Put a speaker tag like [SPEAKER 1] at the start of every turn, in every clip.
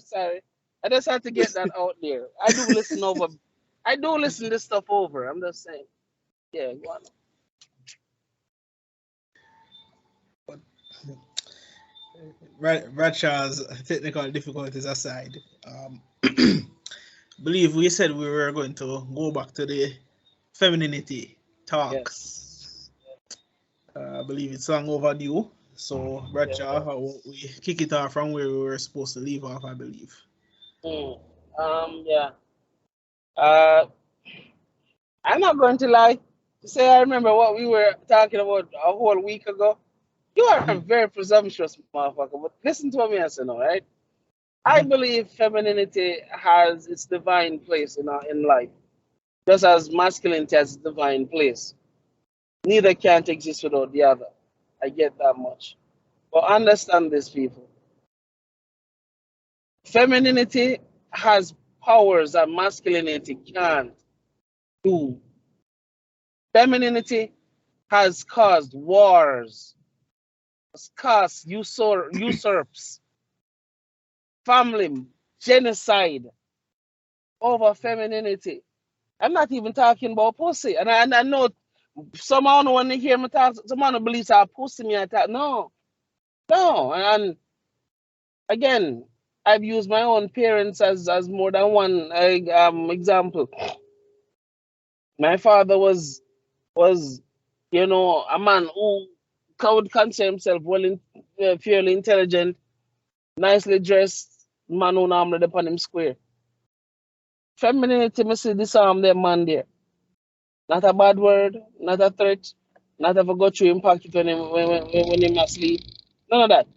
[SPEAKER 1] Sorry. I just had to get that out there. I do listen over. I do listen this stuff over. I'm just saying. Yeah, go on.
[SPEAKER 2] Ratchar's technical difficulties aside, believe we said we were going to go back to the femininity talks.
[SPEAKER 1] Yes.
[SPEAKER 2] I believe it's long overdue. So, Ratchar,
[SPEAKER 1] Yeah.
[SPEAKER 2] we kick it off from where we were supposed to leave off, I believe.
[SPEAKER 1] Mm. Yeah. Uh, I'm not going to lie. To say I remember what we were talking about a whole week ago. You are a
[SPEAKER 2] Mhm,
[SPEAKER 1] very presumptuous motherfucker. But listen to what me I say now, right? I
[SPEAKER 2] mhm.
[SPEAKER 1] believe femininity has its divine place in life, just as masculinity has its divine place. Neither can't exist without the other. I get that much. But understand this, people. Femininity has powers that masculinity can't do. Femininity has caused wars, has caused usurps, family, genocide over femininity. I'm not even talking about pussy. And I know someone when they hear me talk, someone believes I pussy me attack. No, no. And again, I've used my own parents as more than one example. My father was a man who would consider himself fairly intelligent, nicely dressed, man who normally upon him square. Femininity, me see disarm them man there. Not a bad word, not a threat, not ever go through him pocket when him asleep. None of that.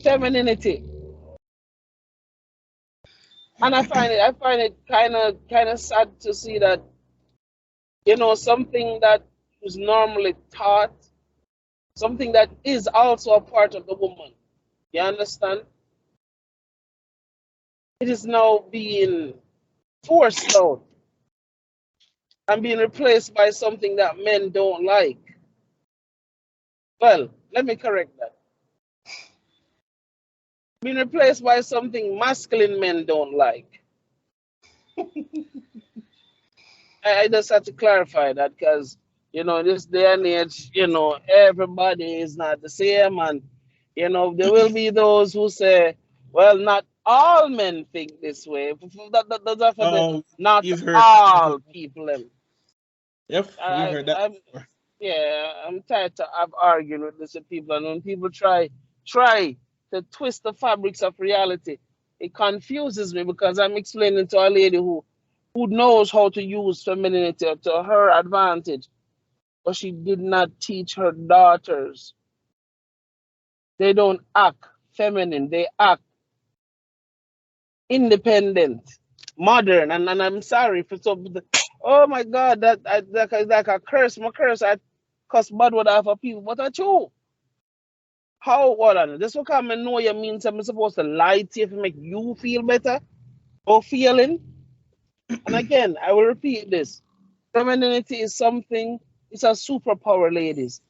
[SPEAKER 1] Femininity. And I find it kind of sad to see that, something that is normally taught, something that is also a part of the woman. You understand? It is now being forced out and being replaced by something that men don't like. Well, let me correct that. Being replaced by something masculine men don't like. I just have to clarify that because, this day and age, everybody is not the same. And, there will be those who say, well, not all men think this way. That's for the
[SPEAKER 2] Oh,
[SPEAKER 1] not
[SPEAKER 2] you've heard that
[SPEAKER 1] all
[SPEAKER 2] before.
[SPEAKER 1] people.
[SPEAKER 2] Yep, we've heard that
[SPEAKER 1] I'm
[SPEAKER 2] before.
[SPEAKER 1] Yeah, I'm tired of arguing with this with people, and when people try to twist the fabrics of reality, it confuses me because I'm explaining to a lady who knows how to use femininity to her advantage, but she did not teach her daughters. They don't act feminine; they act independent, modern, and I'm sorry for some. Oh my God, like a curse, my curse. I cuss bad word off of people, but I true. How hold on? Just because I know you mean something supposed to lie to you to make you feel better or feeling. And again, I will repeat this. Femininity is something, it's a superpower, ladies.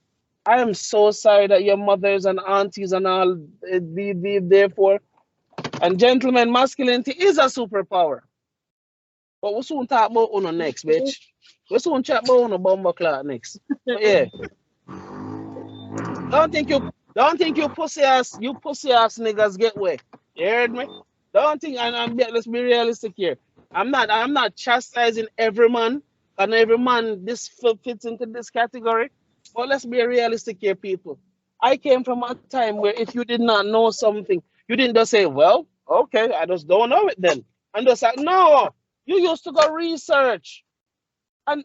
[SPEAKER 1] I am so sorry that your mothers and aunties and all be therefore. And gentlemen, masculinity is a superpower. But we soon talk about Uno next, bitch. We soon chat about Uno bomber clock next. But yeah, don't think you don't think you pussy ass niggas get way. You heard me? Don't think let's be realistic here. I'm not chastising every man, and every man this fits into this category. But let's be realistic here, people. I came from a time where if you did not know something, you didn't just say, well, okay, I just don't know it then. And just like, no, you used to go research. And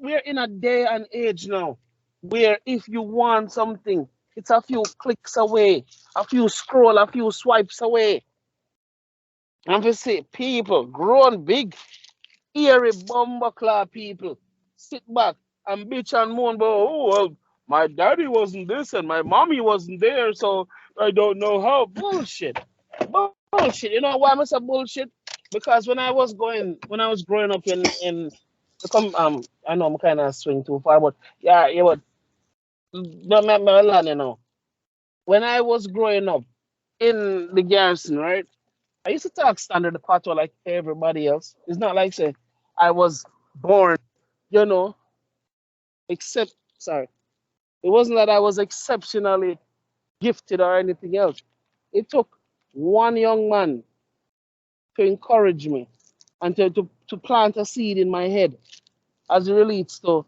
[SPEAKER 1] we're in a day and age now where if you want something, it's a few clicks away, a few scroll, a few swipes away. And we see people, grown, big, eerie, bumbleclaw people, sit back and bitch and moan about, oh, well, my daddy wasn't this and my mommy wasn't there, so I don't know how. Bullshit. Bullshit. You know why I'm say bullshit? Because when I was growing up in I know I'm kind of swing too far, but yeah, but let me learn, When I was growing up, in the garrison, right? I used to talk standard the patois like everybody else. It's not like say I was born, you know, except sorry. It wasn't that I was exceptionally gifted or anything else. It took one young man to encourage me and to plant a seed in my head as it relates to,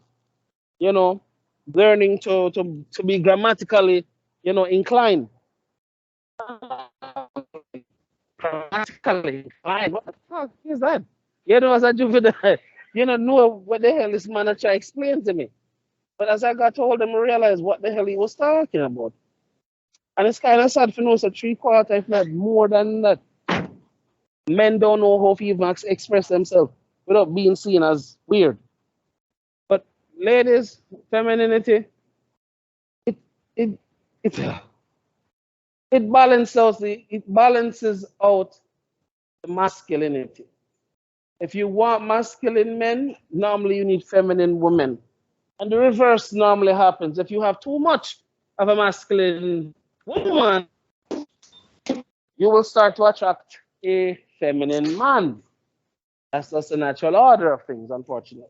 [SPEAKER 1] you know, learning to be grammatically, inclined. Grammatically inclined. What the fuck is that? As a juvenile, know what the hell this man try to explain to me. But as I got older, I realized what the hell he was talking about. And it's kind of sad for know, so 3/4, if not more than that, men don't know how to even express themselves without being seen as weird. But ladies, femininity, it it it it balances out the masculinity. If you want masculine men, normally you need feminine women. And the reverse normally happens. If you have too much of a masculine woman, you will start to attract a feminine man. That's just the natural order of things, unfortunately.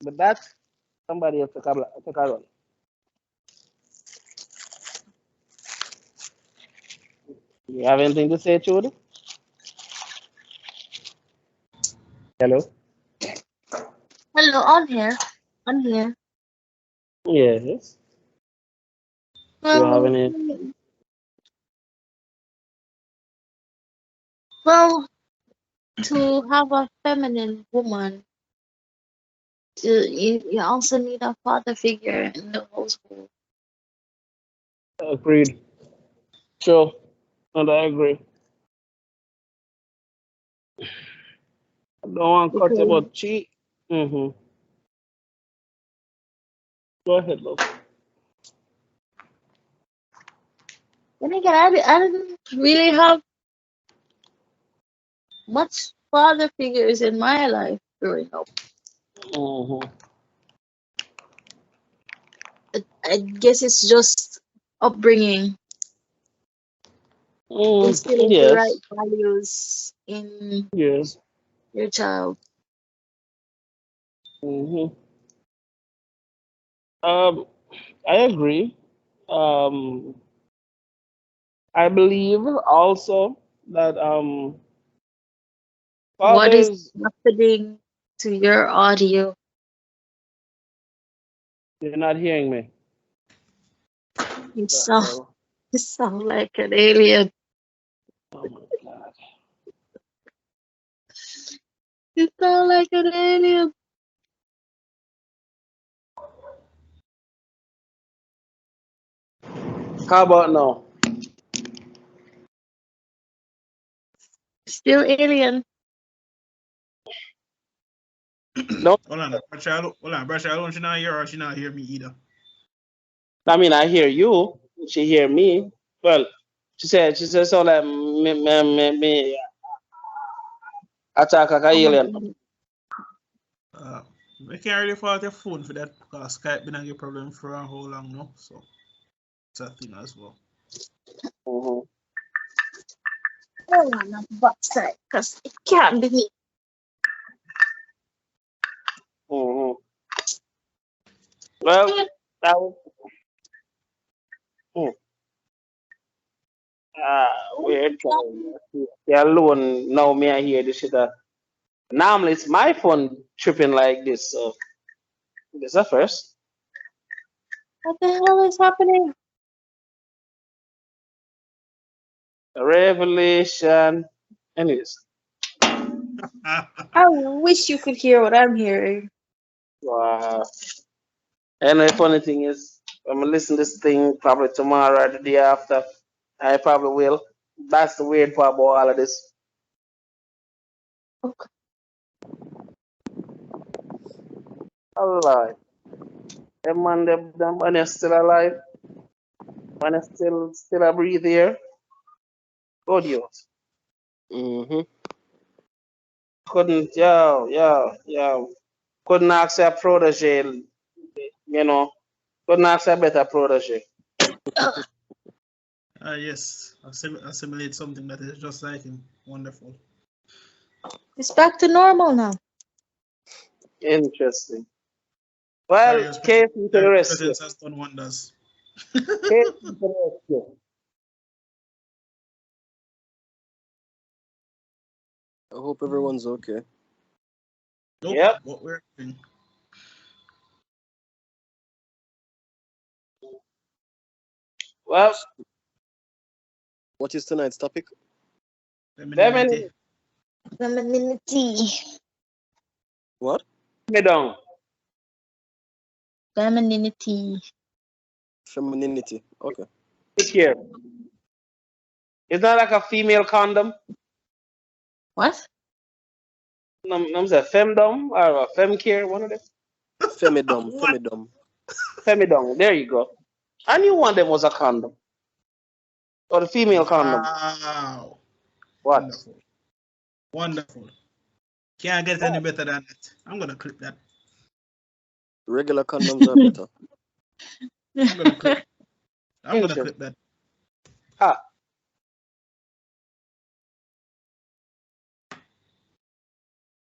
[SPEAKER 1] But that, somebody else took a run. You have anything to say, Trudy? Hello?
[SPEAKER 3] Hello, I'm here. I'm here.
[SPEAKER 1] Yes. You have
[SPEAKER 3] Well,
[SPEAKER 1] any?
[SPEAKER 3] well, to have a feminine woman, you also need a father figure in the household.
[SPEAKER 1] Agreed. Sure. And I agree. I don't want to cut
[SPEAKER 3] Because
[SPEAKER 1] about cheat. Mm-hmm. Go ahead, love.
[SPEAKER 3] then again, I didn't really have much father figures in my life growing up.
[SPEAKER 1] Mm-hmm.
[SPEAKER 3] I guess it's just upbringing, instilling the right
[SPEAKER 1] Yes.
[SPEAKER 3] values in
[SPEAKER 1] Yes.
[SPEAKER 3] your child.
[SPEAKER 1] Mm-hmm. Um, I agree. Um, I believe also that
[SPEAKER 3] What is
[SPEAKER 1] fathers,
[SPEAKER 3] happening to your audio?
[SPEAKER 1] you're not hearing me.
[SPEAKER 3] You
[SPEAKER 1] The
[SPEAKER 3] sound,
[SPEAKER 1] hell?
[SPEAKER 3] you sound like an alien.
[SPEAKER 1] Oh my God.
[SPEAKER 3] You sound like an alien.
[SPEAKER 1] How about now?
[SPEAKER 3] Still alien.
[SPEAKER 1] No,
[SPEAKER 2] Hold on, brush. I don't she not hear or she not hear me either.
[SPEAKER 1] I mean I hear you. She hear me. Well, she said so like me attack like a
[SPEAKER 3] Oh my
[SPEAKER 1] alien.
[SPEAKER 3] God.
[SPEAKER 2] Uh, I can't really fault your phone for that because Skype been a problem for a whole long now, so it's a thing as well.
[SPEAKER 1] Mm-hmm.
[SPEAKER 3] Oh, I'm not backside because it can't be me.
[SPEAKER 1] Mm-hmm. Well, that was, mm, weird. Yeah, alone now me I hear this shit. Normally it's my phone tripping like this, so this is a first.
[SPEAKER 3] What the hell is happening?
[SPEAKER 1] Revelation. Anyways,
[SPEAKER 3] I wish you could hear what I'm hearing.
[SPEAKER 1] wow. And the funny thing is, I'm gonna listen to this thing probably tomorrow or the day after. I probably will. That's the weird part about all of this.
[SPEAKER 3] Okay.
[SPEAKER 1] Alive. Them man, them man is still alive. Man is still a breathe here. Good Dios. Mm-hmm. Couldn't, yo. Couldn't ask a protege, you know. Couldn't ask a better protege.
[SPEAKER 2] Yes, assimilate something that is just like him. Wonderful.
[SPEAKER 3] It's back to normal now.
[SPEAKER 1] Interesting. Well,
[SPEAKER 2] Dario's presence,
[SPEAKER 1] KFC to the
[SPEAKER 2] Dario's
[SPEAKER 1] rescue.
[SPEAKER 2] presence has done wonders.
[SPEAKER 1] KFC to the rescue.
[SPEAKER 4] I hope everyone's okay.
[SPEAKER 2] Nope,
[SPEAKER 1] Yep.
[SPEAKER 2] what we're doing.
[SPEAKER 1] Well,
[SPEAKER 4] What is tonight's topic?
[SPEAKER 2] Femininity.
[SPEAKER 1] femininity
[SPEAKER 3] Femininity.
[SPEAKER 4] What?
[SPEAKER 1] me down.
[SPEAKER 3] Femininity.
[SPEAKER 4] Femininity. Okay.
[SPEAKER 1] Take care. It's not like a female condom.
[SPEAKER 3] What?
[SPEAKER 1] I'm say femdom or a femcare, one of them.
[SPEAKER 4] Femidom.
[SPEAKER 2] What?
[SPEAKER 4] Femidom.
[SPEAKER 1] Femidom. There you go. I knew one of them was a condom. Or the female condom.
[SPEAKER 2] Wow.
[SPEAKER 1] What?
[SPEAKER 2] Wonderful. Wonderful. Can't get any better than that. I'm gonna clip that.
[SPEAKER 4] Regular condoms are better.
[SPEAKER 2] I'm gonna clip. I'm gonna
[SPEAKER 1] Interesting.
[SPEAKER 2] clip that.
[SPEAKER 1] Ha.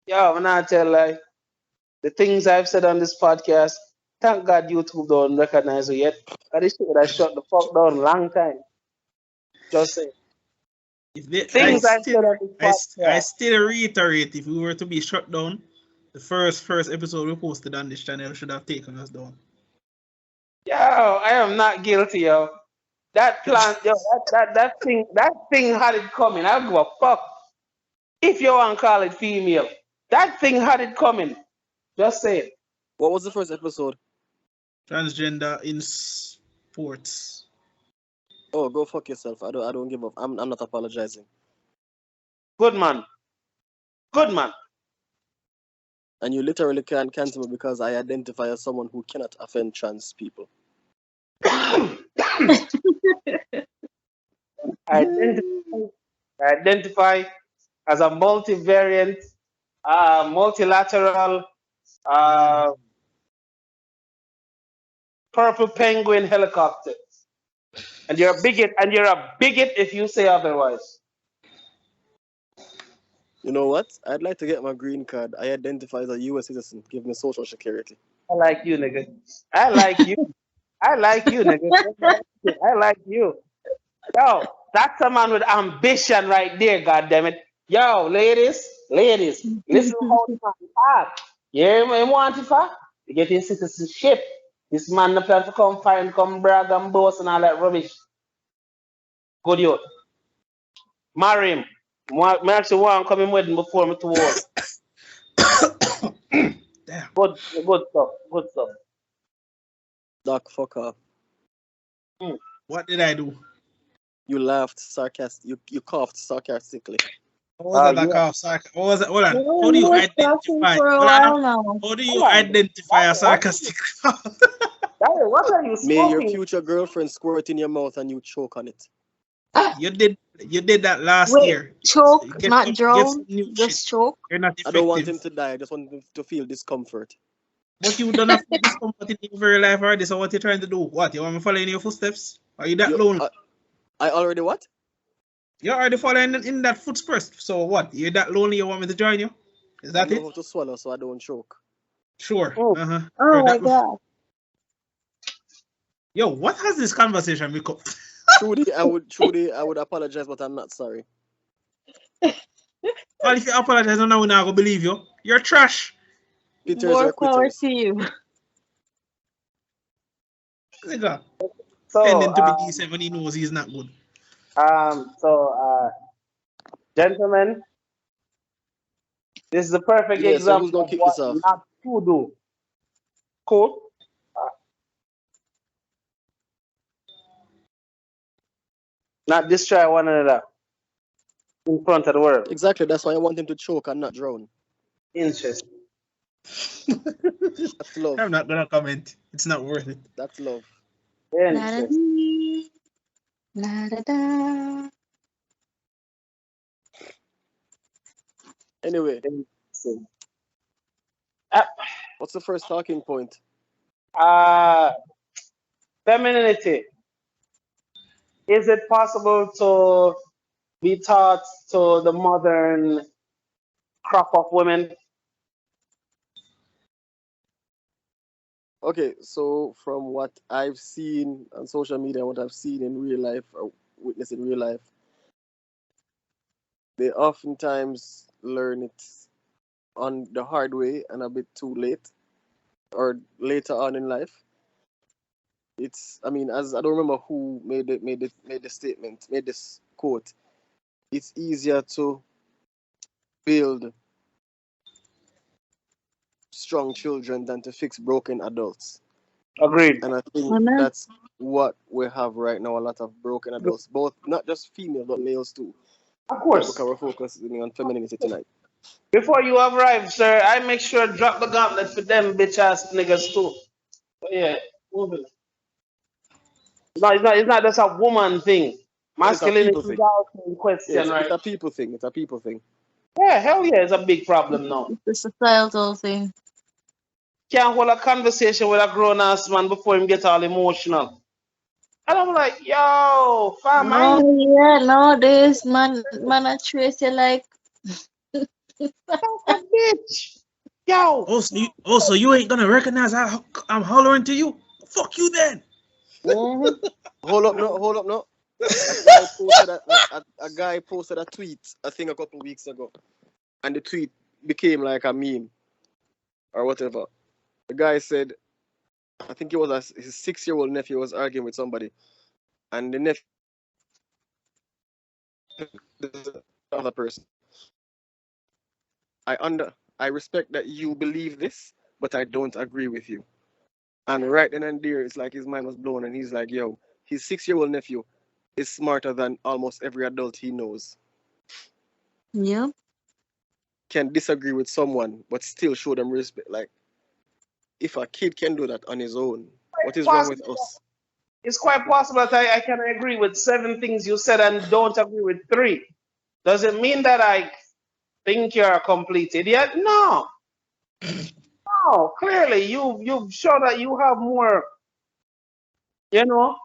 [SPEAKER 1] Yeah, when I tell like the things I've said on this podcast, thank God YouTube don't recognize it yet. Cause this shit would have shut the fuck down long time. Just saying.
[SPEAKER 2] If they,
[SPEAKER 1] Things I've said on this
[SPEAKER 2] I
[SPEAKER 1] podcast.
[SPEAKER 2] still reiterate, if we were to be shut down, the first episode we posted on this channel should have taken us down.
[SPEAKER 1] Yo, I am not guilty, yo. That plan, yo, that thing had it coming. I don't give a fuck if you want to call it female. That thing had it coming. Just say it.
[SPEAKER 4] What was the first episode?
[SPEAKER 2] Transgender in sports.
[SPEAKER 4] Oh, go fuck yourself. I don't give up. I'm not apologizing.
[SPEAKER 1] Good man. Good man.
[SPEAKER 4] And you literally can't cancel me because I identify as someone who cannot offend trans people.
[SPEAKER 1] Identify as a multivariant, multilateral, uh, purple penguin helicopter. And you're a bigot, if you say otherwise.
[SPEAKER 4] You know what? I'd like to get my green card. I identify as a U.S. citizen. Give me social security.
[SPEAKER 1] I like you, nigga. I like you. I like you, nigga. I like you. Yo, that's a man with ambition right there, goddammit. Yo, ladies, listen to how the man talk. Yeah, man, want it for? You get your citizenship. This man no plan to come brag and boast and all that rubbish. Good youth. Marry him. Me actually want to come in wedding before me to war.
[SPEAKER 2] Damn.
[SPEAKER 1] Good stuff. Good stuff.
[SPEAKER 4] Doc, fuck off.
[SPEAKER 2] What did I do?
[SPEAKER 4] You laughed sarcastic. You coughed sarcastically.
[SPEAKER 2] What was that
[SPEAKER 1] You,
[SPEAKER 2] cough? What was that? Hold on.
[SPEAKER 3] No,
[SPEAKER 2] How do
[SPEAKER 3] he
[SPEAKER 2] you
[SPEAKER 3] was talking
[SPEAKER 2] identify?
[SPEAKER 3] for a
[SPEAKER 2] Hold on.
[SPEAKER 3] while now.
[SPEAKER 2] How do you
[SPEAKER 1] Hold on.
[SPEAKER 2] identify a sarcastic cough?
[SPEAKER 1] what are you
[SPEAKER 4] May your
[SPEAKER 1] smoking?
[SPEAKER 4] future girlfriend squirt in your mouth and you choke on it.
[SPEAKER 2] You did that last
[SPEAKER 3] Wait,
[SPEAKER 2] year.
[SPEAKER 3] choke,
[SPEAKER 2] Get
[SPEAKER 3] not
[SPEAKER 2] some
[SPEAKER 3] drown,
[SPEAKER 2] new shit.
[SPEAKER 3] just choke.
[SPEAKER 2] You're not
[SPEAKER 4] I don't want
[SPEAKER 2] effective.
[SPEAKER 4] him to die. I just want him to feel discomfort.
[SPEAKER 2] But you don't have discomfort in your very life already. So what you trying to do? What, you want me to follow in your footsteps? Are you that lonely?
[SPEAKER 4] I already what?
[SPEAKER 2] You're already following in that footsteps. So what? You're that lonely? You want me to join you? Is
[SPEAKER 4] I
[SPEAKER 2] that
[SPEAKER 4] know
[SPEAKER 2] it?
[SPEAKER 4] how to swallow so I don't choke.
[SPEAKER 2] Sure.
[SPEAKER 1] Oh.
[SPEAKER 2] Uh-huh.
[SPEAKER 3] Oh
[SPEAKER 2] Heard
[SPEAKER 3] my
[SPEAKER 2] that before.
[SPEAKER 3] god.
[SPEAKER 2] Yo, what has this conversation become?
[SPEAKER 4] Trudy, I would apologize, but I'm not sorry.
[SPEAKER 2] Well, if you apologize, now we're not gonna believe you. You're trash.
[SPEAKER 4] Quitters
[SPEAKER 3] More
[SPEAKER 4] are
[SPEAKER 3] power
[SPEAKER 4] quitters.
[SPEAKER 3] to you.
[SPEAKER 2] Nigga,
[SPEAKER 1] So,
[SPEAKER 2] pretending to be decent when he knows he's not good.
[SPEAKER 1] Gentlemen, this is the perfect
[SPEAKER 4] Yeah, so who's
[SPEAKER 1] example
[SPEAKER 4] gonna
[SPEAKER 1] of
[SPEAKER 4] kick
[SPEAKER 1] what
[SPEAKER 4] this off?
[SPEAKER 1] not to do. Cool. Not destroy one another in front of the world.
[SPEAKER 4] Exactly, that's why I want him to choke and not drown.
[SPEAKER 1] Interesting.
[SPEAKER 4] That's love.
[SPEAKER 2] I'm not gonna comment. It's not worth it.
[SPEAKER 4] That's love.
[SPEAKER 3] La da
[SPEAKER 1] Interesting.
[SPEAKER 3] da da da.
[SPEAKER 4] Anyway,
[SPEAKER 1] Interesting.
[SPEAKER 4] what's the first talking point?
[SPEAKER 1] Femininity. Is it possible to be taught to the modern crop of women?
[SPEAKER 4] Okay, so from what I've seen on social media, what I've seen in real life or witnessed in real life, they oftentimes learn it on the hard way and a bit too late or later on in life. It's, I mean, as I don't remember who made the statement, made this quote. It's easier to build strong children than to fix broken adults.
[SPEAKER 1] Agreed.
[SPEAKER 4] And I think
[SPEAKER 3] Amen.
[SPEAKER 4] that's what we have right now, a lot of broken adults, both not just females but males too.
[SPEAKER 1] Of
[SPEAKER 4] But
[SPEAKER 1] course.
[SPEAKER 4] because we're focusing on femininity tonight.
[SPEAKER 1] Before you arrive, sir, I make sure drop the gauntlet for them bitch ass niggas too. But yeah, moving. It's not just a woman thing.
[SPEAKER 4] Yeah, it's a
[SPEAKER 1] Masculinity
[SPEAKER 4] people
[SPEAKER 1] is
[SPEAKER 4] thing.
[SPEAKER 1] also in
[SPEAKER 4] Yeah,
[SPEAKER 1] question,
[SPEAKER 4] it's
[SPEAKER 1] right?
[SPEAKER 4] a people thing. It's a people thing.
[SPEAKER 1] Yeah, hell yeah, it's a big problem now.
[SPEAKER 3] It's a societal thing.
[SPEAKER 1] Can't hold a conversation with a grown ass man before him get all emotional. And I'm like, yo, fam, I
[SPEAKER 3] Oh
[SPEAKER 1] ain't
[SPEAKER 3] yeah, nowadays man I treat you like
[SPEAKER 1] a bitch. Yo.
[SPEAKER 2] Also, you ain't gonna recognize I'm hollering to you. Fuck you then.
[SPEAKER 1] Mhm.
[SPEAKER 4] Hold up, no, hold up, no. A guy posted a tweet I think a couple weeks ago, and the tweet became like a meme or whatever. The guy said, I think it was his 6-year-old nephew was arguing with somebody, and the nephew the other person. I respect that you believe this, but I don't agree with you. And right then and there, it's like his mind was blown, and he's like, "Yo, his 6-year-old nephew is smarter than almost every adult he knows.
[SPEAKER 3] yep.
[SPEAKER 4] Can disagree with someone, but still show them respect. Like, if a kid can do that on his own, what is wrong with
[SPEAKER 1] Possible.
[SPEAKER 4] us?
[SPEAKER 1] It's quite possible that I can agree with seven things you said and don't agree with three. Does it mean that I think you're a complete idiot? No. No. Clearly, you've shown that you have more, you know,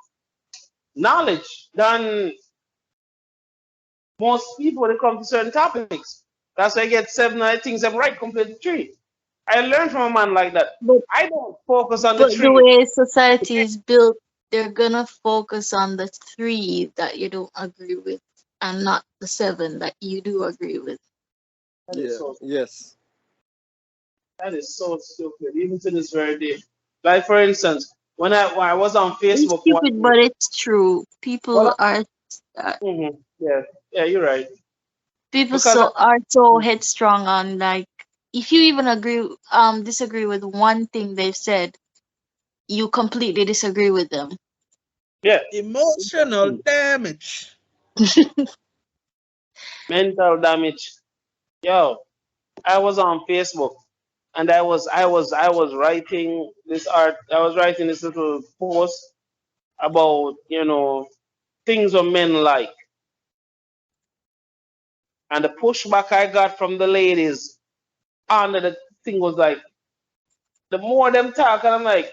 [SPEAKER 1] knowledge than most people when it comes to certain topics. That's why I get seven I things I'm right compared to three. I learned from a man like that.
[SPEAKER 3] But
[SPEAKER 1] I don't focus on the
[SPEAKER 3] but the
[SPEAKER 1] three.
[SPEAKER 3] way society is built, they're gonna focus on the three that you don't agree with and not the seven that you do agree with.
[SPEAKER 1] That is
[SPEAKER 4] Yeah,
[SPEAKER 1] so
[SPEAKER 4] yes.
[SPEAKER 1] that is so stupid, even to this very day. Like for instance, when I was on
[SPEAKER 3] It's
[SPEAKER 1] Facebook one
[SPEAKER 3] stupid,
[SPEAKER 1] day,
[SPEAKER 3] but it's true.
[SPEAKER 1] well,
[SPEAKER 3] Uh,
[SPEAKER 1] yeah, yeah, you're right.
[SPEAKER 3] people
[SPEAKER 1] Because I,
[SPEAKER 3] are so headstrong on like if you even disagree with one thing they've said, you completely disagree with them.
[SPEAKER 1] yeah,
[SPEAKER 2] Emotional damage.
[SPEAKER 1] mental damage. Yo, I was on Facebook and I was writing this art. I was writing this little post about things of men like, and the pushback I got from the ladies under the thing was like, the more them talk, and I'm like,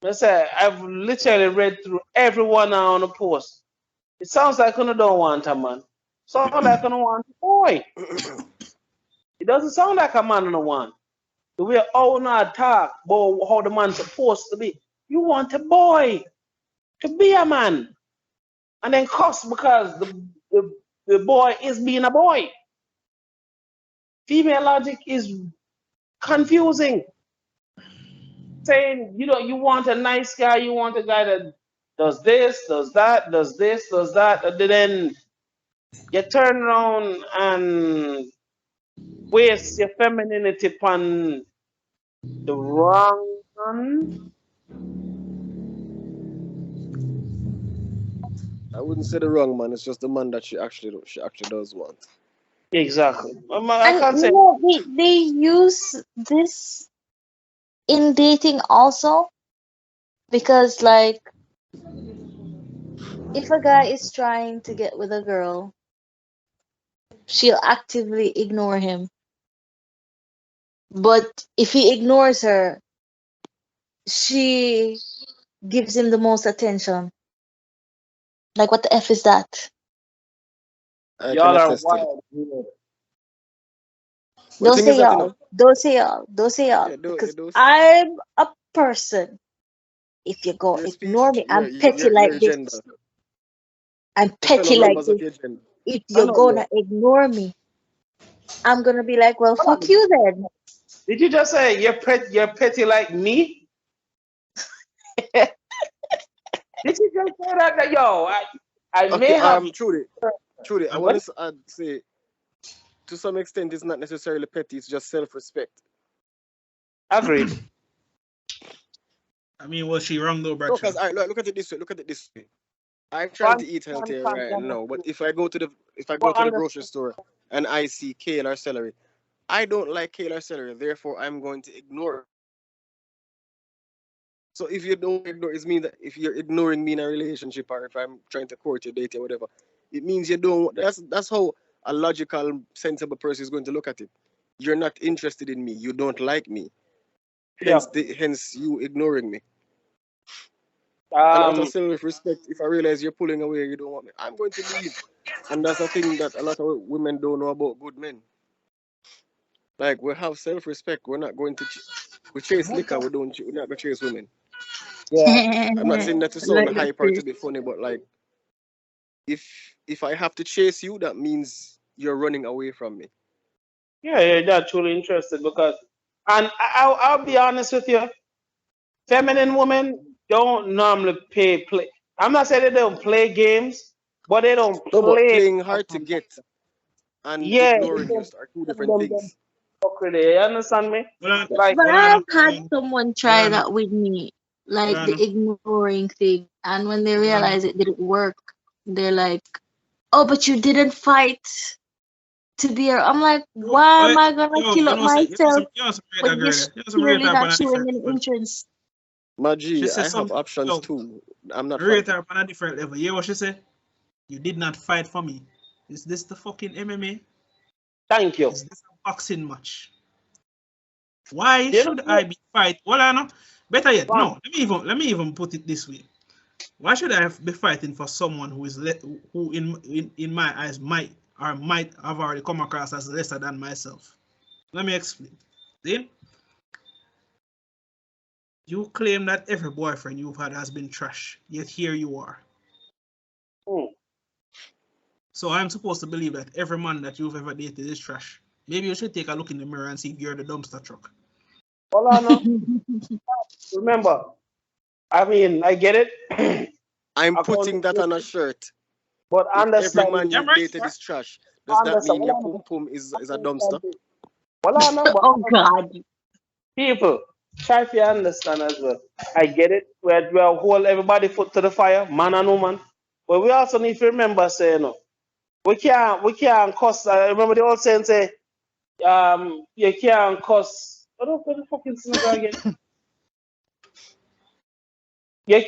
[SPEAKER 1] I said, I've literally read through every one on the post. It sounds like you don't want a man. Sound like you don't want a boy. It doesn't sound like a man you don't want. The way all not talk about how the man's supposed to be. You want a boy to be a man. And then cuss because the boy is being a boy. Female logic is confusing. Saying, you want a nice guy, you want a guy that does this, does that, does this, does that, and then you turn around and waste your femininity upon the wrong one.
[SPEAKER 4] I wouldn't say the wrong man. It's just the man that she actually does want.
[SPEAKER 1] Exactly. I
[SPEAKER 3] And
[SPEAKER 1] can't say
[SPEAKER 3] they use this in dating also because like if a guy is trying to get with a girl, she'll actively ignore him. But if he ignores her, she gives him the most attention. Like, what the F is that?
[SPEAKER 4] I can
[SPEAKER 1] Y'all are
[SPEAKER 4] attest to that.
[SPEAKER 1] wild.
[SPEAKER 4] But the
[SPEAKER 3] Don't
[SPEAKER 4] thing is
[SPEAKER 3] say
[SPEAKER 4] that, you know,
[SPEAKER 3] y'all. Don't say y'all. Don't say y'all.
[SPEAKER 4] yeah,
[SPEAKER 3] Because
[SPEAKER 4] those
[SPEAKER 3] I'm a person. If you go
[SPEAKER 4] your
[SPEAKER 3] ignore
[SPEAKER 4] speech,
[SPEAKER 3] me, I'm petty like
[SPEAKER 4] your
[SPEAKER 3] this.
[SPEAKER 4] gender,
[SPEAKER 3] I'm
[SPEAKER 4] your fellow
[SPEAKER 3] petty like
[SPEAKER 4] members of
[SPEAKER 3] this.
[SPEAKER 4] your gender.
[SPEAKER 3] If
[SPEAKER 1] I
[SPEAKER 3] you're
[SPEAKER 1] know you.
[SPEAKER 3] gonna ignore me, I'm gonna be like, well,
[SPEAKER 1] Hold
[SPEAKER 3] fuck
[SPEAKER 1] on.
[SPEAKER 3] you then.
[SPEAKER 1] Did you just say you're petty like me? Did you just say that? Yo, I may
[SPEAKER 4] Okay,
[SPEAKER 1] have.
[SPEAKER 4] Trudy, I
[SPEAKER 1] What?
[SPEAKER 4] want to say to some extent it's not necessarily petty, it's just self-respect.
[SPEAKER 1] Agreed.
[SPEAKER 2] I mean, was she wrong though,
[SPEAKER 4] No, because
[SPEAKER 2] Bradshaw?
[SPEAKER 4] look at it this way. Look at it this way. I'm trying
[SPEAKER 1] One,
[SPEAKER 4] to eat
[SPEAKER 1] one,
[SPEAKER 4] healthier
[SPEAKER 1] one,
[SPEAKER 4] right
[SPEAKER 1] one,
[SPEAKER 4] now, but
[SPEAKER 1] two.
[SPEAKER 4] if I go
[SPEAKER 1] But
[SPEAKER 4] to the grocery
[SPEAKER 1] understand.
[SPEAKER 4] store and I see kale or celery, I don't like kale or celery. Therefore, I'm going to ignore it. So if you don't ignore, it means that if you're ignoring me in a relationship or if I'm trying to court you, date you, whatever, it means you don't. That's how a logical, sensible person is going to look at it. You're not interested in me. You don't like me.
[SPEAKER 1] Yeah.
[SPEAKER 4] Hence you ignoring me. And out of
[SPEAKER 1] Um.
[SPEAKER 4] self-respect, if I realize you're pulling away, you don't want me, I'm going to leave. And that's a thing that a lot of women don't know about good men. Like we have self-respect. We're not going to we chase liquor. We're not going to chase women.
[SPEAKER 1] Yeah.
[SPEAKER 4] I'm not saying that to sound
[SPEAKER 3] Like that
[SPEAKER 4] hyper or to
[SPEAKER 3] too.
[SPEAKER 4] be funny, but like if I have to chase you, that means you're running away from me.
[SPEAKER 1] Yeah. Yeah. That's truly interested because, and I'll be honest with you. Feminine women don't normally play. I'm not saying they don't play games, but they don't
[SPEAKER 4] No, but
[SPEAKER 1] play.
[SPEAKER 4] playing hard to get and
[SPEAKER 1] Yeah, they
[SPEAKER 4] ignoring you
[SPEAKER 1] don't
[SPEAKER 4] are two different
[SPEAKER 1] them
[SPEAKER 4] things.
[SPEAKER 1] fuck with it. You understand me?
[SPEAKER 2] Hold on,
[SPEAKER 1] Like,
[SPEAKER 3] But
[SPEAKER 2] hold on,
[SPEAKER 3] I've
[SPEAKER 2] hold
[SPEAKER 3] had
[SPEAKER 2] on,
[SPEAKER 3] someone
[SPEAKER 2] hold
[SPEAKER 3] try
[SPEAKER 2] on,
[SPEAKER 3] that with me,
[SPEAKER 2] hold
[SPEAKER 3] like the
[SPEAKER 2] on,
[SPEAKER 3] ignoring thing, and when they
[SPEAKER 2] hold on.
[SPEAKER 3] realize it didn't work, they're like, "Oh, but you didn't fight to be here." I'm like, "Why am
[SPEAKER 2] Wait,
[SPEAKER 3] I gonna
[SPEAKER 2] yo,
[SPEAKER 3] kill up myself
[SPEAKER 2] you know some rate
[SPEAKER 3] for
[SPEAKER 2] that
[SPEAKER 3] you
[SPEAKER 2] girl there. You know some rate
[SPEAKER 3] clearly
[SPEAKER 2] her on
[SPEAKER 3] not
[SPEAKER 2] a
[SPEAKER 3] showing
[SPEAKER 2] different
[SPEAKER 3] any
[SPEAKER 2] level.
[SPEAKER 3] interest?"
[SPEAKER 2] She
[SPEAKER 4] Maji,
[SPEAKER 2] said
[SPEAKER 4] I have
[SPEAKER 2] something,
[SPEAKER 4] options
[SPEAKER 2] yo,
[SPEAKER 4] too. I'm not
[SPEAKER 2] rate
[SPEAKER 4] fighting.
[SPEAKER 2] her on a different level. You know what she said? You did not fight for me. Is this the fucking MMA?
[SPEAKER 1] thank you.
[SPEAKER 2] Is this a boxing match? Why
[SPEAKER 1] You know
[SPEAKER 2] should I
[SPEAKER 1] what?
[SPEAKER 2] be fight? Well, I know. Better yet,
[SPEAKER 1] One,
[SPEAKER 2] no. Let me even put it this way. Why should I be fighting for someone who in my eyes might have already come across as lesser than myself? Let me explain. See, you claim that every boyfriend you've had has been trash, yet here you are.
[SPEAKER 1] mm,
[SPEAKER 2] So I'm supposed to believe that every man that you've ever dated is trash. Maybe you should take a look in the mirror and see if you're the dumpster truck.
[SPEAKER 1] hold on. Now. Remember, I mean, I get it.
[SPEAKER 4] I'm putting that on a
[SPEAKER 1] Accountability,
[SPEAKER 4] shirt.
[SPEAKER 1] but
[SPEAKER 4] If every
[SPEAKER 1] understand,
[SPEAKER 4] man
[SPEAKER 2] Damn
[SPEAKER 4] you've
[SPEAKER 2] right you
[SPEAKER 4] dated
[SPEAKER 2] are.
[SPEAKER 4] is trash, does that
[SPEAKER 1] understand.
[SPEAKER 4] mean your pum pum is a dumpster?
[SPEAKER 1] Hold on, now, but
[SPEAKER 3] Oh God.
[SPEAKER 1] people, try to understand as well. I get it. We're hold everybody foot to the fire, man and woman. But we also need to remember, say, we can't cuss. Remember the old saying, say, you can't cuss. What the fucking synagogue again? You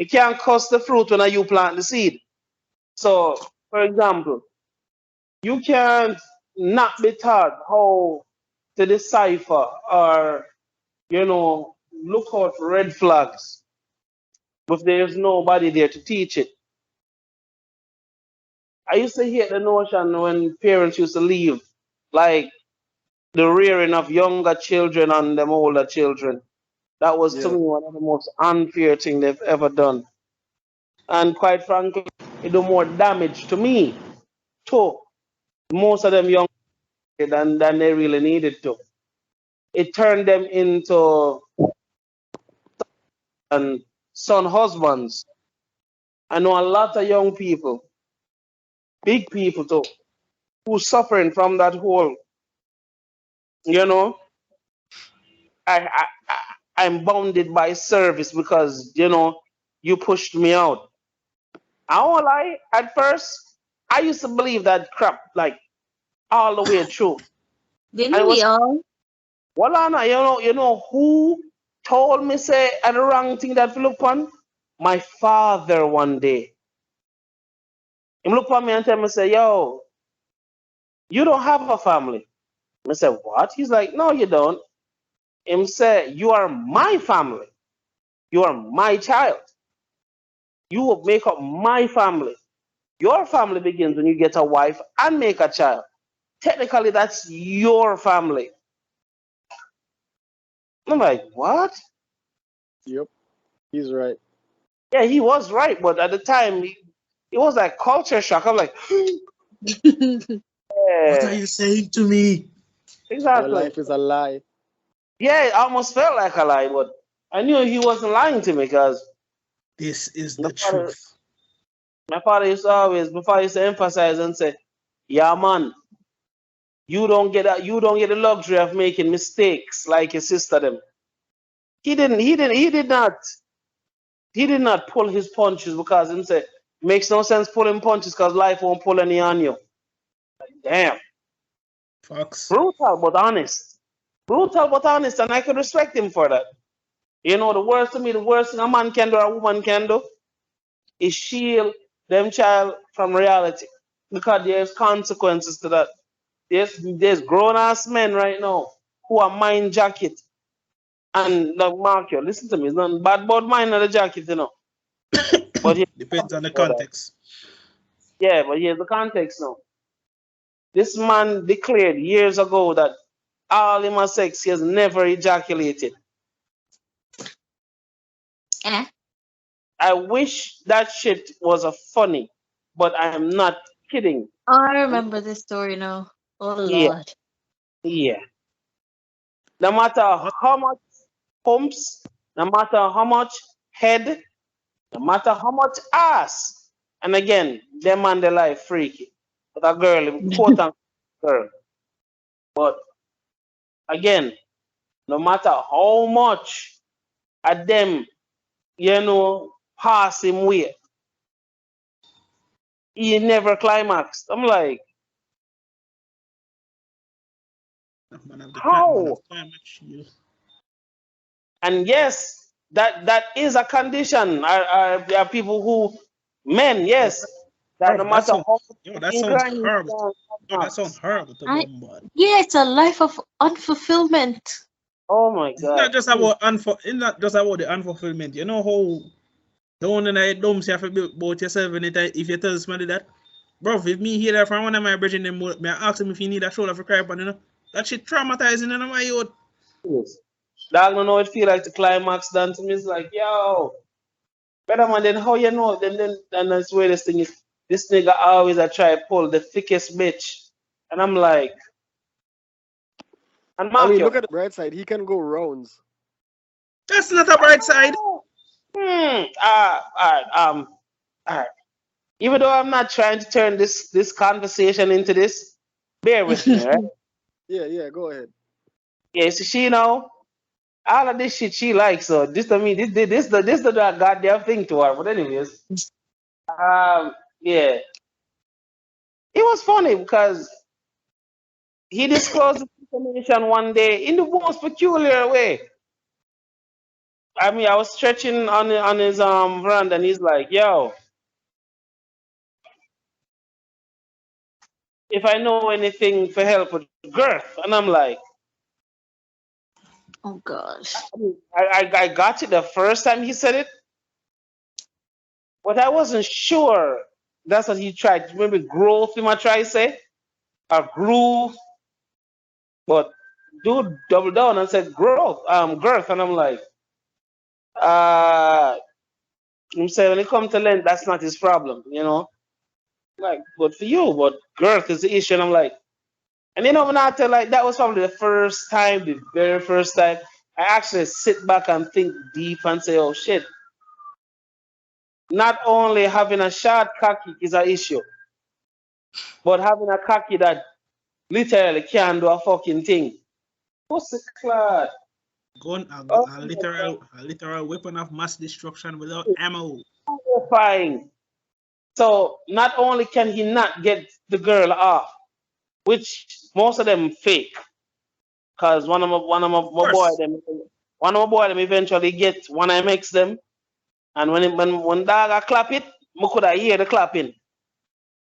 [SPEAKER 1] can't cuss the fruit when you plant the seed. So, for example, you can't not be taught how to decipher or, look out for red flags if there's nobody there to teach it. I used to hate the notion when parents used to leave, like the rearing of younger children and them older children. That was to
[SPEAKER 4] Yeah.
[SPEAKER 1] me one of the most unfair thing they've ever done. And quite frankly, it do more damage to me, too. Most of them young than they really needed to. It turned them into son husbands. I know a lot of young people, big people too, who suffering from that whole, you know, I, I, I'm bounded by service because, you pushed me out. I won't lie, at first, I used to believe that crap, like, all the way through. And it
[SPEAKER 3] Didn't we
[SPEAKER 1] was,
[SPEAKER 3] all?
[SPEAKER 1] well, Anna, you know who told me, say, the wrong thing that look on? My father one day. He look at me and tell me, say, yo, you don't have a family. I said, what? He's like, no, you don't. Him say, you are my family. You are my child. You will make up my family. Your family begins when you get a wife and make a child. Technically, that's your family. I'm like, what?
[SPEAKER 4] Yep, he's right.
[SPEAKER 1] Yeah, he was right, but at the time, it was like culture shock. I'm like,
[SPEAKER 2] What are
[SPEAKER 1] yeah,
[SPEAKER 2] you saying to me?
[SPEAKER 4] My
[SPEAKER 1] exactly.
[SPEAKER 4] life is a lie.
[SPEAKER 1] Yeah, it almost felt like a lie, but I knew he wasn't lying to me because
[SPEAKER 2] This is
[SPEAKER 1] my
[SPEAKER 2] the
[SPEAKER 1] father,
[SPEAKER 2] truth.
[SPEAKER 1] my father used to always, before he used to emphasize and say, "Yeah, man, you don't get the luxury of making mistakes like your sister them." He did not pull his punches because him say makes no sense pulling punches because life won't pull any on you. Damn,
[SPEAKER 2] Fox.
[SPEAKER 1] brutal but honest, brutal but honest, and I could respect him for that. You know, the worst to me, the worst thing a man can do or a woman can do is shield them child from reality because there's consequences to that. There's grown ass men right now who are mind jacket and like Mark, you listen to me, it's nothing bad about mind of the jacket, you know. But here's the
[SPEAKER 2] Depends on the
[SPEAKER 1] context for that.
[SPEAKER 2] context.
[SPEAKER 1] Yeah, but here's the context now. This man declared years ago that all him has sex, he has never ejaculated.
[SPEAKER 3] Eh?
[SPEAKER 1] I wish that shit was a funny, but I am not kidding.
[SPEAKER 3] Oh, I remember this story now. Oh
[SPEAKER 1] Yeah,
[SPEAKER 3] Lord.
[SPEAKER 1] yeah. No matter
[SPEAKER 2] What?
[SPEAKER 1] how much pumps, no matter how much head, no matter how much ass. And again, them man they life freaky. But a girl, quote unquote girl. But again, no matter how much of them, pass him way, he never climaxed. I'm like,
[SPEAKER 2] Man of the man
[SPEAKER 1] how?
[SPEAKER 2] of time machine.
[SPEAKER 1] And yes, that is a condition. There are people who, men,
[SPEAKER 2] Yo,
[SPEAKER 1] yes, that
[SPEAKER 2] bro,
[SPEAKER 1] no
[SPEAKER 2] that
[SPEAKER 1] matter
[SPEAKER 2] sounds
[SPEAKER 1] how
[SPEAKER 2] yo, that sounds
[SPEAKER 1] inclined you
[SPEAKER 2] horrible.
[SPEAKER 1] can
[SPEAKER 2] Yo, that sounds
[SPEAKER 1] climax.
[SPEAKER 2] horrible to
[SPEAKER 3] I
[SPEAKER 2] bombard.
[SPEAKER 3] Yeah, it's a life of unfulfillment.
[SPEAKER 1] Oh my
[SPEAKER 2] It's
[SPEAKER 1] God.
[SPEAKER 2] not just about it's not just about the unfulfillment. You know how the one that I dumb say for about yourself and if you tell somebody that, bro, if me hear that from one of my brethren, them me ask him if he need a shoulder for cry upon, that shit traumatizing in my youth.
[SPEAKER 1] Yes. Dog don't know it feel like the climax done to me. It's like, yo, better man, then how you know? Then that's where this thing is. This nigga always I try to pull the thickest bitch. And I'm like, and
[SPEAKER 4] I
[SPEAKER 1] mark
[SPEAKER 4] mean,
[SPEAKER 1] you.
[SPEAKER 4] look at the bright side. He can go rounds.
[SPEAKER 2] That's not a bright side.
[SPEAKER 1] All right. Even though I'm not trying to turn this conversation into this, bear with me, right?
[SPEAKER 4] Yeah, yeah. Go ahead.
[SPEAKER 1] Yeah, so she know all of this shit she likes. So this to me, this the goddamn thing to her. But anyways, yeah, it was funny because he disclosed this information one day in the most peculiar way. I mean, I was stretching on his veranda, and he's like, "Yo, if I know anything for help with girth," and I'm like,
[SPEAKER 3] Oh gosh.
[SPEAKER 1] I got it the first time he said it, but I wasn't sure. That's what he tried. Maybe growth, he might try to say, or groove, but dude doubled down and said growth, girth, and I'm like, uh, I'm saying when it comes to length, that's not his problem. Like, but for you, but girth is the issue, and I'm like, and when I tell like that was probably the first time, the very first time I actually sit back and think deep and say, oh shit, not only having a short cocky is an issue, but having a cocky that literally can't do a fucking thing. Pussy clot.
[SPEAKER 2] Gun
[SPEAKER 1] Oh my God,
[SPEAKER 2] a literal weapon of mass destruction without ammo.
[SPEAKER 1] terrifying. So not only can he not get the girl off, which most of them fake, cause
[SPEAKER 2] Of course.
[SPEAKER 1] one of my boy them eventually get one I makes them, and when dog a clap it, I could hear the clapping,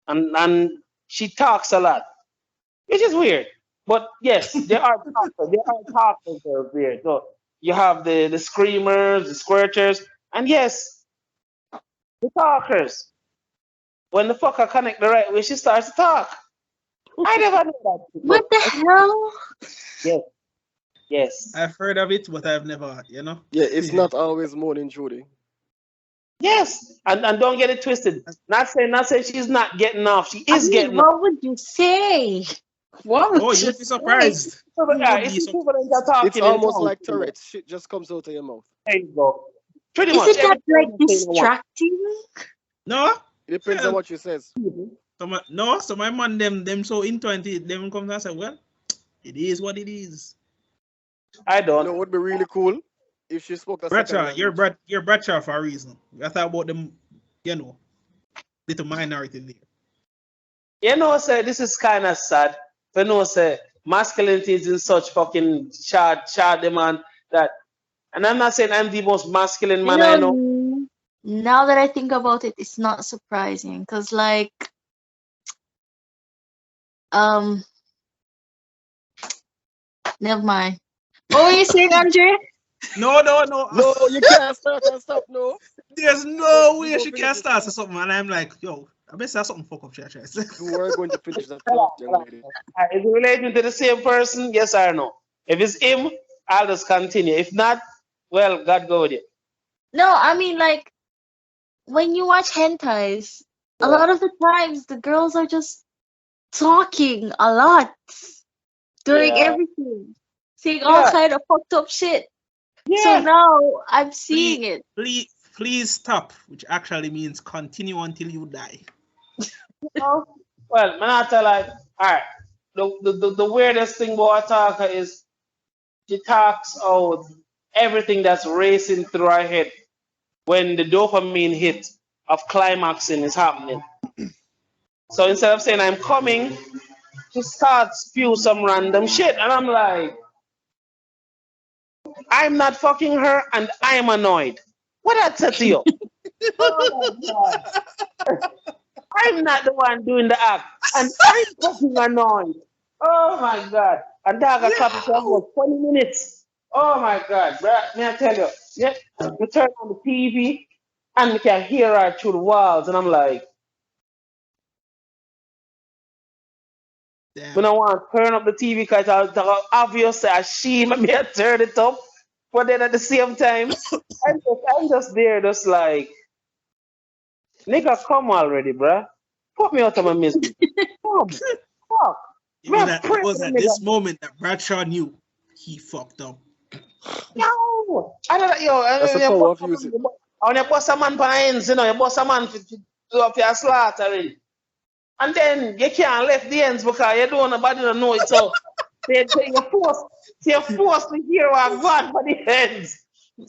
[SPEAKER 1] and she talks a lot, which is weird. But yes, there are talkers that are weird. So you have the screamers, the squirters, and yes, the talkers. When the fucker connect the right way, she starts to talk. I never knew that.
[SPEAKER 3] What the hell?
[SPEAKER 1] Yes, yes,
[SPEAKER 2] I've heard of it, but I've never, you know.
[SPEAKER 4] Yeah, it's not always morning, Trudy.
[SPEAKER 1] yes. And don't get it twisted. Not saying she's not getting off. She
[SPEAKER 3] I
[SPEAKER 1] is
[SPEAKER 3] mean,
[SPEAKER 1] getting off.
[SPEAKER 3] what would you say? What would
[SPEAKER 2] Oh,
[SPEAKER 3] you
[SPEAKER 2] you'd be
[SPEAKER 3] say?
[SPEAKER 2] surprised. You would
[SPEAKER 1] It's
[SPEAKER 2] be
[SPEAKER 1] equivalent to
[SPEAKER 2] surprised.
[SPEAKER 4] It's
[SPEAKER 1] talking in
[SPEAKER 4] almost
[SPEAKER 1] tongues.
[SPEAKER 4] like Tourette's. Shit just comes out of your mouth.
[SPEAKER 1] There you go. Pretty much
[SPEAKER 3] Isn't
[SPEAKER 1] every
[SPEAKER 3] that like
[SPEAKER 1] time you say no one.
[SPEAKER 3] distracting?
[SPEAKER 2] No,
[SPEAKER 4] It depends on what she says.
[SPEAKER 2] so my man them so into it, them comes and say, well, it is what it is.
[SPEAKER 1] I
[SPEAKER 4] You know
[SPEAKER 1] don't.
[SPEAKER 4] what would be really cool? If she spoke a second
[SPEAKER 2] Bradshaw,
[SPEAKER 4] language.
[SPEAKER 2] you're Bradshaw for a reason. I thought about them, you know, little minority there.
[SPEAKER 1] You know, say this is kind of sad. You know, say masculinity is in such fucking short demand that, and I'm not saying I'm the most masculine
[SPEAKER 3] You
[SPEAKER 1] man I know.
[SPEAKER 3] know, now that I think about it, it's not surprising because, like, um, never mind. What were you saying, Andre?
[SPEAKER 2] No.
[SPEAKER 4] No, you can't start and stop, no.
[SPEAKER 2] There's no
[SPEAKER 4] You
[SPEAKER 2] way
[SPEAKER 4] go
[SPEAKER 2] she
[SPEAKER 4] finish
[SPEAKER 2] can
[SPEAKER 4] it.
[SPEAKER 2] start something, and I'm like, yo, I bet say something fuck up, chat.
[SPEAKER 4] You are going to finish that thought, young lady.
[SPEAKER 1] Is it relating to the same person? Yes or no? If it's him, I'll just continue. If not, well, God go with you.
[SPEAKER 3] No, I mean, like, when you watch hentais, a lot of the times the girls are just talking a lot, doing
[SPEAKER 1] Yeah,
[SPEAKER 3] everything, saying all
[SPEAKER 1] yeah,
[SPEAKER 3] kind of fucked up shit. So
[SPEAKER 1] yeah.
[SPEAKER 3] now I'm
[SPEAKER 2] please,
[SPEAKER 3] seeing it.
[SPEAKER 2] please stop, which actually means continue until you die.
[SPEAKER 1] No. Well, man, I tell like, all right. The weirdest thing about Ataka is she talks out everything that's racing through her head when the dopamine hit of climaxing is happening. So instead of saying I'm coming, she starts spew some random shit, and I'm like, I'm not fucking her, and I'm annoyed. What I said to you? Oh my god! I'm not the one doing the act, and I'm fucking annoyed. Oh my god! And that got clapped for
[SPEAKER 2] Yo!
[SPEAKER 1] almost 20 minutes. Oh my god, bruh, may I tell you? Yeah, we turn on the TV and we can hear her through the walls, and I'm like, we
[SPEAKER 2] Damn.
[SPEAKER 1] don't want to turn up the TV because it's obvious that she may turn it up, but then at the same time, I'm just there, just like, nigga, come already, bruh. Put me out of my misery. Come, fuck. Man,
[SPEAKER 2] It
[SPEAKER 1] pray
[SPEAKER 2] was
[SPEAKER 1] for the
[SPEAKER 2] at
[SPEAKER 1] nigga.
[SPEAKER 2] this moment that Bradshaw knew he fucked up.
[SPEAKER 1] Yo, I don't yo,
[SPEAKER 4] That's the
[SPEAKER 1] you
[SPEAKER 4] power
[SPEAKER 1] bust
[SPEAKER 4] of
[SPEAKER 1] a
[SPEAKER 4] music.
[SPEAKER 1] man, when you bust a man for ends, you know, you bust a man for do up your slaughtering. And then you can't left the ends because you don't nobody don't know it. So you're forced to hear what God for the ends.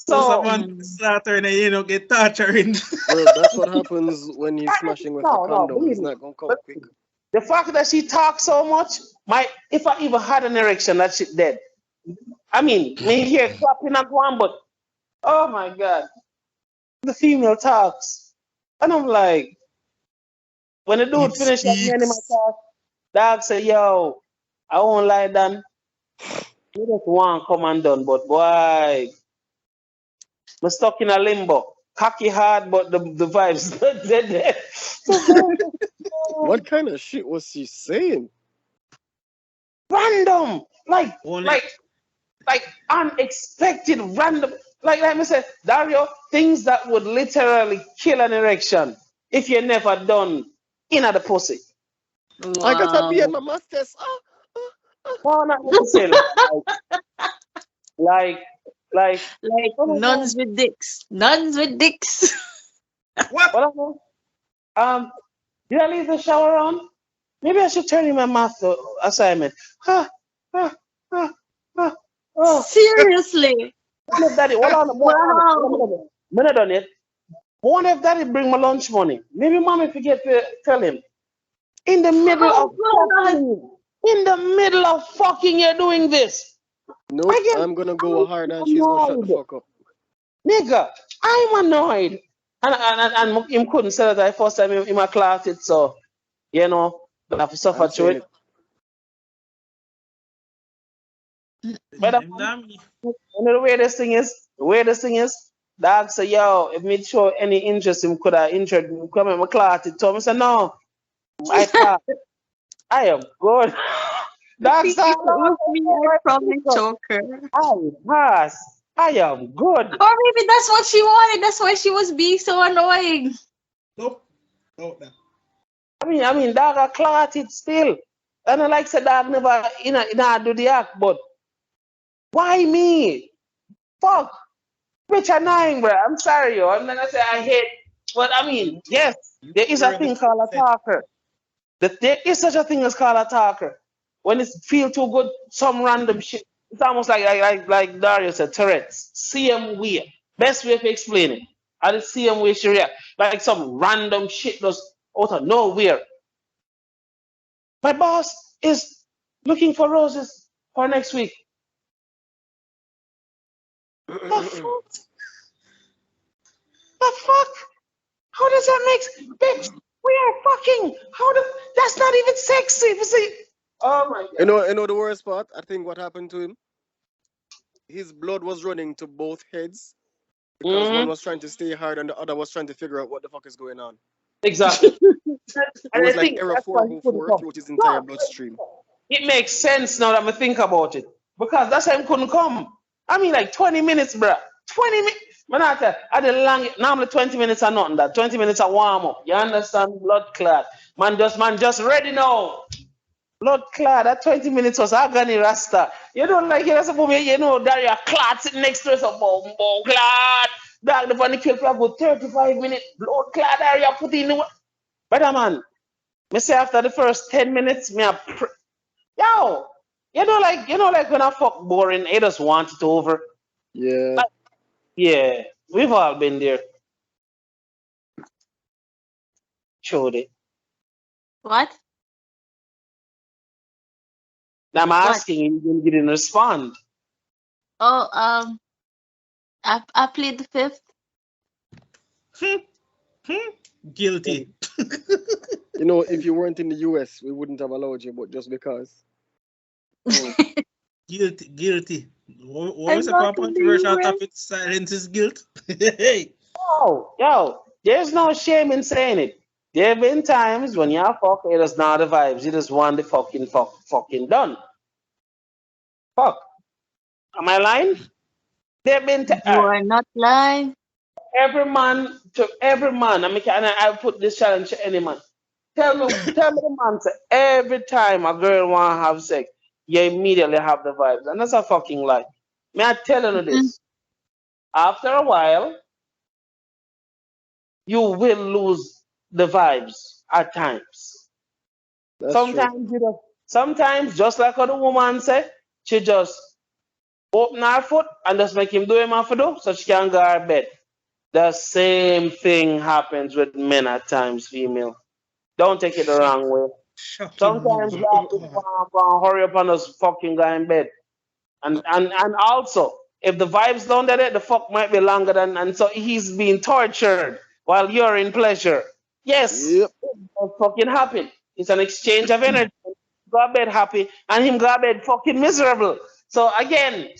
[SPEAKER 2] So
[SPEAKER 1] So
[SPEAKER 2] someone slaughter and you know get torturing.
[SPEAKER 4] Well, that's what happens when he's smashing with a
[SPEAKER 1] no,
[SPEAKER 4] condom.
[SPEAKER 1] believe
[SPEAKER 4] It's
[SPEAKER 1] me.
[SPEAKER 4] not gonna come
[SPEAKER 1] But
[SPEAKER 4] quick.
[SPEAKER 1] the fact that she talks so much, if I even had an erection, that shit dead. I mean, me here clapping and going, but oh my god, the female talks. And I'm like, when the dude
[SPEAKER 2] It
[SPEAKER 1] finished that animal
[SPEAKER 2] speaks.
[SPEAKER 1] talk, dog say, yo, I won't lie down. You just want come and done, but boy, I'm stuck in a limbo. Cocky hard, but the vibes not dead.
[SPEAKER 4] What kind of shit was she saying?
[SPEAKER 1] Random,
[SPEAKER 2] Only
[SPEAKER 1] like unexpected, random. Like I said, Dario, things that would literally kill an erection if you never done in the pussy.
[SPEAKER 4] I got to be in
[SPEAKER 3] Wow.
[SPEAKER 4] my master's.
[SPEAKER 1] No, not necessarily. Like, like,
[SPEAKER 3] Like
[SPEAKER 1] oh,
[SPEAKER 3] nuns with dicks. Nuns with dicks.
[SPEAKER 2] what?
[SPEAKER 1] what I know? Did I leave the shower on? Maybe I should turn in my math assignment. Huh, huh, huh, huh. Oh,
[SPEAKER 3] Seriously.
[SPEAKER 1] one of daddy, hold on,
[SPEAKER 3] Wow.
[SPEAKER 1] when I done it, one of daddy bring my lunch money. Maybe mommy forget to tell him. In the middle of
[SPEAKER 3] Oh God.
[SPEAKER 1] fucking, you're doing this.
[SPEAKER 4] Nope,
[SPEAKER 1] I get
[SPEAKER 4] I'm gonna go hard and she's gonna shut the
[SPEAKER 1] annoyed.
[SPEAKER 4] fuck up.
[SPEAKER 1] Nigga, I'm annoyed. And him couldn't say that I first time in my class it, so you know, I have to suffer
[SPEAKER 4] I'm
[SPEAKER 1] through
[SPEAKER 4] saying
[SPEAKER 1] it.
[SPEAKER 4] it.
[SPEAKER 1] But
[SPEAKER 2] Damn.
[SPEAKER 1] you know the weirdest thing is, dog say, yo, if me show any interest, him could have injured me, come in my class. It told me, say, no, I can't. I am good. Dog
[SPEAKER 3] See,
[SPEAKER 1] say,
[SPEAKER 3] if it was me, I'd probably choke her.
[SPEAKER 1] I pass. I am good.
[SPEAKER 3] Or maybe that's what she wanted. That's why she was being so annoying.
[SPEAKER 2] Nope. No.
[SPEAKER 1] I mean, dog a clot it still. And I like say dog never, do the act, but why me? Fuck. Which annoying, bro. I'm sorry, yo. I'm not gonna say I hate, but I mean, yes, there is a
[SPEAKER 2] You're the
[SPEAKER 1] thing called a talker. There is such a thing as called a talker. When it feel too good, some random shit. It's almost like Dario said, Tourette's. Same way. Best way to explain it. And the same way she react. Like some random shit just out of nowhere. My boss is looking for roses for next week. The fuck? The fuck? How does that make bitch? We are fucking. That's not even sexy. You see? Oh my god.
[SPEAKER 4] You know the worst part? I think what happened to him, his blood was running to both heads because one
[SPEAKER 1] Mm,
[SPEAKER 4] was trying to stay hard and the other was trying to figure out what the fuck is going on.
[SPEAKER 1] exactly.
[SPEAKER 4] It
[SPEAKER 1] And I
[SPEAKER 4] was like
[SPEAKER 1] think
[SPEAKER 4] error
[SPEAKER 1] that's why he couldn't
[SPEAKER 4] 404
[SPEAKER 1] come.
[SPEAKER 4] throughout his entire
[SPEAKER 1] No,
[SPEAKER 4] bloodstream.
[SPEAKER 1] it makes sense now that I think about it. Because that's why he couldn't come. I mean, like 20 minutes, bruh. 20 minutes. Man, I the long, normally 20 minutes are nothing that. 20 minutes are warm up. You understand? Blood clot. Man just ready now. Blood clot. That 20 minutes was agony rasta. You know, like, you're supposed to, there are clot sitting next to us. Boom, clot. Dog, the funny kill for about 35 minutes. Blood clot area put in. But man, me say after the first 10 minutes, yo, like when I fuck boring, I just want it over.
[SPEAKER 4] Yeah.
[SPEAKER 1] Like, yeah, we've all been there. Trudy.
[SPEAKER 3] What?
[SPEAKER 1] Now I'm
[SPEAKER 3] What?
[SPEAKER 1] asking you didn't respond.
[SPEAKER 3] Oh, I plead the fifth.
[SPEAKER 2] Guilty.
[SPEAKER 4] You know, if you weren't in the US, we wouldn't have allowed you, but just because.
[SPEAKER 2] Guilty. What
[SPEAKER 3] I'm
[SPEAKER 2] was a
[SPEAKER 3] not in the
[SPEAKER 2] controversial
[SPEAKER 3] US.
[SPEAKER 2] topic? Silence is guilt. Hey.
[SPEAKER 1] Yo, there's no shame in saying it. There have been times when you fuck, it is not the vibes. You just want the fucking done. Fuck. Am I lying? There have been
[SPEAKER 3] You are not lying.
[SPEAKER 1] every man. I put this challenge to any man. Tell me the man say every time a girl want to have sex, you immediately have the vibes, and that's a fucking lie. May I tell you
[SPEAKER 3] Mm-mm.
[SPEAKER 1] this? After a while, you will lose the vibes at times.
[SPEAKER 4] That's true.
[SPEAKER 1] Sometimes, just like how the woman said, she just open her foot and just make him do him have to do, so she can go to her bed. The same thing happens with men at times, female. Don't take it the wrong way.
[SPEAKER 2] Shocking
[SPEAKER 1] Sometimes
[SPEAKER 2] news.
[SPEAKER 1] God just want to hurry up and just fucking go in bed. And also, if the vibes down there, the fuck might be longer than, and so he's being tortured while you're in pleasure. Yes,
[SPEAKER 4] Yep.
[SPEAKER 1] it does fucking happen. It's an exchange of energy. Go to bed happy, and him go to bed fucking miserable. So again,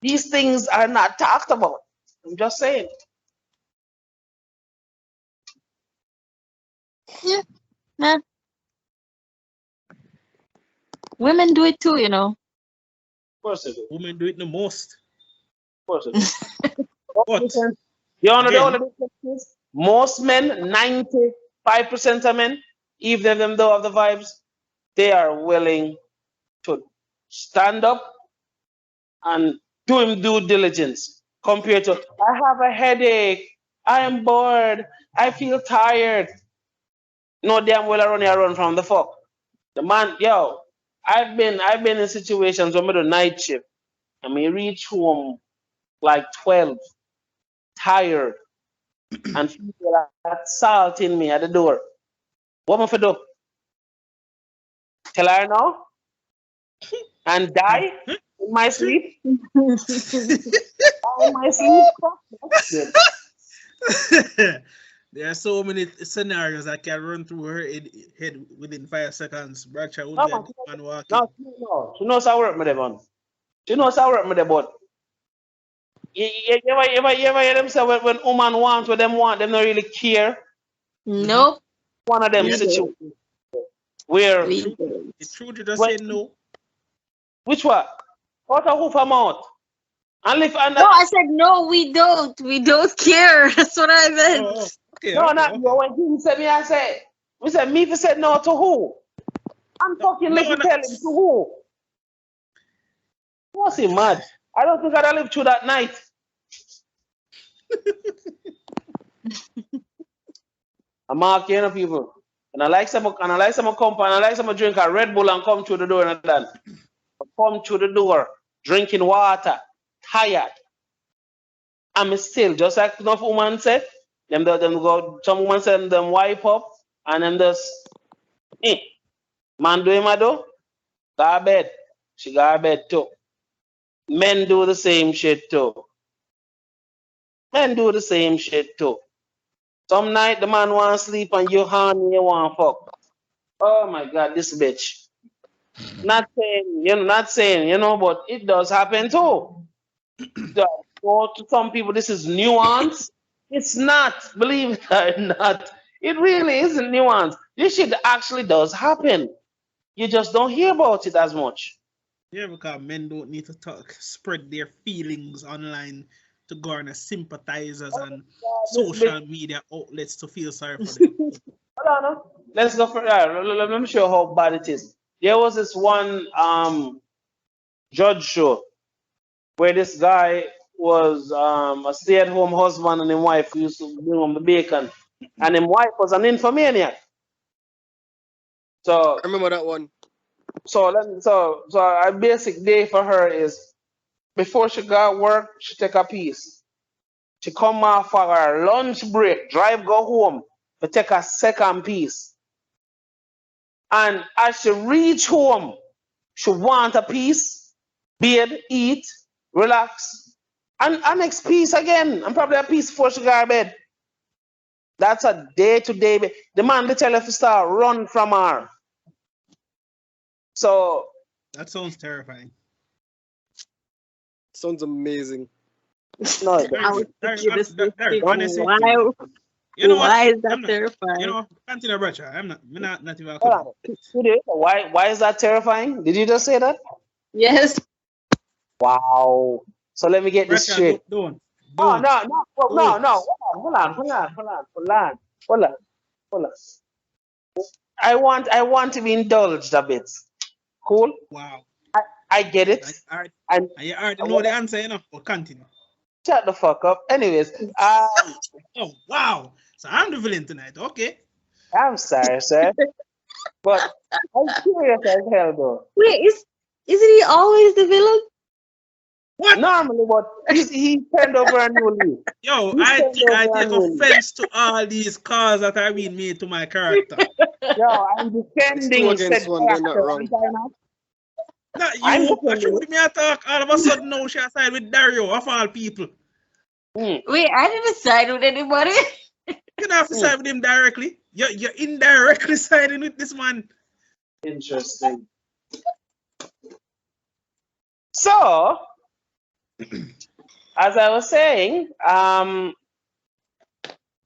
[SPEAKER 1] these things are not talked about. I'm just saying.
[SPEAKER 3] Yeah, man. Women do it too, you know.
[SPEAKER 1] Of course it is. Of
[SPEAKER 2] Women do it the most.
[SPEAKER 1] course it is.
[SPEAKER 2] But
[SPEAKER 1] You know the
[SPEAKER 2] again,
[SPEAKER 1] only difference is most men, 95% of men, even if them don't have the vibes, they are willing to stand up and do him due diligence compared to I have a headache, I am bored, I feel tired. No damn well I run from the fuck. The man, yo, I've been in situations where I do night shift and me reach home like 12, tired, and feel that salt in me at the door. What am I for do? Tell her no and die in my sleep? Die in my sleep? Fuck that shit.
[SPEAKER 2] There are so many scenarios that can run through her head within 5 seconds. Bradshaw would
[SPEAKER 1] No,
[SPEAKER 2] be a
[SPEAKER 1] man,
[SPEAKER 2] dead man walking.
[SPEAKER 1] no, she knows how work with them, man. She knows how work with them, but you ever hear them say when woman wants what them want, them not really care.
[SPEAKER 2] Mm-hmm.
[SPEAKER 3] Nope.
[SPEAKER 1] One of them
[SPEAKER 3] We
[SPEAKER 2] Yeah,
[SPEAKER 1] situations
[SPEAKER 3] don't.
[SPEAKER 1] where
[SPEAKER 3] We
[SPEAKER 2] Trudy,
[SPEAKER 3] don't.
[SPEAKER 2] Trudy just
[SPEAKER 1] when
[SPEAKER 2] say no.
[SPEAKER 1] which one? Out of hoof her mouth. And live and
[SPEAKER 3] No, I said no, we don't. We don't care. That's what I
[SPEAKER 2] Oh,
[SPEAKER 3] meant.
[SPEAKER 2] okay,
[SPEAKER 1] no,
[SPEAKER 2] okay,
[SPEAKER 1] not you.
[SPEAKER 2] okay.
[SPEAKER 1] When he said me, I said, we said me if said no to who? I'm
[SPEAKER 2] No,
[SPEAKER 1] fucking
[SPEAKER 2] no,
[SPEAKER 1] live to
[SPEAKER 2] no.
[SPEAKER 1] tell him to who? Was he mad? I don't think I'd live through that night. I'm marking you know, people. And I like some company, and I like some drink a Red Bull and come through the door and done. Come through the door, drinking water, tired. I'm still just like enough woman said. Them go some woman said them wipe up and them just man do him a do, go to bed. She go to bed too. Men do the same shit too. Men do the same shit too. Some night the man want sleep and you horny, you want fuck. Oh my god, this bitch. Not saying, but it does happen too. For to some people, this is nuance. It's not, believe it or not. It really isn't nuance. This shit actually does happen. You just don't hear about it as much.
[SPEAKER 2] Yeah, because men don't need to talk, spread their feelings online to garner sympathizers and
[SPEAKER 1] This bitch,
[SPEAKER 2] social media outlets to feel sorry for them.
[SPEAKER 1] hold on, let's go for that. Let me show you how bad it is. There was this one judge show where this guy was a stay-at-home husband and his wife used to bring home the bacon, and his wife was an infomaniac. So
[SPEAKER 4] I remember that one.
[SPEAKER 1] so a basic day for her is before she got work, she take a piece. She come off for her lunch break, drive go home, to take a second piece. And as she reach home, she want a piece, bed, eat, relax, and next piece again, and probably a piece before she go to bed. That's a day-to-day. The man literally have to start run from her. So
[SPEAKER 2] That sounds terrifying.
[SPEAKER 4] Sounds amazing.
[SPEAKER 1] no,
[SPEAKER 3] I
[SPEAKER 2] Dario,
[SPEAKER 3] was
[SPEAKER 2] Dario,
[SPEAKER 3] thinking the same
[SPEAKER 2] Dario,
[SPEAKER 3] thing.
[SPEAKER 2] honestly,
[SPEAKER 1] don't.
[SPEAKER 2] you know what?
[SPEAKER 3] Why is that
[SPEAKER 2] I'm not,
[SPEAKER 3] terrifying?
[SPEAKER 2] continue, Bradshaw. I'm not even
[SPEAKER 1] Hold
[SPEAKER 2] coming.
[SPEAKER 1] on. Today, why is that terrifying? Did you just say that?
[SPEAKER 3] Yes.
[SPEAKER 1] Wow. So let me get this
[SPEAKER 2] Bradshaw,
[SPEAKER 1] straight. Oh
[SPEAKER 2] don't,
[SPEAKER 1] no, no, well, no,
[SPEAKER 2] don't.
[SPEAKER 1] no. Hold on. I want to be indulged a bit. Cool.
[SPEAKER 2] Wow.
[SPEAKER 1] I get it.
[SPEAKER 2] I, I,
[SPEAKER 1] And
[SPEAKER 2] I already know
[SPEAKER 1] what
[SPEAKER 2] the answer, but continue.
[SPEAKER 1] shut the fuck up. Anyways,
[SPEAKER 2] Oh, wow. So I'm the villain tonight. Okay.
[SPEAKER 1] I'm sorry, sir, but I'm curious as hell though.
[SPEAKER 3] Wait, isn't he always the villain?
[SPEAKER 2] What?
[SPEAKER 1] Normally, but he turned over a new leaf.
[SPEAKER 2] Yo,
[SPEAKER 1] He turned
[SPEAKER 2] I
[SPEAKER 1] over a
[SPEAKER 2] take
[SPEAKER 1] new leaf.
[SPEAKER 2] offense to all these calls that are being made to my character.
[SPEAKER 1] Yo, I'm
[SPEAKER 4] It's two
[SPEAKER 1] defending
[SPEAKER 4] against
[SPEAKER 1] said
[SPEAKER 4] one. They're not
[SPEAKER 1] character,
[SPEAKER 4] wrong.
[SPEAKER 1] aren't I not?
[SPEAKER 2] Not
[SPEAKER 1] I'm
[SPEAKER 2] you. I
[SPEAKER 1] defending
[SPEAKER 2] should
[SPEAKER 1] it.
[SPEAKER 2] me attack all of a sudden now she side with Dario of all people.
[SPEAKER 1] Mm,
[SPEAKER 3] Wait, I didn't side with anybody.
[SPEAKER 2] You don't have to
[SPEAKER 1] mm.
[SPEAKER 2] side with him directly. You're indirectly siding with this man.
[SPEAKER 1] Interesting. So, as I was saying,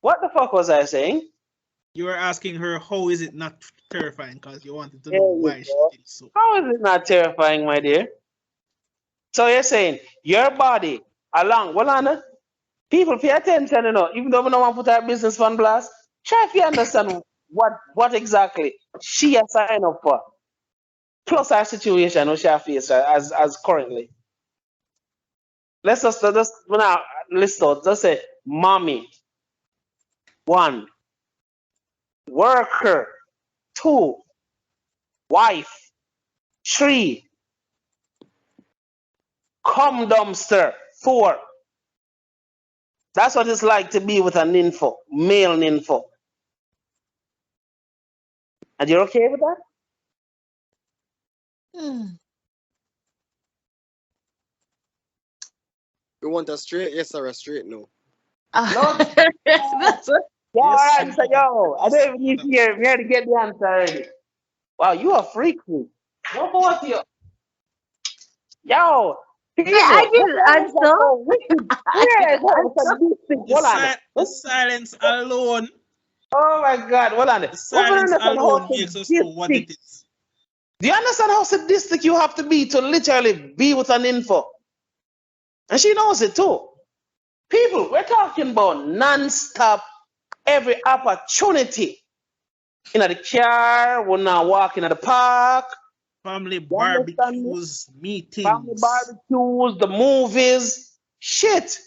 [SPEAKER 1] what the fuck was I saying?
[SPEAKER 2] You were asking her how is it not terrifying because you wanted to
[SPEAKER 1] There
[SPEAKER 2] know
[SPEAKER 1] you
[SPEAKER 2] why she
[SPEAKER 1] go.
[SPEAKER 2] thinks so.
[SPEAKER 1] How is it not terrifying, my dear? So you're saying your body along, well, Anna, people pay attention, even though we don't want to put our business on blast, try if you understand what exactly she has signed up for, plus our situation, which she has faced as currently. Let's just now list out. Just say mommy, one, worker, two, wife, three, cum dumpster, four. That's what it's like to be with a nympho, male nympho. And you're okay with that?
[SPEAKER 3] Hmm.
[SPEAKER 4] You want a straight yes or a straight no?
[SPEAKER 1] No,
[SPEAKER 3] That's what.
[SPEAKER 1] Yeah, all
[SPEAKER 2] Yes,
[SPEAKER 1] right. So, yo, I don't even need
[SPEAKER 2] sir.
[SPEAKER 1] to hear. We had to get the answer already. Wow, you a freak, man. What about you? Yo,
[SPEAKER 3] I
[SPEAKER 1] people, what
[SPEAKER 3] didn't
[SPEAKER 1] are you
[SPEAKER 3] answer.
[SPEAKER 1] so wicked?
[SPEAKER 3] I
[SPEAKER 1] Yeah,
[SPEAKER 3] didn't
[SPEAKER 1] that was
[SPEAKER 3] answer.
[SPEAKER 1] sadistic.
[SPEAKER 2] The,
[SPEAKER 1] Hold on.
[SPEAKER 2] the silence alone,
[SPEAKER 1] Oh my God, hold on.
[SPEAKER 2] the
[SPEAKER 1] What do you
[SPEAKER 2] silence
[SPEAKER 1] understand how
[SPEAKER 2] alone makes us know what
[SPEAKER 1] sadistic?
[SPEAKER 2] it is.
[SPEAKER 1] Do you understand how sadistic you have to be to literally be with an info? And she knows it too. People, we're talking about non-stop, every opportunity. In the car, we're not walking at the park.
[SPEAKER 2] Family
[SPEAKER 1] You understand me?
[SPEAKER 2] barbecues,
[SPEAKER 1] Family
[SPEAKER 2] meetings.
[SPEAKER 1] barbecues, the movies, shit.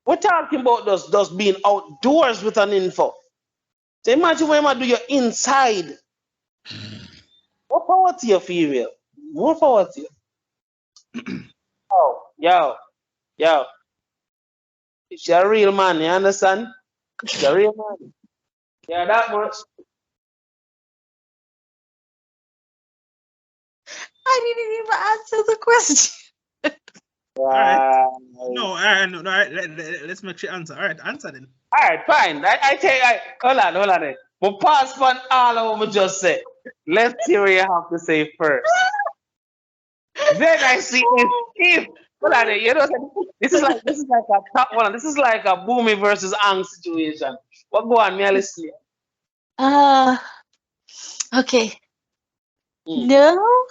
[SPEAKER 1] We're talking about those being outdoors with an info. So imagine when you do your inside. More power to your female. More power to you. Oh, yo. She's a real man, you understand? She's a real man. Yeah, that much.
[SPEAKER 3] I didn't even answer the question.
[SPEAKER 2] All right.
[SPEAKER 1] Wow.
[SPEAKER 2] No, all right, no, all right. Let's make sure answer. All right, answer then.
[SPEAKER 1] All right, fine. Hold on. We'll pass on all of what we just said. Let's see what you have to say first. Then I see if hold on, you know, this is like a top one. This is like a Boomy versus Ang situation. What go on, me? Listen.
[SPEAKER 3] Uh, okay.
[SPEAKER 1] Mm.
[SPEAKER 3] No.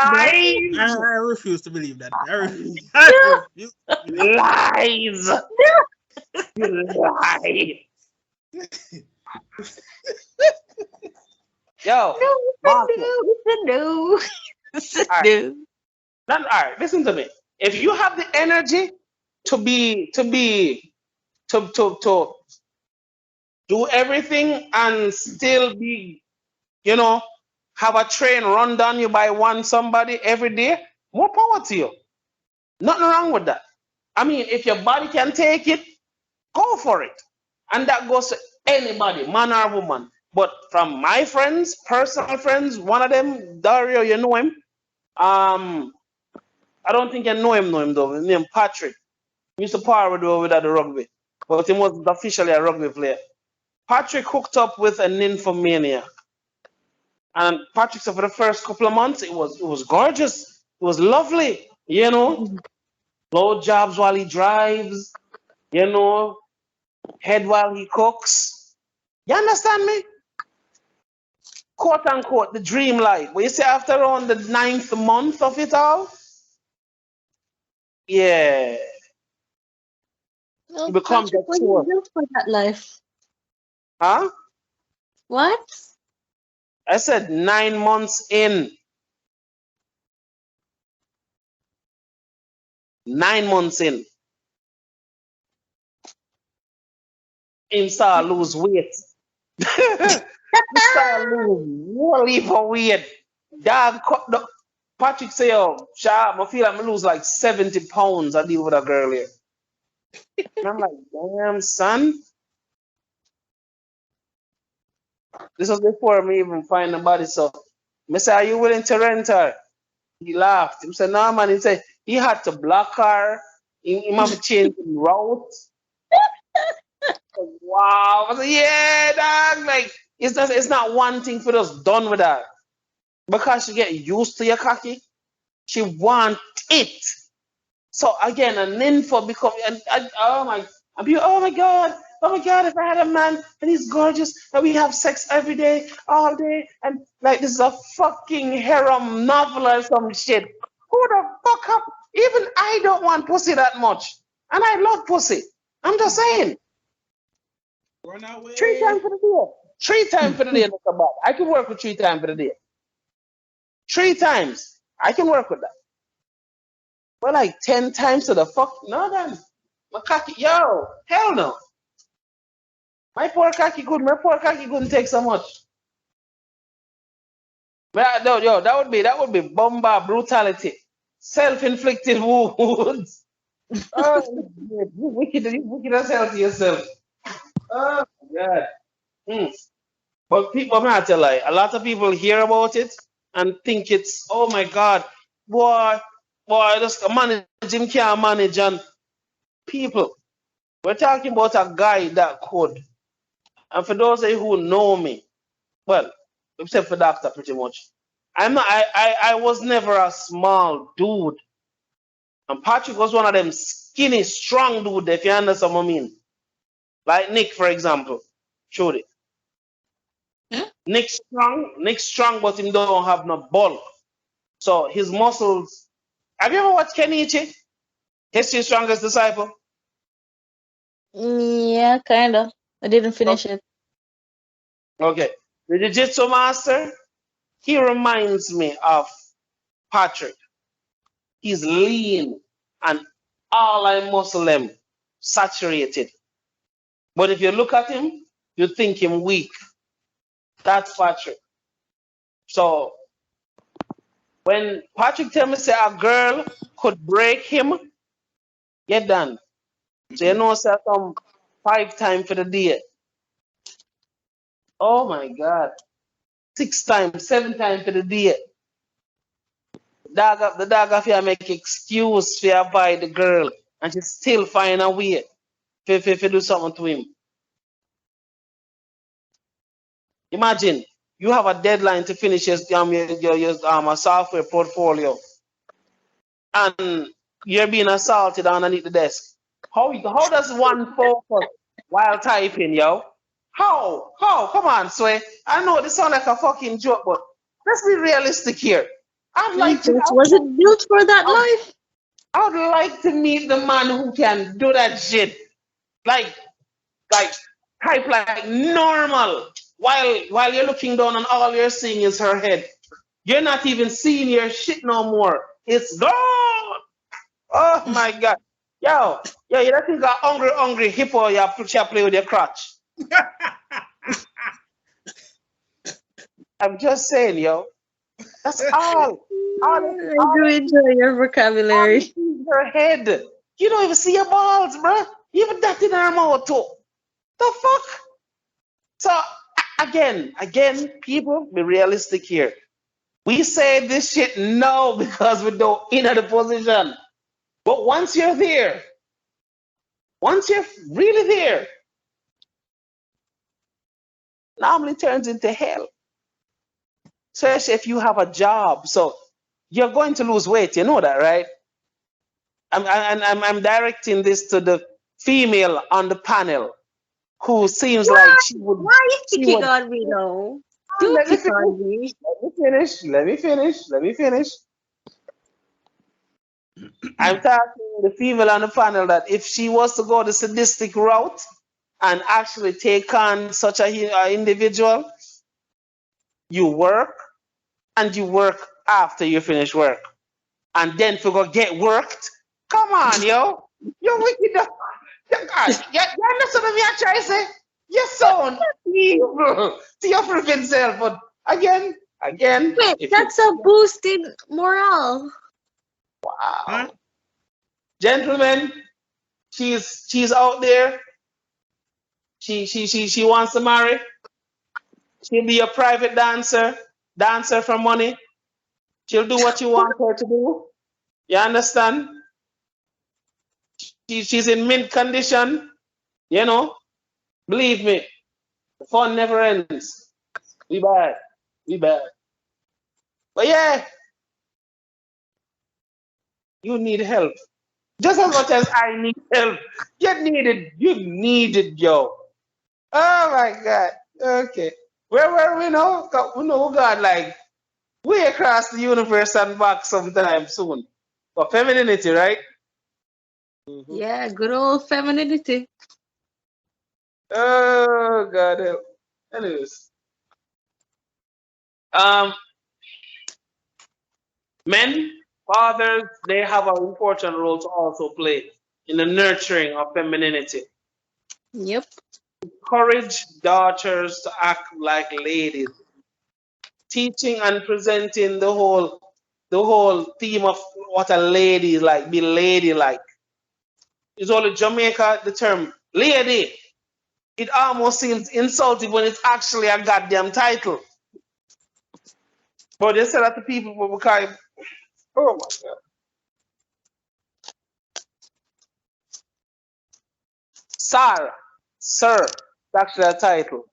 [SPEAKER 3] No.
[SPEAKER 1] Lies,
[SPEAKER 2] I refuse to believe that. I
[SPEAKER 3] No.
[SPEAKER 2] refuse to believe
[SPEAKER 1] lies, you lie. Yo,
[SPEAKER 3] No.
[SPEAKER 1] Marco.
[SPEAKER 3] It's a no. It's a
[SPEAKER 1] All right,
[SPEAKER 3] no.
[SPEAKER 1] all right. Listen to me. If you have the energy to do everything and still be, you know, have a train run down you by one somebody every day, more power to you. Nothing wrong with that. I mean, if your body can take it, go for it. And that goes to anybody, man or woman. But from my friends, personal friends, one of them, Dario, you know him. I don't think you know him though. His name Patrick. He used to power with at the rugby, but he wasn't officially a rugby player. Patrick hooked up with a nymphomaniac. And Patrick said for the first couple of months, it was gorgeous. It was lovely, you know. Blow jobs while he drives, you know, head while he cooks. You understand me? Quote unquote, the dream life. But you see, after around the ninth month of it all, yeah, it
[SPEAKER 3] Well,
[SPEAKER 1] becomes
[SPEAKER 3] Patrick
[SPEAKER 1] a
[SPEAKER 3] wasn't
[SPEAKER 1] chore.
[SPEAKER 3] built for that life.
[SPEAKER 1] Huh?
[SPEAKER 3] What?
[SPEAKER 1] I said 9 months in. 9 months in. Him start lose weight. He start lose whole heap of weight. Dog cut the Patrick say, "Oh, sharp, I feel like I lose like 70 pounds. I deal with a girl here." And I'm like, "Damn, son." This was before me even find nobody. So, I said, "Are you willing to rent her?" He laughed. He said, "No, man." He said he had to block her. He have to change the route. Wow. I said, "Yeah, dog." Like it's not one thing for us done with that because she get used to your cocky. She want it. So again, an info become oh my god, if I had a man and he's gorgeous and we have sex every day, all day, and like this is a fucking harem novel or some shit. Who the fuck up? Even I don't want pussy that much. And I love pussy. I'm just saying.
[SPEAKER 2] Run
[SPEAKER 1] Three
[SPEAKER 2] away.
[SPEAKER 1] times for the day. 3 times for the day, Mr. Bob. I can work with 3 times for the day. 3 times. I can work with that. But like 10 times to the fuck? No, then. My cocky, yo, hell no. My poor cocky couldn't take so much. No, yo, that would be bomba brutality. Self-inflicted wounds. Oh, you wicked as hell to yourself. Oh, God. Hmm. But people, I'm not tell lie. A lot of people hear about it and think it's, oh my God, boy, just manage him can't manage and people. We're talking about a guy that could. And for those of you who know me, well, except for doctor pretty much. I was never a small dude. And Patrick was one of them skinny, strong dude, if you understand what I mean. Like Nick, for example. Trudy.
[SPEAKER 3] Hmm?
[SPEAKER 1] Nick strong, but him don't have no bulk. So his muscles. Have you ever watched Kenichi? History's Strongest Disciple?
[SPEAKER 3] Yeah, kinda. I didn't finish it.
[SPEAKER 1] Okay. The Jiu-Jitsu master, he reminds me of Patrick. He's lean and all I muscle him saturated. But if you look at him, you think him weak. That's Patrick. So when Patrick tell me say a girl could break him, get done. So you know say some 5 times for the day. Oh my God. 6 times, 7 times for the day. The dog have to make excuse to avoid the girl and she still find a way to do something to him. Imagine you have a deadline to finish your software portfolio and you're being assaulted underneath the desk. How does one focus while typing, yo? How? How? Come on, Sway. I know this sounds like a fucking joke, but let's be realistic here. I'd like to
[SPEAKER 3] Jesus, was it built for that
[SPEAKER 1] I,
[SPEAKER 3] life?
[SPEAKER 1] I would like to meet the man who can do that shit. Like like type like normal while you're looking down and all you're seeing is her head. You're not even seeing your shit no more. It's gone. Oh my God. Yo, you don't think a hungry hippo you play with your crotch. I'm just saying, yo. That's all.
[SPEAKER 3] I
[SPEAKER 1] All
[SPEAKER 3] do enjoy your
[SPEAKER 1] all you
[SPEAKER 3] vocabulary.
[SPEAKER 1] see is her head. You don't even see your balls, bruh. Even that in her mouth too. The fuck? So again, people, be realistic here. We say this shit no because we don't in the position. But once you're there, once you're really there, normally turns into hell. Especially if you have a job. So you're going to lose weight, you know that, right? I'm directing this to the female on the panel who seems like
[SPEAKER 3] Why? Why are you
[SPEAKER 1] she
[SPEAKER 3] picking
[SPEAKER 1] would
[SPEAKER 3] on me though? Do
[SPEAKER 1] let me
[SPEAKER 3] pick
[SPEAKER 1] finish.
[SPEAKER 3] on me.
[SPEAKER 1] Let me finish. I'm talking the female on the panel that if she was to go the sadistic route and actually take on such a individual, you work and you work after you finish work. And then for go get worked, come on, yo. You're wicked. God, you understand what I'm trying to say? You sound evil to your freaking self. But again,
[SPEAKER 3] Wait,
[SPEAKER 1] if you
[SPEAKER 3] that's a boost in morale.
[SPEAKER 2] Huh?
[SPEAKER 1] wow. Gentlemen, she's out there. She wants to marry. She'll be a private dancer for money. She'll do what you want her to do. You understand? She's in mint condition. You know, believe me, the fun never ends. We bad, we bad. But yeah, you need help just as much as I need help. You need it, yo. Oh my God. Okay, where were we now? We know God like way across the universe and back sometime soon. For femininity, right?
[SPEAKER 4] Mm-hmm.
[SPEAKER 3] Yeah, good old femininity.
[SPEAKER 1] Oh God help. Anyways, um, men, fathers, they have an important role to also play in the nurturing of femininity.
[SPEAKER 3] Yep.
[SPEAKER 1] Encourage daughters to act like ladies, teaching and presenting the whole theme of what a lady is like, be ladylike. It's only Jamaica the term lady. It almost seems insulting when it's actually a goddamn title. But they say that to people because oh my God. Sir, it's actually a title.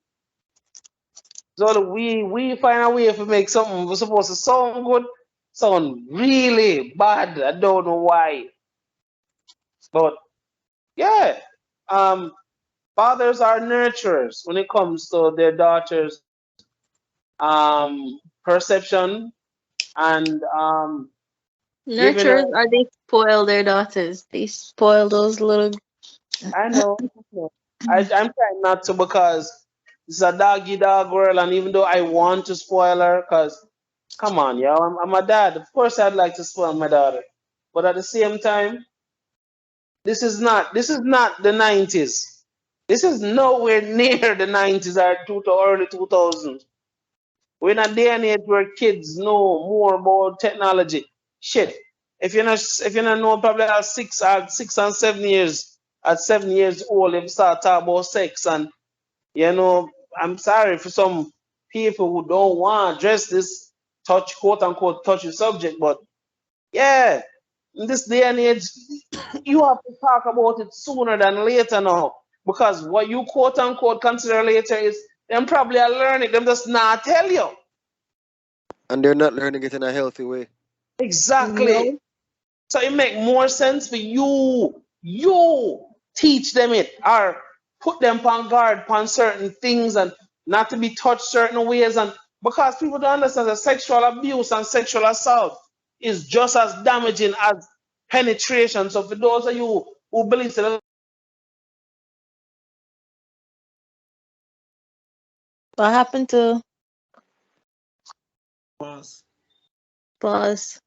[SPEAKER 1] So we find a way to make something was supposed to sound good, sound really bad. I don't know why, but yeah, um, fathers are nurturers when it comes to their daughters' perception and giving her.
[SPEAKER 3] Nurturers or they spoil their daughters. They spoil those little.
[SPEAKER 1] I know, I'm trying not to because it's a doggy dog world, and even though I want to spoil her, because come on, yo, I'm a dad. Of course, I'd like to spoil my daughter, but at the same time, this is not the 90s. This is nowhere near the 90s or early 2000s. We're in a day and age where kids know more about technology. Shit, if you're not know probably at 6 and 7 years, at 7 years old, if you start talking about sex, and I'm sorry for some people who don't want to address this quote unquote touchy subject, but yeah, in this day and age, you have to talk about it sooner than later now. Because what you quote unquote consider later is them probably are learning, them just not tell you.
[SPEAKER 4] And they're not learning it in a healthy way.
[SPEAKER 1] Exactly.
[SPEAKER 3] No.
[SPEAKER 1] So it make more sense for you teach them it or put them on guard on certain things and not to be touched certain ways, and because people don't understand that sexual abuse and sexual assault is just as damaging as penetration. So for those of you who believe that
[SPEAKER 3] What happened to
[SPEAKER 2] Pause.
[SPEAKER 3] boss?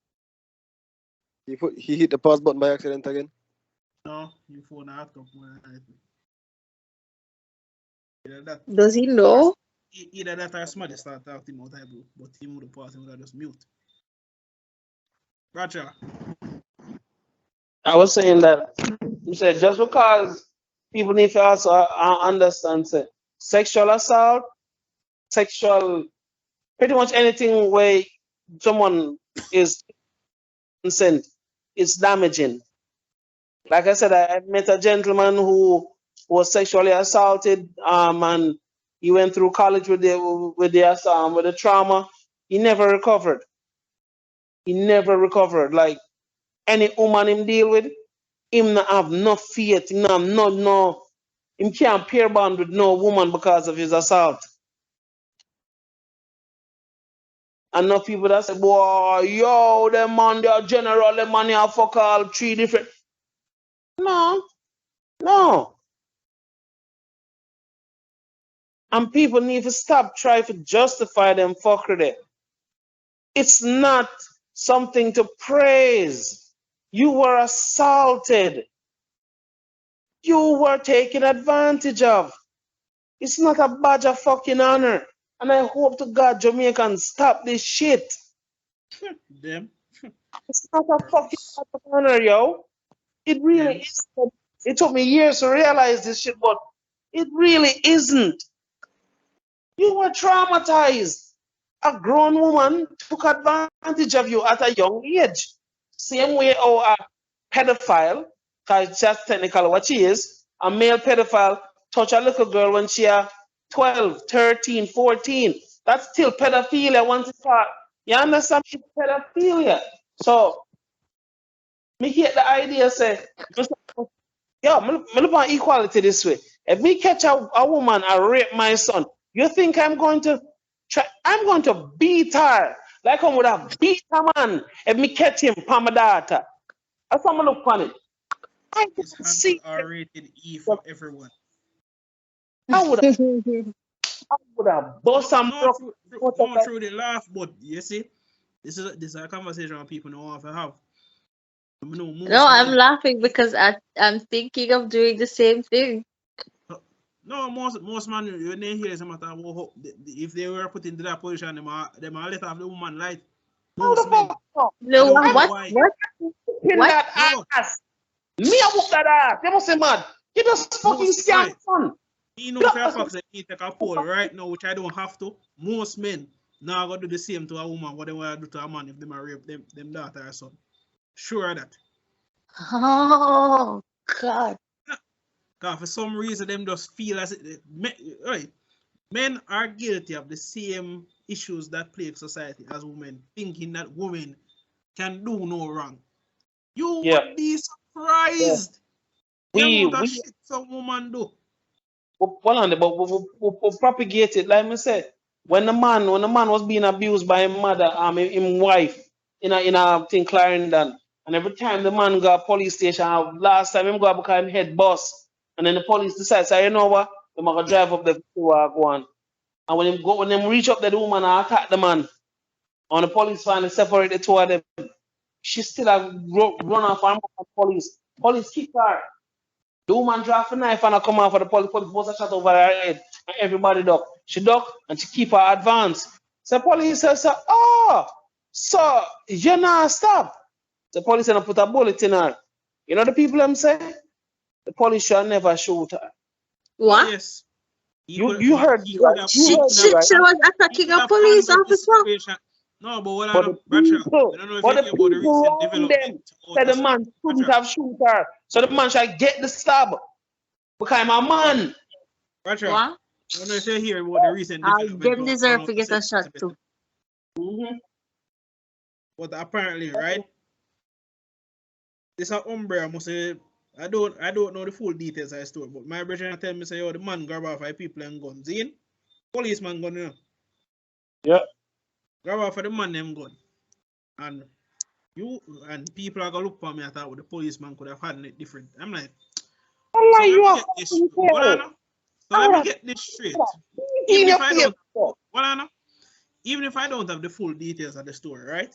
[SPEAKER 4] He hit the pause button by accident again.
[SPEAKER 2] No, your phone out come more than anything. Either that
[SPEAKER 3] Does he
[SPEAKER 2] or
[SPEAKER 3] know?
[SPEAKER 2] either that or somebody start talking about I but he would pause and would just mute. Roger.
[SPEAKER 1] I was saying that you said just because people need to also understand say, sexual assault, sexual pretty much anything where someone is consent, it's damaging. Like I said, I met a gentleman who was sexually assaulted, and he went through college with the trauma. He never recovered. He never recovered. Like any woman him deal with, him not have no faith. Him not have no. Him can't pair bond with no woman because of his assault. And no people that say, boy, yo, them man, they are general, them man, they are fuck all three different. No, no. And people need to stop trying to justify them fuckery. It's not something to praise. You were assaulted. You were taken advantage of. It's not a badge of fucking honor. And I hope to God Jamaicans stop this shit.
[SPEAKER 2] Them.
[SPEAKER 1] It's not a fucking badge of honor, yo. It really
[SPEAKER 2] Them.
[SPEAKER 1] isn't. It took me years to realize this shit, but it really isn't. You were traumatized. A grown woman took advantage of you at a young age. Same way a pedophile, because that's technically what she is, a male pedophile touch a little girl when she 12, 13, 14. That's still pedophilia once it's part. You understand? It's pedophilia. So, me get the idea say, yo, me look at equality this way. If me catch a woman and rape my son, you think I'm going to try? I'm going to beat her like I would have beat a man if me catch him for my daughter. That's how I look on it. I
[SPEAKER 2] Is
[SPEAKER 1] don't
[SPEAKER 2] handle
[SPEAKER 1] see it.
[SPEAKER 2] R-rated E for everyone.
[SPEAKER 1] I would have, I would have bust
[SPEAKER 2] No,
[SPEAKER 1] and
[SPEAKER 2] no,
[SPEAKER 1] broke.
[SPEAKER 2] no, through the laugh, but you see, this is a conversation that people don't want to have. I know
[SPEAKER 3] No,
[SPEAKER 2] most
[SPEAKER 3] I'm
[SPEAKER 2] men.
[SPEAKER 3] laughing because I'm thinking of doing the same thing.
[SPEAKER 2] No, most man when they hear some matter about if they were put into that position, them are let off the woman light.
[SPEAKER 1] How
[SPEAKER 2] Most
[SPEAKER 1] the
[SPEAKER 2] men.
[SPEAKER 1] fuck? No.
[SPEAKER 2] I
[SPEAKER 3] No,
[SPEAKER 2] don't
[SPEAKER 1] I'm
[SPEAKER 2] care
[SPEAKER 3] what?
[SPEAKER 2] why.
[SPEAKER 3] What?
[SPEAKER 1] in
[SPEAKER 3] What?
[SPEAKER 1] that
[SPEAKER 2] No,
[SPEAKER 1] ass. Me, I whoop that ass. You must say mad. You just fucking
[SPEAKER 2] most
[SPEAKER 1] scam
[SPEAKER 2] right.
[SPEAKER 1] son.
[SPEAKER 2] You know
[SPEAKER 1] You
[SPEAKER 2] if I
[SPEAKER 1] just-
[SPEAKER 2] fuck say me take a poll right now, which I don't have to. Most men now gonna do the same to a woman what they want to do to a man if they rape them daughter or son. Sure of that.
[SPEAKER 3] Oh God.
[SPEAKER 2] Cause for some reason them just feel as right. Men are guilty of the same issues that plague society as women, thinking that women can do no wrong. You
[SPEAKER 1] Yeah.
[SPEAKER 2] would be
[SPEAKER 1] Yeah.
[SPEAKER 2] surprised the amount of
[SPEAKER 1] We
[SPEAKER 2] shit some woman do.
[SPEAKER 1] well on the but we propagate it. Like I said, when the man was being abused by his mother, him wife in a thing Clarendon, and every time the man go to police station, last time him go because him head boss, and then the police decide, say, you know what, them gonna drive up the go on. And when them reach up there, the woman attack the man, and the police finally separate the two of them, she still a run off and police. Police kick her. The woman drop a knife and I come out for the police. Police bust a shot over her head. And everybody duck. She duck and she keep her advance. So police says, oh, so you not stop. The police and put a bullet in her. You know the people them say? The police shall never shoot her.
[SPEAKER 3] What?
[SPEAKER 2] Yes.
[SPEAKER 1] You heard me,
[SPEAKER 2] he
[SPEAKER 1] right?
[SPEAKER 2] could have
[SPEAKER 1] You
[SPEAKER 3] She,
[SPEAKER 1] heard me,
[SPEAKER 3] she,
[SPEAKER 1] right?
[SPEAKER 3] she was
[SPEAKER 2] he
[SPEAKER 3] attacking
[SPEAKER 2] could
[SPEAKER 3] a
[SPEAKER 2] have
[SPEAKER 3] police
[SPEAKER 2] handled the
[SPEAKER 3] officer.
[SPEAKER 2] situation. No, but what I
[SPEAKER 1] But
[SPEAKER 2] know,
[SPEAKER 1] the
[SPEAKER 2] Bradshaw,
[SPEAKER 1] people,
[SPEAKER 2] I don't know if
[SPEAKER 1] but
[SPEAKER 2] you
[SPEAKER 1] the
[SPEAKER 2] hear about the
[SPEAKER 1] people
[SPEAKER 2] recent
[SPEAKER 1] around
[SPEAKER 2] development
[SPEAKER 1] them
[SPEAKER 2] out
[SPEAKER 1] said
[SPEAKER 2] of
[SPEAKER 1] the man couldn't
[SPEAKER 2] Bradshaw.
[SPEAKER 1] have shoot her. So the man shall get the stab. Because I'm a man.
[SPEAKER 2] Bradshaw,
[SPEAKER 3] What?
[SPEAKER 2] I don't know if you hear about the recent development
[SPEAKER 3] Them
[SPEAKER 2] out
[SPEAKER 3] deserve
[SPEAKER 2] of
[SPEAKER 3] to get a shot
[SPEAKER 2] Elizabeth.
[SPEAKER 3] too.
[SPEAKER 1] Mm-hmm.
[SPEAKER 2] But apparently, right? This Umbria must say I don't know the full details of the story, but my brother tell me say yo the man grab off 5 people and guns in. Policeman gun, you know.
[SPEAKER 1] Yeah.
[SPEAKER 2] Grab off for the man them gun. And people are gonna look for me. I thought the policeman could have had it different. I'm like, so
[SPEAKER 1] Allah,
[SPEAKER 2] let
[SPEAKER 1] you
[SPEAKER 2] me
[SPEAKER 1] are
[SPEAKER 2] get this.
[SPEAKER 1] fucking
[SPEAKER 2] Hold on.
[SPEAKER 1] hell.
[SPEAKER 2] So let me get this straight.
[SPEAKER 1] In
[SPEAKER 2] Even
[SPEAKER 1] your
[SPEAKER 2] if I
[SPEAKER 1] face.
[SPEAKER 2] don't, hold on. Even if I don't have the full details of the story, right?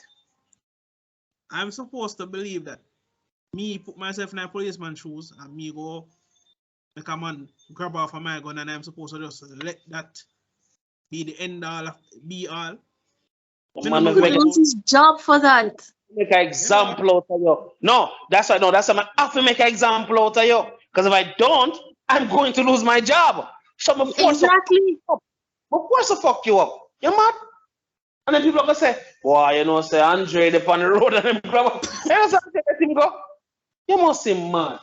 [SPEAKER 2] I'm supposed to believe that me put myself in a policeman's shoes and me go make a man grab off of my gun and I'm supposed to just let that be the end all of be all.
[SPEAKER 1] Man,
[SPEAKER 3] He could lose his job for that.
[SPEAKER 1] make an example out of you. No, that's why. No, that's why I have to make an example out of you. Because if I don't, I'm going to lose my job. So I'm forced
[SPEAKER 3] Exactly.
[SPEAKER 1] to fuck you up. You mad? And then people are gonna say, "Boy, you know, say Andre up on the road and him grab up." You know, let him go. You must be mad.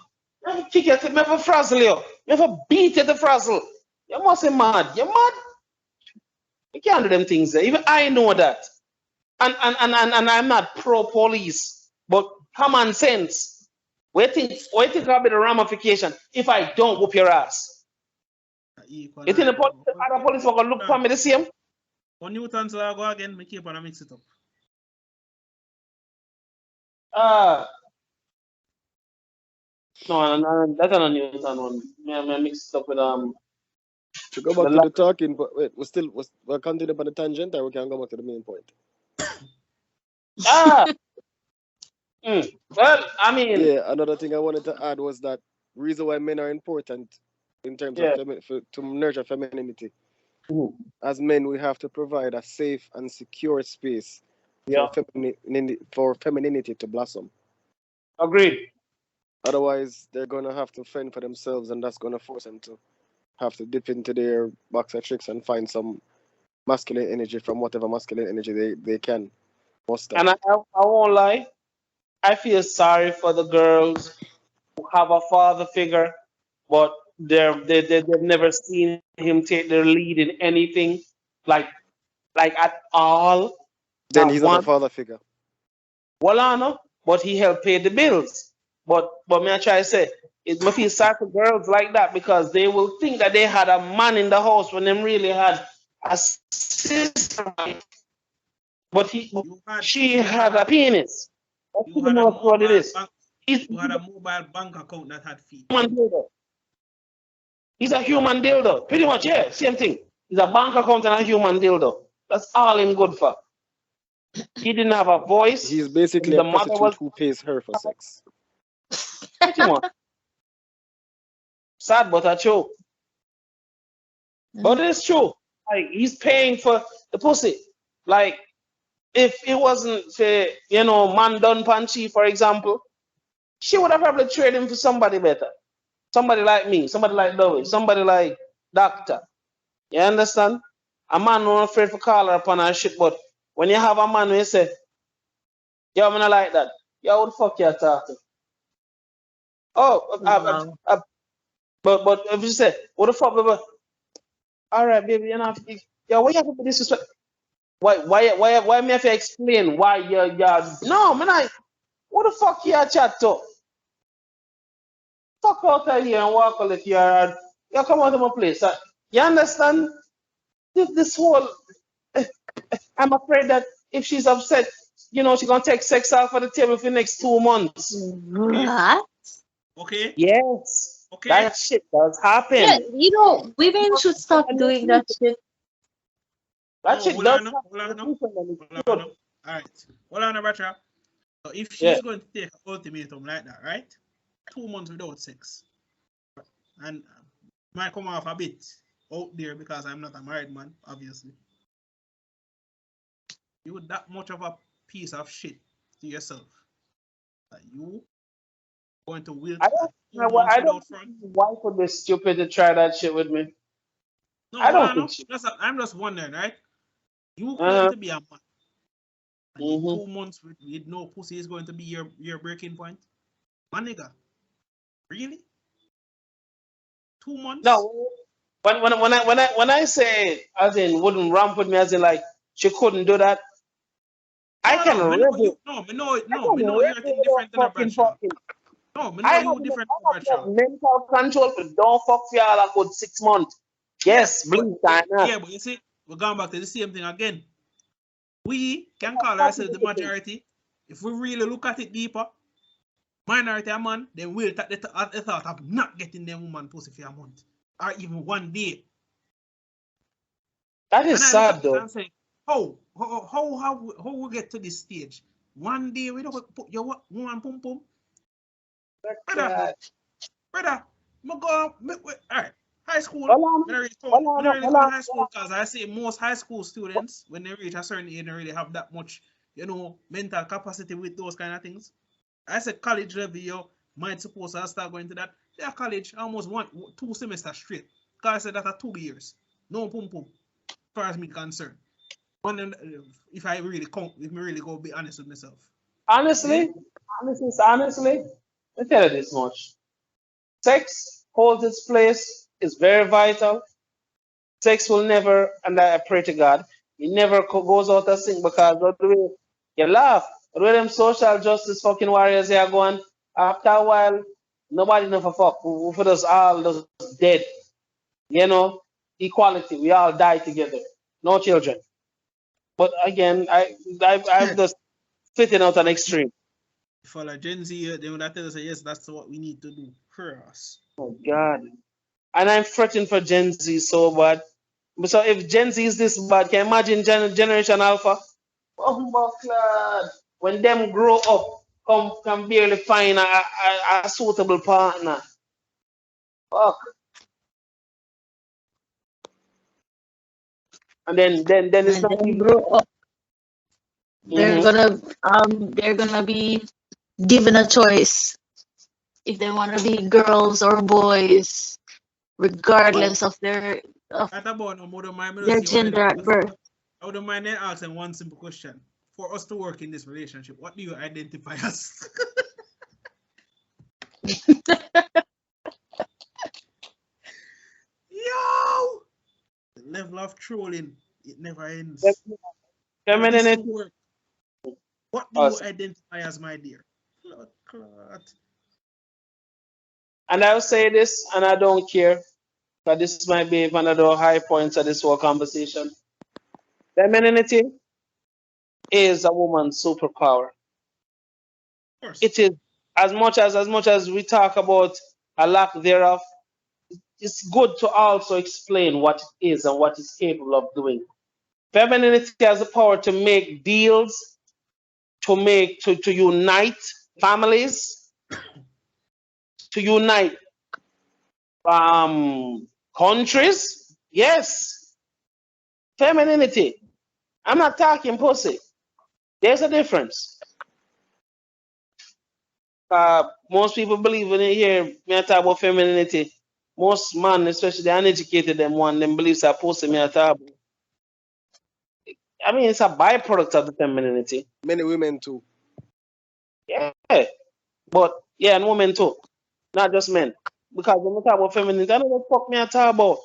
[SPEAKER 1] You have to kick it, you have to frazzle you. You have to beat you to frazzle. You must be mad. You mad? You can't do them things there. Even I know that. And I'm not pro police, but common sense. Where you think will be the ramification if I don't whoop your ass? You think the other police will look for me the same?
[SPEAKER 2] When Newton so I go again, me keep on mix it up.
[SPEAKER 1] No, that's not a Newton one. Me mix it up with
[SPEAKER 4] To go
[SPEAKER 1] the
[SPEAKER 4] back to the talking, but wait, we'll continue on the tangent, or we can go back to the main point.
[SPEAKER 1] ah. Well, I mean,
[SPEAKER 4] Yeah, another thing I wanted to add was that reason why men are important in terms of
[SPEAKER 1] yeah.
[SPEAKER 4] to nurture femininity.
[SPEAKER 1] Mhm.
[SPEAKER 4] As men, we have to provide a safe and secure space
[SPEAKER 1] Yeah,
[SPEAKER 4] for femininity to blossom.
[SPEAKER 1] agreed.
[SPEAKER 4] Otherwise, they're gonna have to fend for themselves, and that's gonna force them to have to dip into their box of tricks and find some masculine energy from whatever masculine energy they can muster.
[SPEAKER 1] And I won't lie, I feel sorry for the girls who have a father figure, but they've never seen him take their lead in anything, like like at all,
[SPEAKER 4] Then
[SPEAKER 1] not
[SPEAKER 4] he's not a
[SPEAKER 1] one.
[SPEAKER 4] father figure.
[SPEAKER 1] Well, I know, but he helped pay the bills. But me I try to say, it me feel sorry for girls like that because they will think that they had a man in the house when they really had a sister. But she had a penis. That's
[SPEAKER 2] You
[SPEAKER 1] pretty
[SPEAKER 2] had a
[SPEAKER 1] much what it
[SPEAKER 2] mobile
[SPEAKER 1] is.
[SPEAKER 2] bank.
[SPEAKER 1] He's
[SPEAKER 2] You had a mobile bank account that had feet.
[SPEAKER 1] human dildo. He's a human dildo. Pretty much, yeah, same thing. He's a bank account and a human dildo. That's all him good for. He didn't have a voice.
[SPEAKER 4] He's basically a
[SPEAKER 1] The mother
[SPEAKER 4] prostitute
[SPEAKER 1] was
[SPEAKER 4] who pays her for sex.
[SPEAKER 1] pretty much sad, but a true. But it's true. Like he's paying for the pussy. Like if it wasn't for man done Panchi, for example, she would have probably traded him for somebody better. Somebody like me, somebody like Lois, somebody like Doctor. You understand? A man not afraid for call her upon her shit, but when you have a man who you say, yo, I'm not like that. Yo, what the fuck you talking? Oh,
[SPEAKER 3] Wow.
[SPEAKER 1] But if you say, what the fuck, baby? All right, baby, you know, yo, why you have to be disrespect? Why me have to explain why you're no man I what the fuck you chat to? Fuck out of here and walk out if you come out of my place. You understand? This whole I'm afraid that if she's upset, you know, she's gonna take sex off of the table for the next 2 months.
[SPEAKER 3] What?
[SPEAKER 2] Okay.
[SPEAKER 1] Yes.
[SPEAKER 2] Okay.
[SPEAKER 1] That shit does
[SPEAKER 3] Yeah,
[SPEAKER 1] happen.
[SPEAKER 3] you know, women should stop doing that shit.
[SPEAKER 1] That
[SPEAKER 2] No,
[SPEAKER 1] shit
[SPEAKER 2] hold
[SPEAKER 1] does
[SPEAKER 2] on now. Hold on now.
[SPEAKER 1] happen.
[SPEAKER 2] Hold on now. All right. Hold on, Abacha. So if
[SPEAKER 1] Yeah.
[SPEAKER 2] she's going to take an ultimatum like that, right? 2 months without sex, and might come off a bit out there because I'm not a married man, obviously. You that much of a piece of shit to yourself that you going to wilt
[SPEAKER 1] I
[SPEAKER 2] at
[SPEAKER 1] don't know
[SPEAKER 2] 2 months
[SPEAKER 1] I don't
[SPEAKER 2] without
[SPEAKER 1] think
[SPEAKER 2] front?
[SPEAKER 1] his wife would be stupid to try that shit with me.
[SPEAKER 2] No,
[SPEAKER 1] I
[SPEAKER 2] hold
[SPEAKER 1] don't
[SPEAKER 2] on,
[SPEAKER 1] think
[SPEAKER 2] no.
[SPEAKER 1] she
[SPEAKER 2] I'm just wondering, right? You claim
[SPEAKER 1] uh-huh.
[SPEAKER 2] to be a man, and the
[SPEAKER 1] Mm-hmm.
[SPEAKER 2] 2 months with no pussy is going to be your breaking point, my nigga. Really? 2 months?
[SPEAKER 1] No, when I say as in wouldn't ramp with me as in like she couldn't do that, I
[SPEAKER 2] No,
[SPEAKER 1] can
[SPEAKER 2] no, me know
[SPEAKER 1] rebel.
[SPEAKER 2] you. No, me know,
[SPEAKER 1] I
[SPEAKER 2] no,
[SPEAKER 1] can
[SPEAKER 2] me know you're a
[SPEAKER 1] rebel
[SPEAKER 2] thing
[SPEAKER 1] without
[SPEAKER 2] different than a Bradshaw.
[SPEAKER 1] fucking.
[SPEAKER 2] No, me
[SPEAKER 1] I
[SPEAKER 2] know
[SPEAKER 1] have
[SPEAKER 2] you
[SPEAKER 1] enough,
[SPEAKER 2] different
[SPEAKER 1] I
[SPEAKER 2] than a
[SPEAKER 1] have enough
[SPEAKER 2] Bradshaw.
[SPEAKER 1] mental control to don't fuck for y'all a good 6 months.
[SPEAKER 2] Yeah,
[SPEAKER 1] Yes,
[SPEAKER 2] but
[SPEAKER 1] blink time.
[SPEAKER 2] yeah, but you see, we're going back to the same thing again. We can call ourselves the majority. If we really look at it deeper, minority a man, then we'll take the thought of not getting them woman pussy for a month or even one day.
[SPEAKER 1] That
[SPEAKER 2] And
[SPEAKER 1] is
[SPEAKER 2] I look at
[SPEAKER 1] sad
[SPEAKER 2] it
[SPEAKER 1] though.
[SPEAKER 2] and say, how we get to this stage? One day we don't put your woman pum pum, brother,
[SPEAKER 1] God.
[SPEAKER 2] brother. All right. High school.
[SPEAKER 1] Hold
[SPEAKER 2] When I really count high
[SPEAKER 1] on.
[SPEAKER 2] school because I see most high school students when they reach a certain age, they really have that much, mental capacity with those kind of things. I said college level, you might suppose I start going to that. Yeah, college almost 2 semesters straight. Because I said that are 2 years. No pum pum, as far as me concerned. If I really come, if me really go be honest with myself.
[SPEAKER 1] Honestly, honestly, let me tell you this much. Sex holds its place, is very vital. Sex will never, and I pray to God, it never goes out of sync because of the way you laugh. The way them social justice fucking warriors here going, after a while, nobody never fuck. We put us all just dead. You know, equality, we all die together. No children. But again, I'm just fitting out an extreme.
[SPEAKER 2] For like Gen Z, they would tell us, yes, that's what we need to do for us.
[SPEAKER 1] Oh God. And I'm fretting for Gen Z so bad. So if Gen Z is this bad, can you imagine Generation Alpha? Oh my God. When them grow up, can barely find a suitable partner. Fuck. And then it's
[SPEAKER 3] When
[SPEAKER 1] not
[SPEAKER 3] they
[SPEAKER 1] even.
[SPEAKER 3] grow up, they're
[SPEAKER 1] Mm-hmm.
[SPEAKER 3] gonna they're gonna be given a choice if they want to be girls or boys, regardless of
[SPEAKER 2] At about no more than my
[SPEAKER 3] their
[SPEAKER 2] see
[SPEAKER 3] gender at birth.
[SPEAKER 2] I wouldn't mind asking one simple question. For us to work in this relationship, what do you identify as? Yo! The level of trolling, it never ends. For this to
[SPEAKER 1] Femininity.
[SPEAKER 2] work, what do you
[SPEAKER 1] Us.
[SPEAKER 2] identify as, my dear? Clot.
[SPEAKER 1] And I'll say this, and I don't care, but this might be one of the high points of this whole conversation. Femininity is a woman's superpower.
[SPEAKER 2] Of course.
[SPEAKER 1] It is as much as we talk about a lack thereof, it's good to also explain what it is and what it's capable of doing. Femininity has the power to make deals, to unite families, to unite countries. Yes, femininity. I'm not talking pussy. There's a difference. Most people believe when they hear me talk about femininity, most men, especially the uneducated them one, them believes that pussy me talk about. I mean, it's a byproduct of the femininity.
[SPEAKER 4] Many women too.
[SPEAKER 1] Yeah, but yeah, and women too, not just men. Because when we talk about femininity, I know what fuck me I talk about.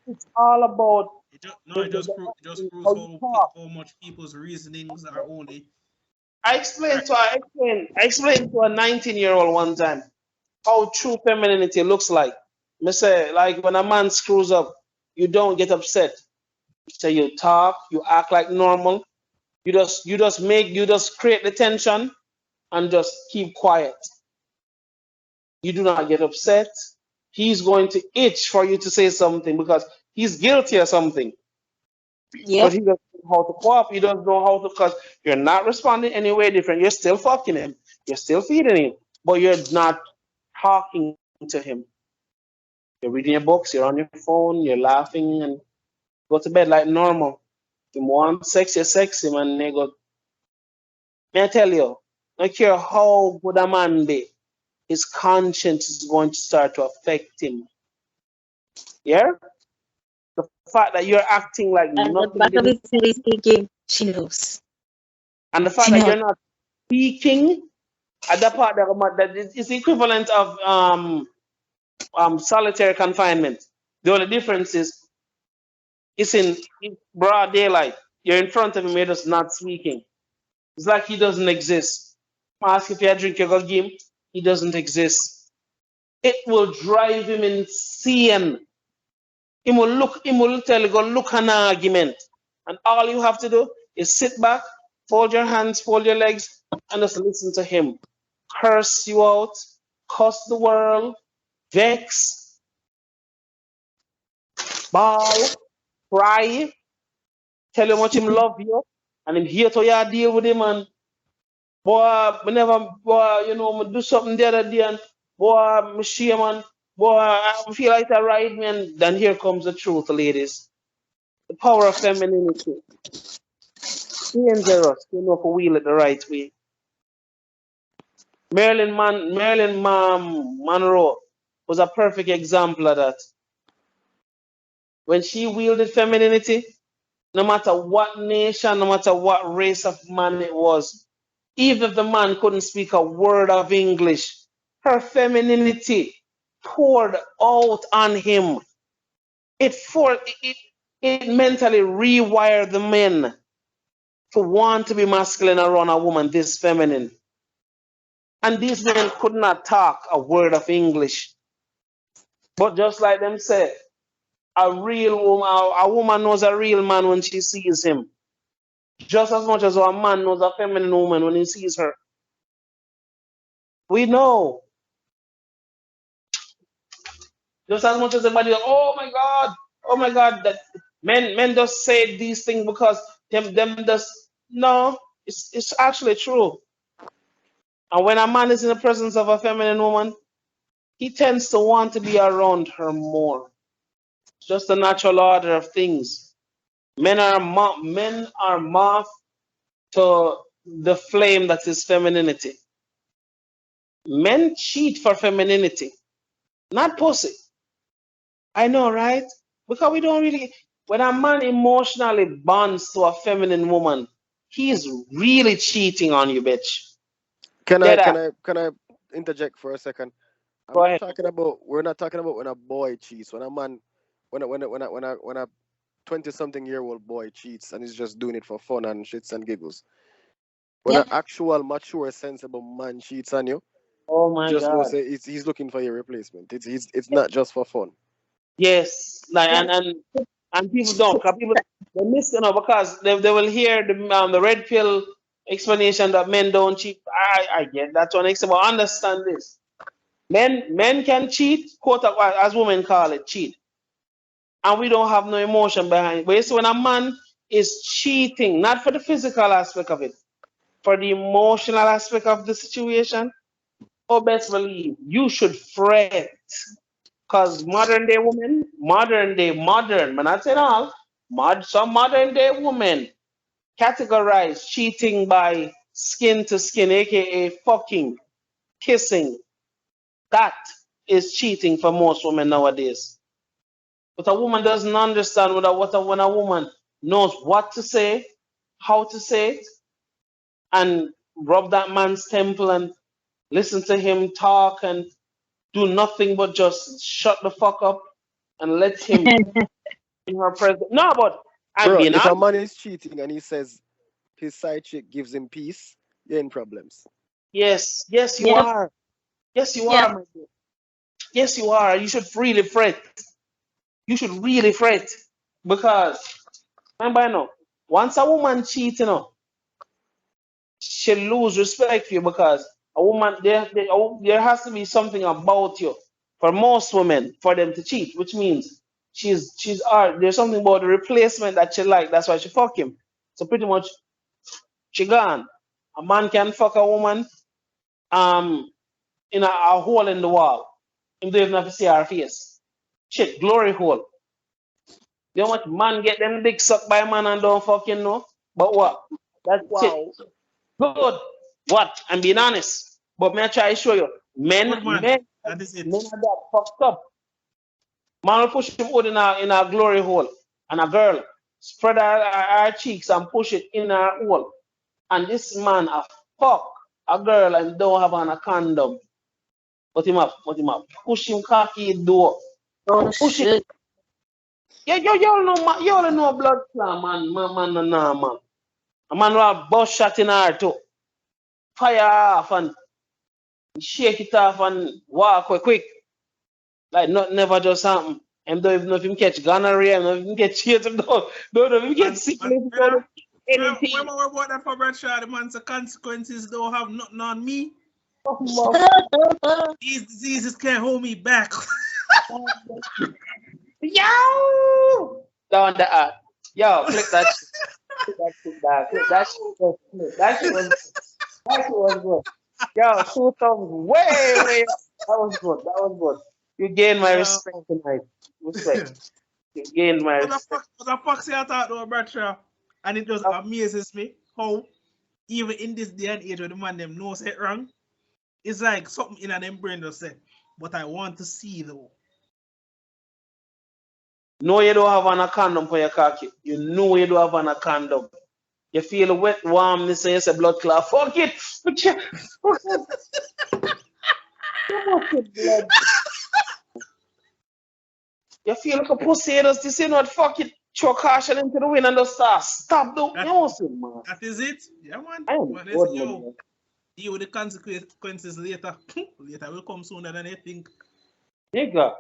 [SPEAKER 1] It's all about
[SPEAKER 2] It just no,
[SPEAKER 1] the,
[SPEAKER 2] it
[SPEAKER 1] the,
[SPEAKER 2] just
[SPEAKER 1] the
[SPEAKER 2] proves
[SPEAKER 1] how you talk.
[SPEAKER 2] how much people's reasonings are only right.
[SPEAKER 1] I explained to a 19-year-old one time how true femininity looks like. Me say, like when a man screws up, you don't get upset. So you talk, you act like normal. You just create the tension and just keep quiet. You do not get upset. He's going to itch for you to say something because he's guilty of something. But
[SPEAKER 3] Yep.
[SPEAKER 1] he doesn't know how to cope. He doesn't know how to, because you're not responding any way different. You're still fucking him. You're still feeding him, but you're not talking to him. You're reading your books. You're on your phone. You're laughing and go to bed like normal. If you want sex, you're sexy, man. Nigga. May I tell you, no care how good a man be, his conscience is going to start to affect him. Yeah? The fact that you're acting like
[SPEAKER 3] At the
[SPEAKER 1] nothing
[SPEAKER 3] back of
[SPEAKER 1] didn't,
[SPEAKER 3] his head, he's thinking, she knows.
[SPEAKER 1] and the fact
[SPEAKER 3] She
[SPEAKER 1] that
[SPEAKER 3] knows.
[SPEAKER 1] you're not speaking at the part that is the equivalent of solitary confinement. The only difference is it's in broad daylight. You're in front of him, you're just not speaking. It's like he doesn't exist. Ask if you drink, you go give him. He doesn't exist. It will drive him insane. He will tell you, go look an argument. And all you have to do is sit back, fold your hands, fold your legs, and just listen to him. Curse you out, cuss the world, vex, ball, cry, tell you how much him love you, and him here to you deal with him and boy, whenever boy, me do something the other day and boy, me shame and boy, I feel like I ride me and then here comes the truth, ladies. The power of femininity. Dangerous, if we wheel it the right way. Monroe was a perfect example of that. When she wielded femininity, no matter what nation, no matter what race of man it was, even if the man couldn't speak a word of English, her femininity poured out on him. It for it mentally rewired the men to want to be masculine around a woman this feminine. And these men could not talk a word of English. But just like them say, a woman knows a real man when she sees him. Just as much as a man knows a feminine woman when he sees her. We know. Just as much as everybody, oh my God, that men just say these things because them just no, it's actually true. And when a man is in the presence of a feminine woman, he tends to want to be around her more. It's just the natural order of things. Men are moth to the flame that is femininity. Men cheat for femininity, not pussy. I know, right? Because we don't really. When a man emotionally bonds to a feminine woman, he's really cheating on you, bitch.
[SPEAKER 4] Can I
[SPEAKER 1] Dead
[SPEAKER 4] can
[SPEAKER 1] ass.
[SPEAKER 4] I can I interject for a second? I'm
[SPEAKER 1] Go
[SPEAKER 4] not
[SPEAKER 1] ahead.
[SPEAKER 4] talking about. We're not talking about when a boy cheats. When a man, when a 20-something-year-old boy cheats and he's just doing it for fun and shits and giggles. When an
[SPEAKER 3] Yep.
[SPEAKER 4] actual, mature, sensible man cheats on you,
[SPEAKER 1] Oh my
[SPEAKER 4] just know
[SPEAKER 1] God.
[SPEAKER 4] say he's looking for your replacement. It's not just for fun.
[SPEAKER 1] Yes. Like
[SPEAKER 3] Yep.
[SPEAKER 1] and people don't. Cause people they miss because they will hear the red pill explanation that men don't cheat. I get that one. But understand this. Men can cheat, quote unquote, as women call it, cheat. And we don't have no emotion behind it. But you see, when a man is cheating, not for the physical aspect of it, for the emotional aspect of the situation, oh, best believe you should fret. Because modern, but not saying all, some modern day women categorize cheating by skin to skin, aka fucking, kissing. That is cheating for most women nowadays. But a woman doesn't understand when a woman knows what to say, how to say it, and rub that man's temple and listen to him talk and do nothing but just shut the fuck up and let him in her presence. No, but I'm
[SPEAKER 4] Bro,
[SPEAKER 1] being
[SPEAKER 4] if a
[SPEAKER 1] honest.
[SPEAKER 4] man is cheating and he says his side chick gives him peace, you're in problems.
[SPEAKER 1] Yes, yes, you
[SPEAKER 3] Yep.
[SPEAKER 1] are. Yes, you
[SPEAKER 3] Yep.
[SPEAKER 1] are, my dear. Yes, you are. You should really fret. You should really fret because remember, once a woman cheats, she lose respect for you because a woman there has to be something about you for most women for them to cheat, which means she's there's something about the replacement that she like. That's why she fuck him. So pretty much she gone. A man can fuck a woman um in a hole in the wall. Him don't even have to see her face. Shit, glory hole. You know what man get them dick sucked by a man and don't fucking know? But what? That's it.
[SPEAKER 4] Wow.
[SPEAKER 1] Good. What? I'm being honest. But may I try to show you? Men,
[SPEAKER 2] Good man.
[SPEAKER 1] men,
[SPEAKER 2] That is
[SPEAKER 1] men
[SPEAKER 2] it.
[SPEAKER 1] are that fucked up. Man will push him out in a glory hole. And a girl spread her cheeks and push it in her hole. And this man a fuck a girl and don't have on a condom. Put him up. Push him cocky door.
[SPEAKER 3] Oh
[SPEAKER 1] Push it.
[SPEAKER 3] shit.
[SPEAKER 1] You all know you all know blood clot, man. A man will have bus shot in her too. Fire off and shake it off and walk quick. Like not never just happen. And don't even know if him catch gonorrhea, I don't know if him catch AIDS, don't know if him get
[SPEAKER 2] And
[SPEAKER 1] syphilis, don't know
[SPEAKER 2] brother,
[SPEAKER 1] anything.
[SPEAKER 2] remember about that for Bradshaw, the man, the consequences don't have nothing on me. These diseases can't hold me back.
[SPEAKER 1] Yo! Down the art. Yo, click that shit. Click that shit down. Click that shit. That shit was good. Yo, shoot thumbs way up. That was good. That was good. You gained my
[SPEAKER 2] Yeah.
[SPEAKER 1] respect tonight. Respect. You gained my respect.
[SPEAKER 2] What the fuck say I thought though, Bradshaw? And it just amazes me how even in this day and age where the man them knows it wrong, it's like something in them brain just say, but I want to see though.
[SPEAKER 1] No, you don't have on a condom for your cocky. You know you don't have on a condom. You feel wet, warmness, and you say blood clot. Fuck it. Fuck it, blood. You feel like a pussy, you just say not fuck it. Throw caution into the wind and just start. Stop the
[SPEAKER 2] That,
[SPEAKER 1] you know, see, man.
[SPEAKER 2] that is it. Yeah, man.
[SPEAKER 1] I am
[SPEAKER 2] But they say,
[SPEAKER 1] good,
[SPEAKER 2] yo,
[SPEAKER 1] man.
[SPEAKER 2] deal with the consequences later. Later will come sooner than you think.
[SPEAKER 1] Nigga.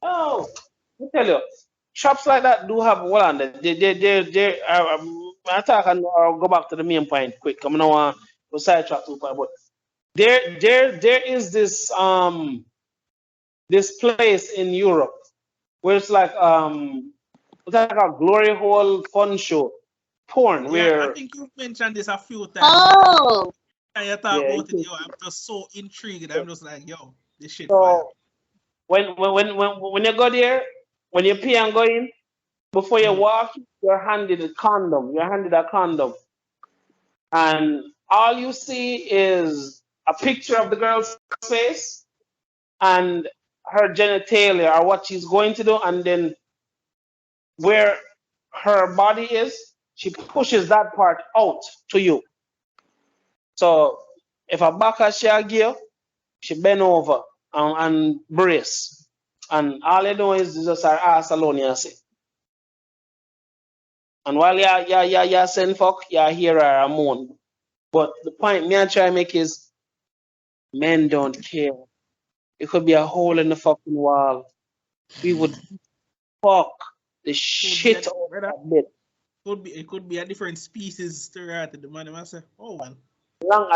[SPEAKER 1] Oh, I tell you, shops like that do have well on it. I talk and I'll go back to the main point quick. I'm gonna want to sidetrack too far, but there is this place in Europe where it's like a glory hole fun show, porn
[SPEAKER 2] Yeah, I
[SPEAKER 1] where
[SPEAKER 2] think you've mentioned this a few times.
[SPEAKER 3] Oh.
[SPEAKER 2] And you talk
[SPEAKER 1] yeah.
[SPEAKER 2] about it, yo, I'm just so intrigued. I'm just like, yo, this shit fire.
[SPEAKER 1] So when you go there, when you pay and go in, before you walk, you're handed a condom. You're handed a condom, and all you see is a picture of the girl's face and her genitalia or what she's going to do, and then where her body is, she pushes that part out to you. So if a backer she a give, she bend over and brace. And all you do is just her ass alone, you see. And while you saying fuck, you hear her a moan. But the point me I try to make is men don't care. It could be a hole in the fucking wall. We would fuck the
[SPEAKER 2] Could be
[SPEAKER 1] shit
[SPEAKER 2] a,
[SPEAKER 1] out of
[SPEAKER 2] brother,
[SPEAKER 1] that bit.
[SPEAKER 2] it could be a different species to right the man. I say, oh well.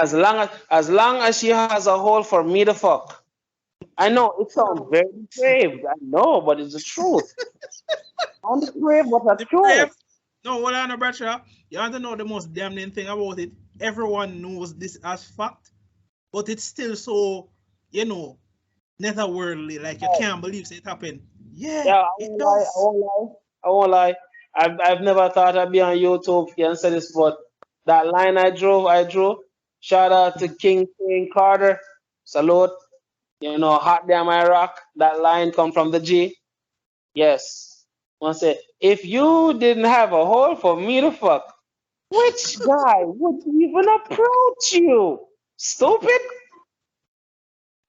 [SPEAKER 1] As long as she has a hole for me to fuck. I know it sounds very depraved. I know, but it's the truth. I'm depraved, but the
[SPEAKER 2] The
[SPEAKER 1] truth.
[SPEAKER 2] brave. No, hold on, Bradshaw. You want to know the most damning thing about it? Everyone knows this as fact, but it's still so, netherworldly. Like you can't believe it happened. Yeah,
[SPEAKER 1] Yeah, I
[SPEAKER 2] it
[SPEAKER 1] won't lie. I
[SPEAKER 2] does.
[SPEAKER 1] won't lie. I won't lie. I've never thought I'd be on YouTube and say this, but that line I drew. Shout out to King Carter. Salute. Hot damn Iraq. That line come from the G. Yes. I say, if you didn't have a hole for me to fuck, which guy would even approach you? Stupid.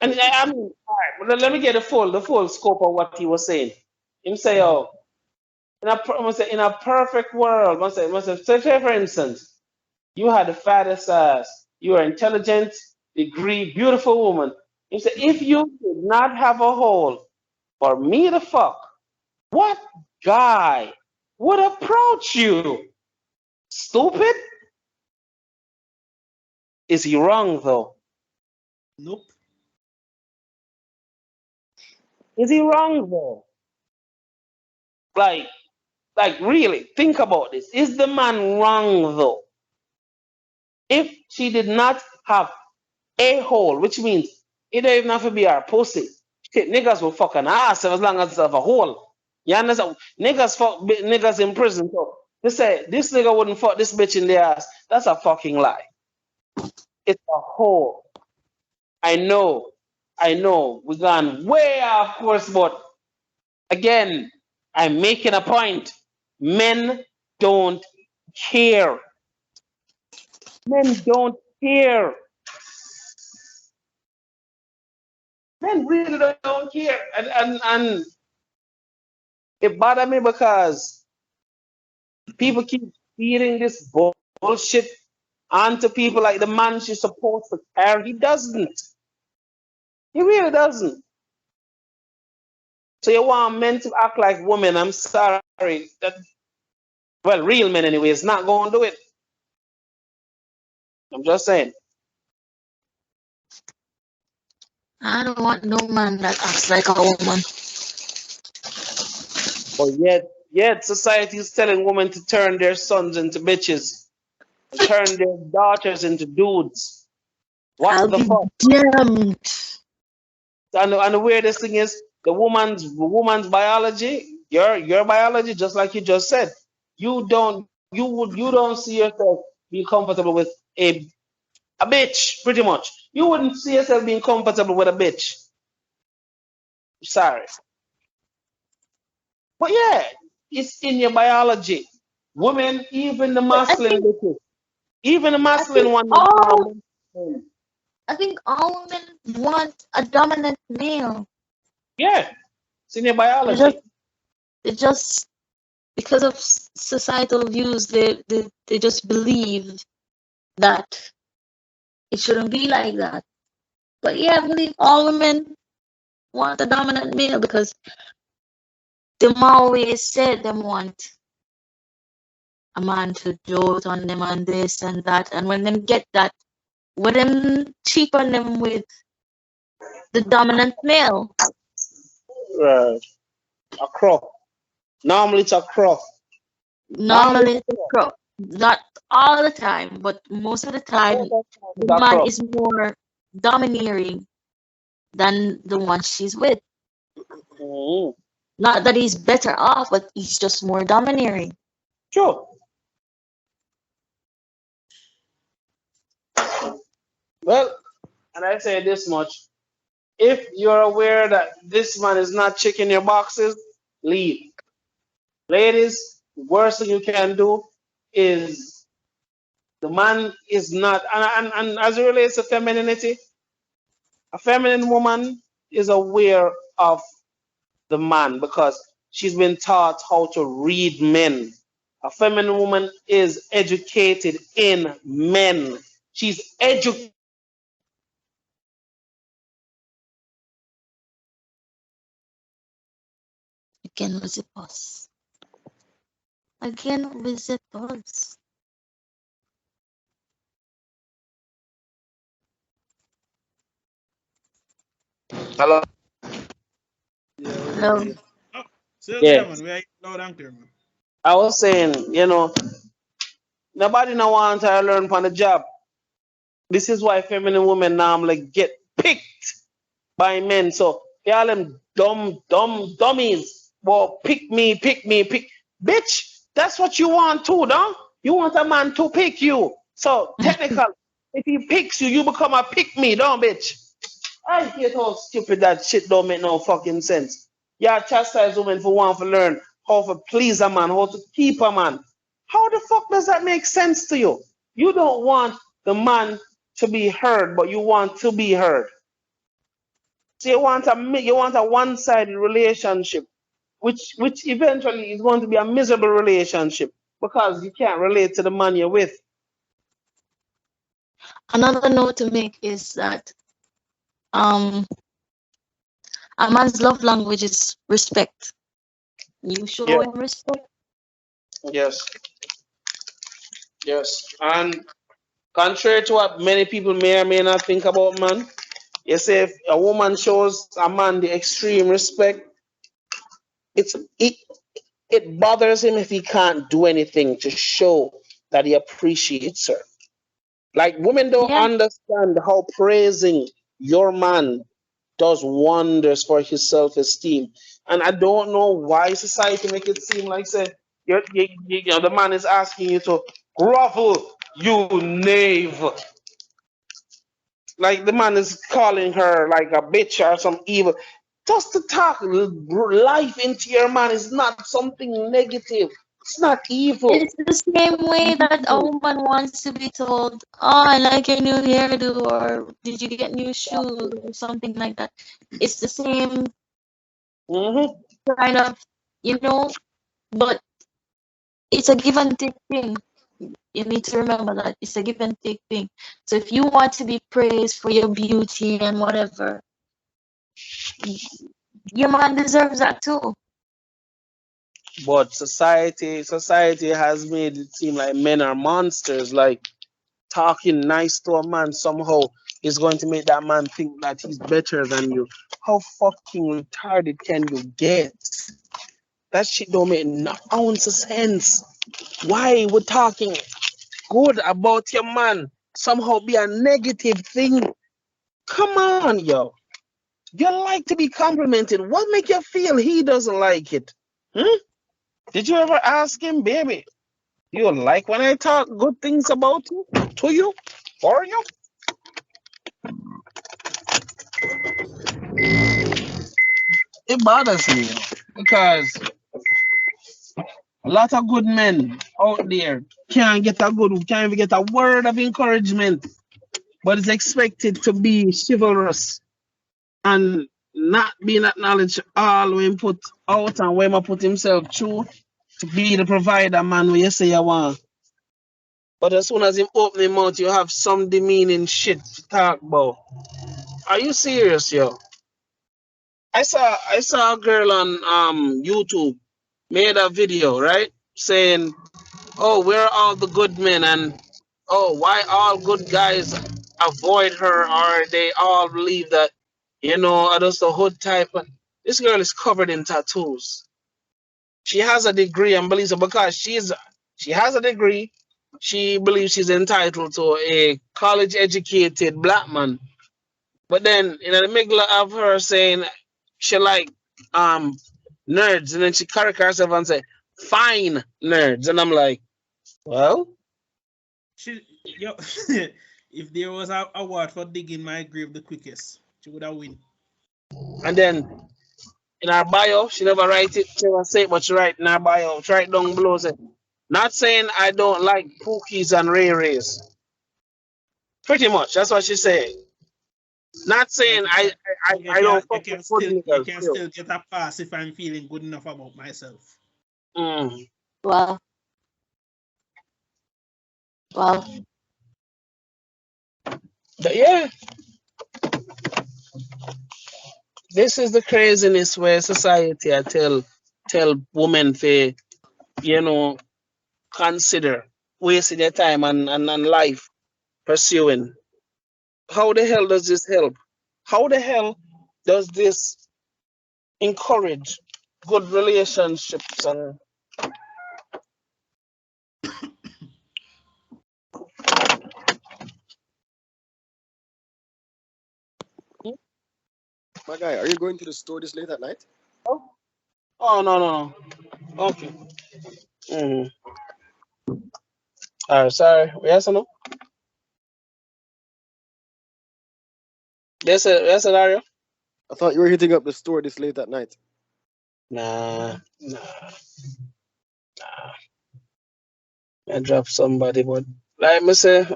[SPEAKER 1] And I mean, all right, but let me get the full scope of what he was saying. Him say, oh, in a perfect world, say for instance, you had the fattest ass, you are intelligent, degree, beautiful woman. He said, if you did not have a hole for me to fuck, what guy would approach you? Stupid? Is he wrong though?
[SPEAKER 2] Nope.
[SPEAKER 1] Is he wrong though? Like, really, think about this. Is the man wrong though? If she did not have a hole, which means it don't even have to be our pussy. Shit, niggas will fuck an ass as long as it's have a hole. You understand? Niggas fuck niggas in prison. So they say this nigga wouldn't fuck this bitch in the ass. That's a fucking lie. It's a hole. I know. I know. We've gone way off course, but again, I'm making a point. Men don't care. Men don't care. Men really don't care. And it bothered me because people keep feeding this bullshit onto people like the man she's supposed to care. He doesn't. He really doesn't. So you want men to act like women. I'm sorry. That, well, real men anyway, is not going to do it. I'm just saying.
[SPEAKER 3] I don't want no man that acts like a woman.
[SPEAKER 1] But yet society is telling women to turn their sons into bitches, and turn their daughters into dudes. What
[SPEAKER 3] I'll
[SPEAKER 1] the
[SPEAKER 3] be
[SPEAKER 1] fuck?
[SPEAKER 3] damned.
[SPEAKER 1] And the weirdest thing is the woman's biology, your biology, just like you just said, you don't see yourself being comfortable with a bitch, pretty much. You wouldn't see yourself being comfortable with a bitch. Sorry. But yeah, it's in your biology. Women, even the
[SPEAKER 3] But
[SPEAKER 1] masculine bitches, even the
[SPEAKER 3] I think
[SPEAKER 1] masculine one.
[SPEAKER 3] all I think all women want a dominant male.
[SPEAKER 1] Yeah, it's in your
[SPEAKER 3] They just
[SPEAKER 1] biology.
[SPEAKER 3] they just because of societal views, they just believe that it shouldn't be like that. But yeah, I believe all women want a dominant male because them always said them want a man to dote on them and this and that. And when them get that, when them cheap on them with the dominant male,
[SPEAKER 1] Uh, a crow. Normally it's a crow. Normally
[SPEAKER 3] normally it's a crop. Not all the time, but most of the time,
[SPEAKER 1] it's
[SPEAKER 3] the
[SPEAKER 1] a
[SPEAKER 3] man
[SPEAKER 1] crow.
[SPEAKER 3] is more domineering than the one she's with.
[SPEAKER 1] Mhm.
[SPEAKER 3] Not that he's better off, but he's just more domineering.
[SPEAKER 1] Sure. Well, and I say this much. If you're aware that this man is not checking your boxes, leave. Ladies, the worst thing you can do is the man is not, and as it relates to femininity, a feminine woman is aware of the man because she's been taught how to read men. A feminine woman is educated in men. She's educated.
[SPEAKER 3] Again, visit us. Again, visit us.
[SPEAKER 1] Hello.
[SPEAKER 2] Yeah, we're
[SPEAKER 3] Hello.
[SPEAKER 2] here. Oh, still there,
[SPEAKER 1] Yeah,
[SPEAKER 2] man. We are loud and clear, man.
[SPEAKER 1] I was saying, nobody no want to learn from the job. This is why feminine women normally get picked by men. So they all them dummies. Well, pick me, pick me, pick. Bitch, that's what you want too, don't? You want a man to pick you. So technically, if he picks you, you become a pick me, don't bitch? I hate how stupid that shit don't make no fucking sense. Yeah, chastise women for wanting to learn how to please a man, how to keep a man. How the fuck does that make sense to you? You don't want the man to be heard, but you want to be heard. So you want a one-sided relationship, which eventually is going to be a miserable relationship because you can't relate to the man you're with.
[SPEAKER 3] Another note to make is that um a man's love language is respect. You show
[SPEAKER 1] Yeah.
[SPEAKER 3] him respect.
[SPEAKER 1] Yes. Yes. And contrary to what many people may or may not think about man, you say if a woman shows a man the extreme respect, it's it it bothers him if he can't do anything to show that he appreciates her. Like women don't
[SPEAKER 3] Yeah,
[SPEAKER 1] understand how praising your man does wonders for his self-esteem. And I don't know why society make it seem like say the man is asking you to grovel, you knave. Like the man is calling her like a bitch or some evil. Just to talk life into your man is not something negative. It's not evil.
[SPEAKER 3] it's the same way that a woman wants to be told, "Oh, I like your new hairdo," or "Did you get new shoes?" or something like that. It's the same
[SPEAKER 1] Mm-hmm.
[SPEAKER 3] kind of, you know, but it's a give and take thing. You need to remember that it's a give and take thing. So if you want to be praised for your beauty and whatever, your man deserves that too.
[SPEAKER 1] But society has made it seem like men are monsters. Like talking nice to a man somehow is going to make that man think that he's better than you. How fucking retarded can you get? That shit don't make no ounce of sense. Why would talking good about your man somehow be a negative thing? Come on, yo. You like to be complimented. What make you feel he doesn't like it? Hmm? Did you ever ask him, baby? You like when I talk good things about you, to you, for you? It bothers me because a lot of good men out there can't even get a word of encouragement, but is expected to be chivalrous and not being acknowledged all when put out and when I put himself through to be the provider man where you say you want. But as soon as him open him mouth, you have some demeaning shit to talk about. Are you serious, yo? I saw a girl on YouTube made a video, right? Saying, "Oh, where are all the good men and oh, why all good guys avoid her or they all believe that I just the hood type." This girl is covered in tattoos. She has a degree and believes it because she has a degree. She believes she's entitled to a college educated black man. But then in the middle of her saying she like um nerds, and then she correct herself and say fine nerds, and I'm like, well,
[SPEAKER 2] She, yo, if there was a award for digging my grave the quickest, she would have win.
[SPEAKER 1] and then in her bio she never write it, she never say it, but she write in her bio, she write down below say, not saying I don't like Pookies and Ray Rays. Pretty much, that's what she said. Not saying
[SPEAKER 2] Like
[SPEAKER 1] I don't fuck with hood
[SPEAKER 2] you
[SPEAKER 1] niggas
[SPEAKER 2] can
[SPEAKER 1] still.
[SPEAKER 2] still get a pass if I'm feeling good enough about myself.
[SPEAKER 1] Mm.
[SPEAKER 3] Wow, wow.
[SPEAKER 1] But yeah, this is the craziness where society I tell women to you know consider wasting their time and life pursuing. How the hell does this help? How the hell does this encourage good relationships and
[SPEAKER 4] My guy, are you going to the store this late at night?
[SPEAKER 1] oh, oh no. Okay. Mm-hmm. All right, sorry. Yes or no? Yes, scenario?
[SPEAKER 4] I thought you were hitting up the store this late at night.
[SPEAKER 1] Nah. I drop somebody, but like I say,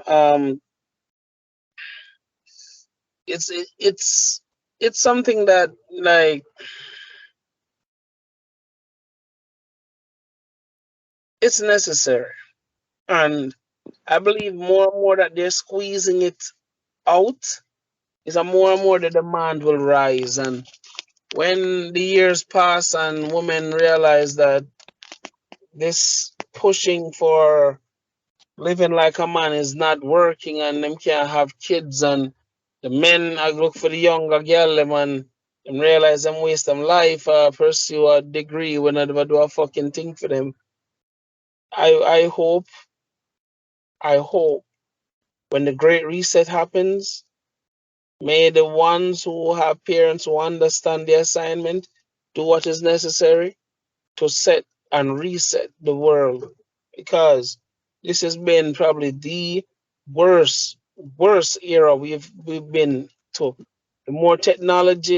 [SPEAKER 1] it's it's something that like it's necessary, and I believe more and more that they're squeezing it out. Is a more and more the demand will rise, and when the years pass and women realize that this pushing for living like a man is not working and them can't have kids, and the men I look for the younger girl them and them realize them waste them life pursue a degree when I never do a fucking thing for them. I I hope when the great reset happens, may the ones who have parents who understand the assignment do what is necessary to set and reset the world, because this has been probably the worst era we've been to. The more technology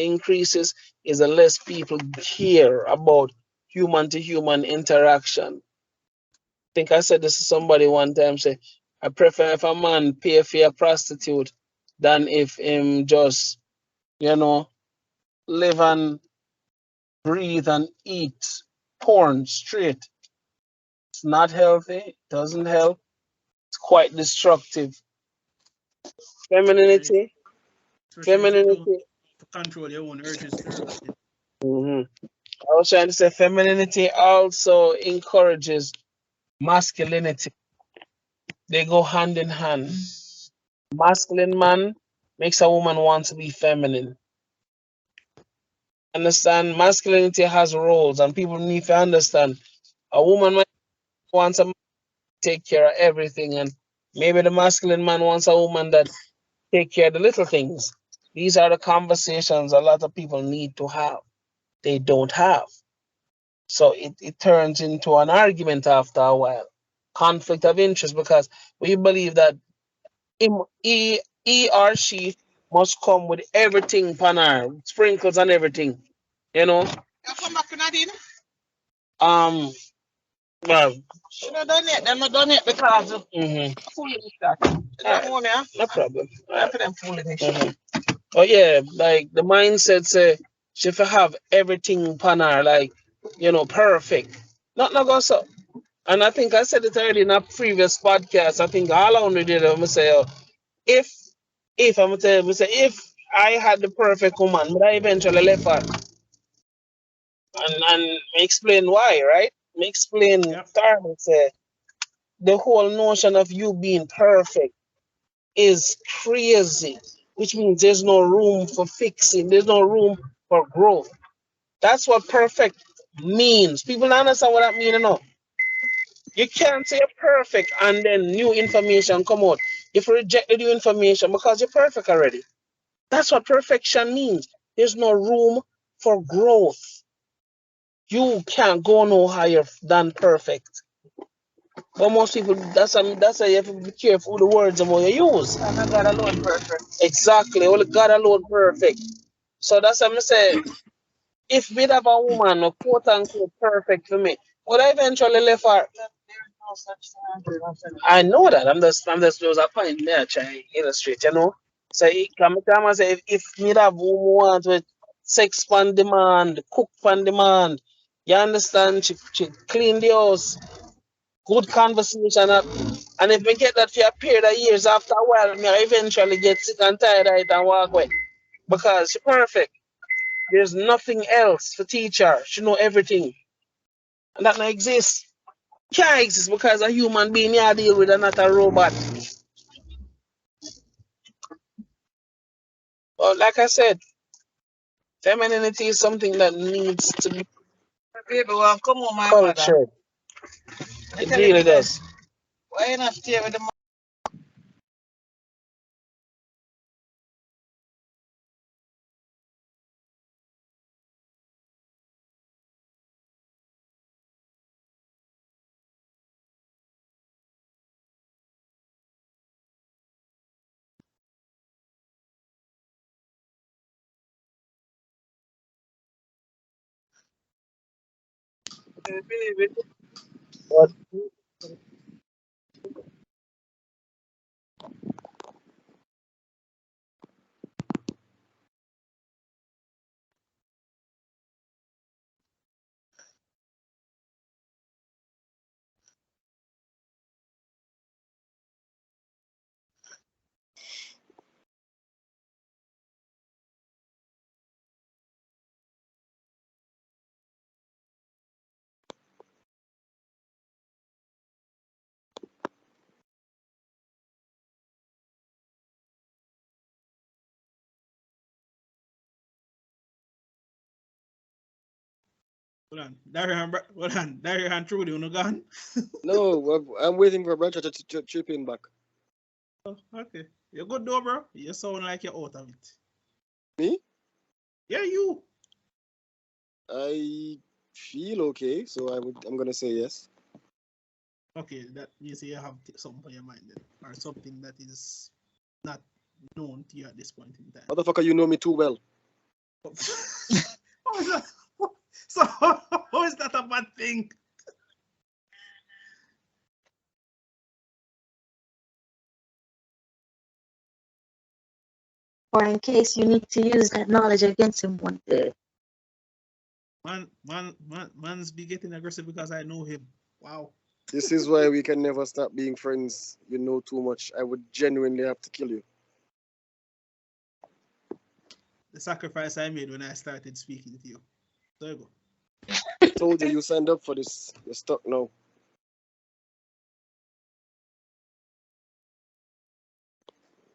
[SPEAKER 1] increases, is the less people care about human to human interaction. I think I said this to somebody one time. Say, I prefer if a man pay for a prostitute than if him just you know live and breathe and eat porn straight. It's not healthy. It doesn't help. It's quite destructive.
[SPEAKER 2] especially
[SPEAKER 1] Femininity,
[SPEAKER 2] especially if you don't
[SPEAKER 1] femininity.
[SPEAKER 2] control your own urges too.
[SPEAKER 1] Mhm. I was trying to say femininity also encourages masculinity. They go hand in hand. Masculine man makes a woman want to be feminine. Understand? Masculinity has roles, and people need to understand. A woman might wants a man to take care of everything, and maybe the masculine man wants a woman that take care of the little things. These are the conversations a lot of people need to have. They don't have. So it turns into an argument after a while. Conflict of interest because we believe that he or she must come with everything panar, sprinkles and everything. You know? You come back to Nadine? Well, you know, done yet. Them not done yet because fooling that. No problem. For them fooling this. But yeah, like the mindset say she for have everything pan her, like, perfect. Not go so. And I think I said it already in a previous podcast. I think all I only did I'm gonna say if I'm gonna tell you, say if I had the perfect woman, but I eventually left her and me explain why, right? Me explain
[SPEAKER 2] Yep.
[SPEAKER 1] thoroughly say the whole notion of you being perfect is crazy, which means there's no room for fixing, there's no room for growth. That's what perfect means. People don't understand what that means, You can't say you're perfect and then new information come out. If you reject the new information because you're perfect already. That's what perfection means. There's no room for growth. You can't go no higher than perfect. But most people, that's why you have to be careful with the words about you use. And God alone perfect. Exactly. Only God alone perfect. So that's what I'm saying. If we have a woman, quote unquote, perfect for me, would I eventually leave her? No such thing. I know that. I'm just those a point me I try illustrate. So it come and say if me have woman want with sex pan demand, cook pan demand, you understand, she clean the house, good conversation and if we get that for a period of years after a while, me I eventually get sick and tired of it and walk away. Because she perfect. There's nothing else for teach her. She know everything. And that not exist. Can't exist because a human being you deal with and not a robot. But like I said, femininity is something that needs to be Baby, well, come on, my cultured. It really does. Why you not stay with the believe it? But
[SPEAKER 2] Hold on. Dario and Trudy, you know gone?
[SPEAKER 4] No, I'm waiting for Branch to chip in back.
[SPEAKER 2] Oh, okay. You're good though, bro. You sound like you're out of it.
[SPEAKER 4] Me?
[SPEAKER 2] Yeah, you.
[SPEAKER 4] I feel okay, so I'm gonna say yes.
[SPEAKER 2] Okay, that means you have something on your mind then, or something that is not known to you at this point in time.
[SPEAKER 4] Motherfucker, you know me too well.
[SPEAKER 2] How is that? So how is that a bad thing?
[SPEAKER 3] Or in case you need to use that knowledge against him one day.
[SPEAKER 2] Man's be getting aggressive because I know him. Wow.
[SPEAKER 4] This is why we can never stop being friends. You know too much. I would genuinely have to kill you.
[SPEAKER 2] The sacrifice I made when I started speaking to you. There you go.
[SPEAKER 4] I told you signed up for this. You're stuck now.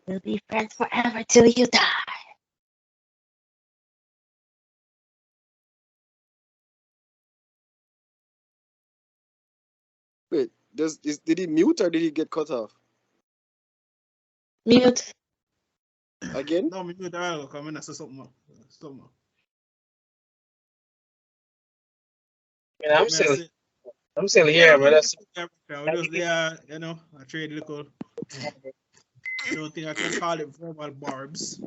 [SPEAKER 3] We'll be friends forever till you die.
[SPEAKER 4] Wait, did he mute or did he get cut off?
[SPEAKER 3] Mute.
[SPEAKER 4] Again?
[SPEAKER 2] No, me do that. Come in and say something more. Something more.
[SPEAKER 1] I mean,
[SPEAKER 2] Me I say-
[SPEAKER 1] I'm still
[SPEAKER 2] Yeah,
[SPEAKER 1] here, but that's
[SPEAKER 2] we just there, you know, I trade little. I don't think I can call it verbal barbs.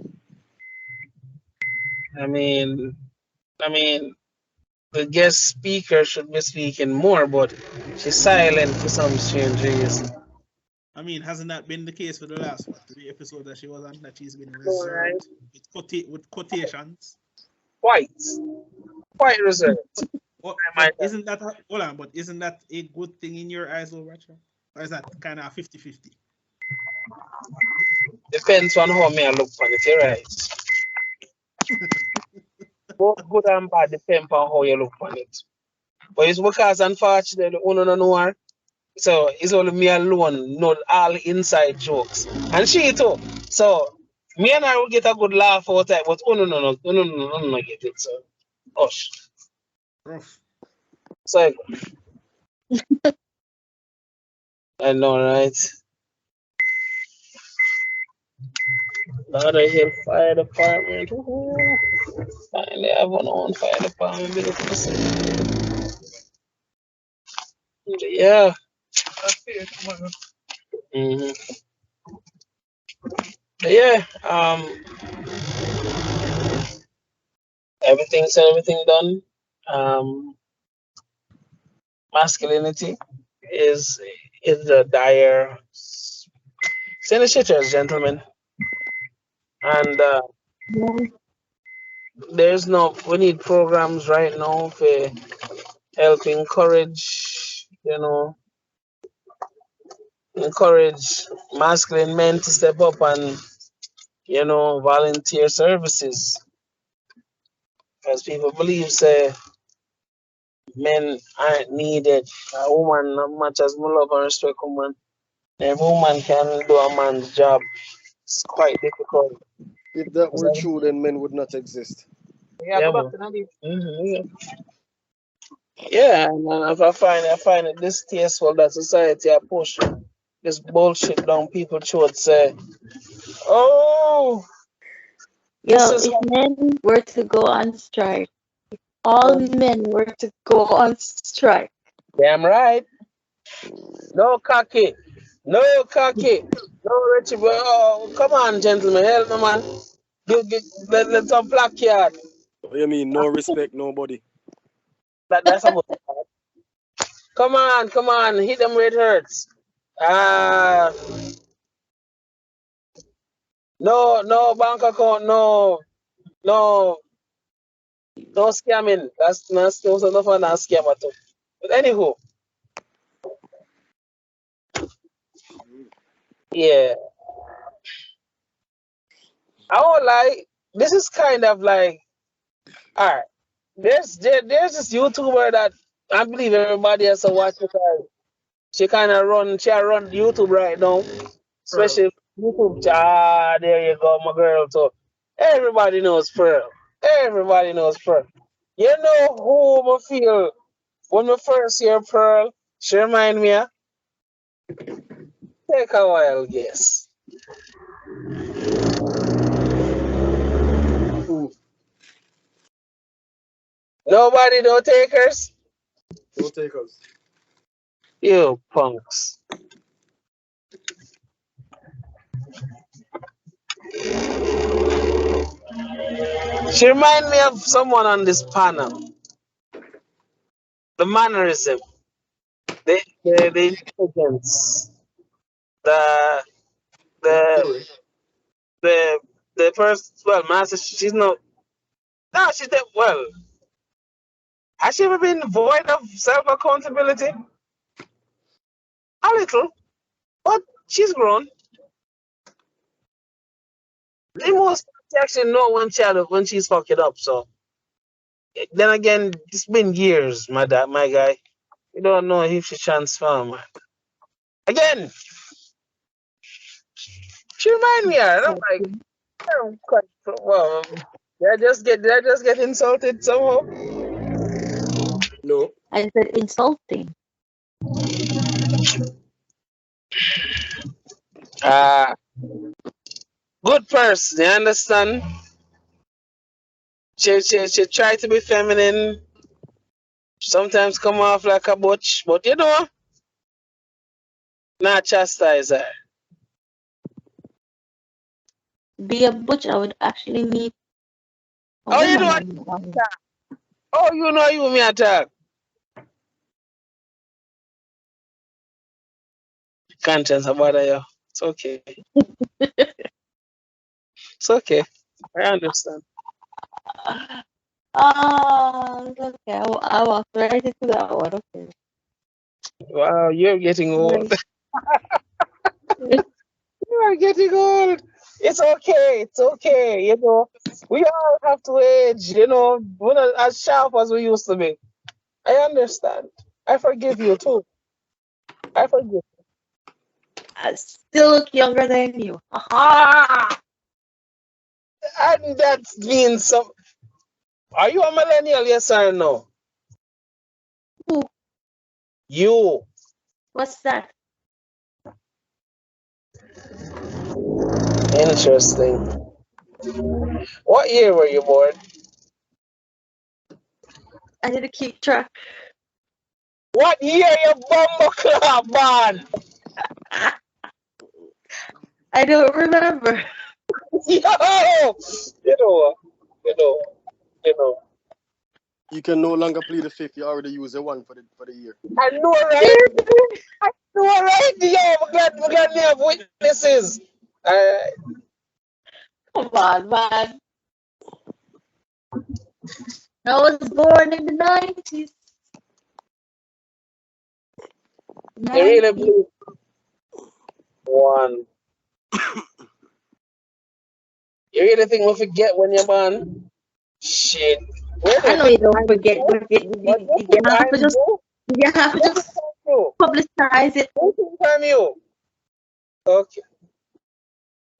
[SPEAKER 1] I mean, the guest speaker should be speaking more, but she's silent for some strange reason.
[SPEAKER 2] I mean, hasn't that been the case for the last 3 episodes that she was on? That she's been
[SPEAKER 1] Alright.
[SPEAKER 2] reserved with quotations.
[SPEAKER 1] Quite reserved.
[SPEAKER 2] But isn't that hold on? But isn't that a good thing in your eyes, though, Ratcha? Or is that kind of 50-50?
[SPEAKER 1] Depends on how me I look on it, you're right. Both good and bad depend on how you look on it. But it's because unfortunately, we don't know her. So it's only me alone, not all inside jokes. And she too. So me and her will get a good laugh out of it, but no, get it. So hush.
[SPEAKER 2] Rough.
[SPEAKER 1] So I know, right? Lauder Hill Fire Department. Woohoo. Finally have one own fire department. Beautiful city. Yeah. Mm-hmm. Yeah. Everything done. Masculinity is the dire send the shitters, gentlemen. And there's no we need programs right now for help encourage, encourage masculine men to step up and volunteer services. Because people believe say men aren't needed. A woman, not much as we love and respect woman, a woman can do a man's job. It's quite difficult.
[SPEAKER 4] If that were true, then men would not exist.
[SPEAKER 1] Yeah, yeah, and if I find it distasteful that society are push this bullshit down people's throats. Say, oh, this
[SPEAKER 3] Yo,
[SPEAKER 1] is
[SPEAKER 3] if men were to go on strike, all men were to go on strike.
[SPEAKER 1] damn right. No cocky, no cocky, no Richie. Oh, come on, gentlemen, help me, man. Let's unblock yard.
[SPEAKER 4] What do you mean? No respect, nobody.
[SPEAKER 1] That's a come on, hit them where it hurts. No bank account, no scamming. That's enough of that scammer too. But anywho, yeah, I won't lie. This is kind of like, all right. There's this YouTuber that I believe everybody has to watch because she run YouTube right now, especially YouTube. Ah, there you go, my girl. So everybody knows Pearl. Everybody knows Pearl. You know who I feel when we first hear Pearl? She remind me of? Take a while, guess.
[SPEAKER 4] Who?
[SPEAKER 1] Nobody, no takers?
[SPEAKER 4] No takers.
[SPEAKER 1] You punks. She remind me of someone on this panel. The mannerism, the intelligence, the the
[SPEAKER 4] Okay.
[SPEAKER 1] the the first. Well, master. She's not. No, she's the, well. Has she ever been void of self accountability? A little, but she's grown. The most she actually know when when she's fucking up. So then again, it's been years, my guy. You don't know if she transform. Again, she remind me, and I'm like, I'm quite well. Did I just get insulted somehow?
[SPEAKER 4] No.
[SPEAKER 3] I said insulting.
[SPEAKER 1] Ah, good person. You understand? She try to be feminine. Sometimes come off like a butch, but you know, not chastise her.
[SPEAKER 3] Be a butch, I would actually need a
[SPEAKER 1] Oh, you
[SPEAKER 3] woman
[SPEAKER 1] know,
[SPEAKER 3] on.
[SPEAKER 1] oh, you know, you me attack. Conscience about you. It's okay. It's okay. I understand.
[SPEAKER 3] Okay. I walked right into that one. Okay.
[SPEAKER 1] Wow, you're getting old.
[SPEAKER 3] Right.
[SPEAKER 1] You are getting old. It's okay. It's okay. You know, we all have to age. You know, we're not as sharp as we used to be. I understand. I forgive you too. I forgive.
[SPEAKER 3] I still look younger than you. Aha!
[SPEAKER 1] And that means some. Are you a millennial? Yes or no?
[SPEAKER 3] Ooh,
[SPEAKER 1] You.
[SPEAKER 3] what's that?
[SPEAKER 1] Interesting. What year were you born?
[SPEAKER 3] I need to keep track.
[SPEAKER 1] What year you bumble club, man?
[SPEAKER 3] I don't remember.
[SPEAKER 1] Yo! You know, you know, you know.
[SPEAKER 4] You can no longer plead the fifth. You already used the one for the year.
[SPEAKER 1] I know, right? I know, right? Yo, we got have witnesses.
[SPEAKER 3] Come on, man. I was born in the 90s.
[SPEAKER 1] You really
[SPEAKER 3] 90s.
[SPEAKER 1] believe one. You really think we forget when you're born? Shit. Where do
[SPEAKER 3] I
[SPEAKER 1] you
[SPEAKER 3] know you
[SPEAKER 1] think
[SPEAKER 3] don't
[SPEAKER 1] I'm
[SPEAKER 3] forget,
[SPEAKER 1] you?
[SPEAKER 3] but
[SPEAKER 1] What do you
[SPEAKER 3] you
[SPEAKER 1] think
[SPEAKER 3] have to
[SPEAKER 1] I'm
[SPEAKER 3] just
[SPEAKER 1] you?
[SPEAKER 3] you have to
[SPEAKER 1] Who think
[SPEAKER 3] just
[SPEAKER 1] I'm you?
[SPEAKER 3] publicize it.
[SPEAKER 1] Who think I'm you? Okay.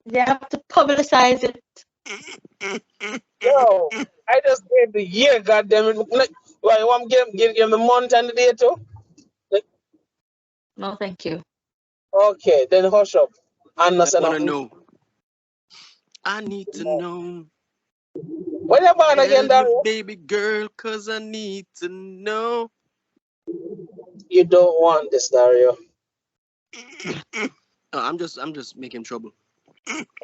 [SPEAKER 3] You have to publicize it.
[SPEAKER 1] Yo, I just gave the year, goddamn it. Like, why you want to give the month and the day too? Like,
[SPEAKER 3] No, thank you.
[SPEAKER 1] okay, then hush up. I'm not
[SPEAKER 4] I
[SPEAKER 1] saying
[SPEAKER 4] wanna
[SPEAKER 1] nothing.
[SPEAKER 4] know. I need to know.
[SPEAKER 1] When you born
[SPEAKER 4] Tell
[SPEAKER 1] again,
[SPEAKER 4] me,
[SPEAKER 1] Dario?
[SPEAKER 4] baby girl, cause I need to know.
[SPEAKER 1] You don't want this, Dario.
[SPEAKER 4] I'm just making trouble.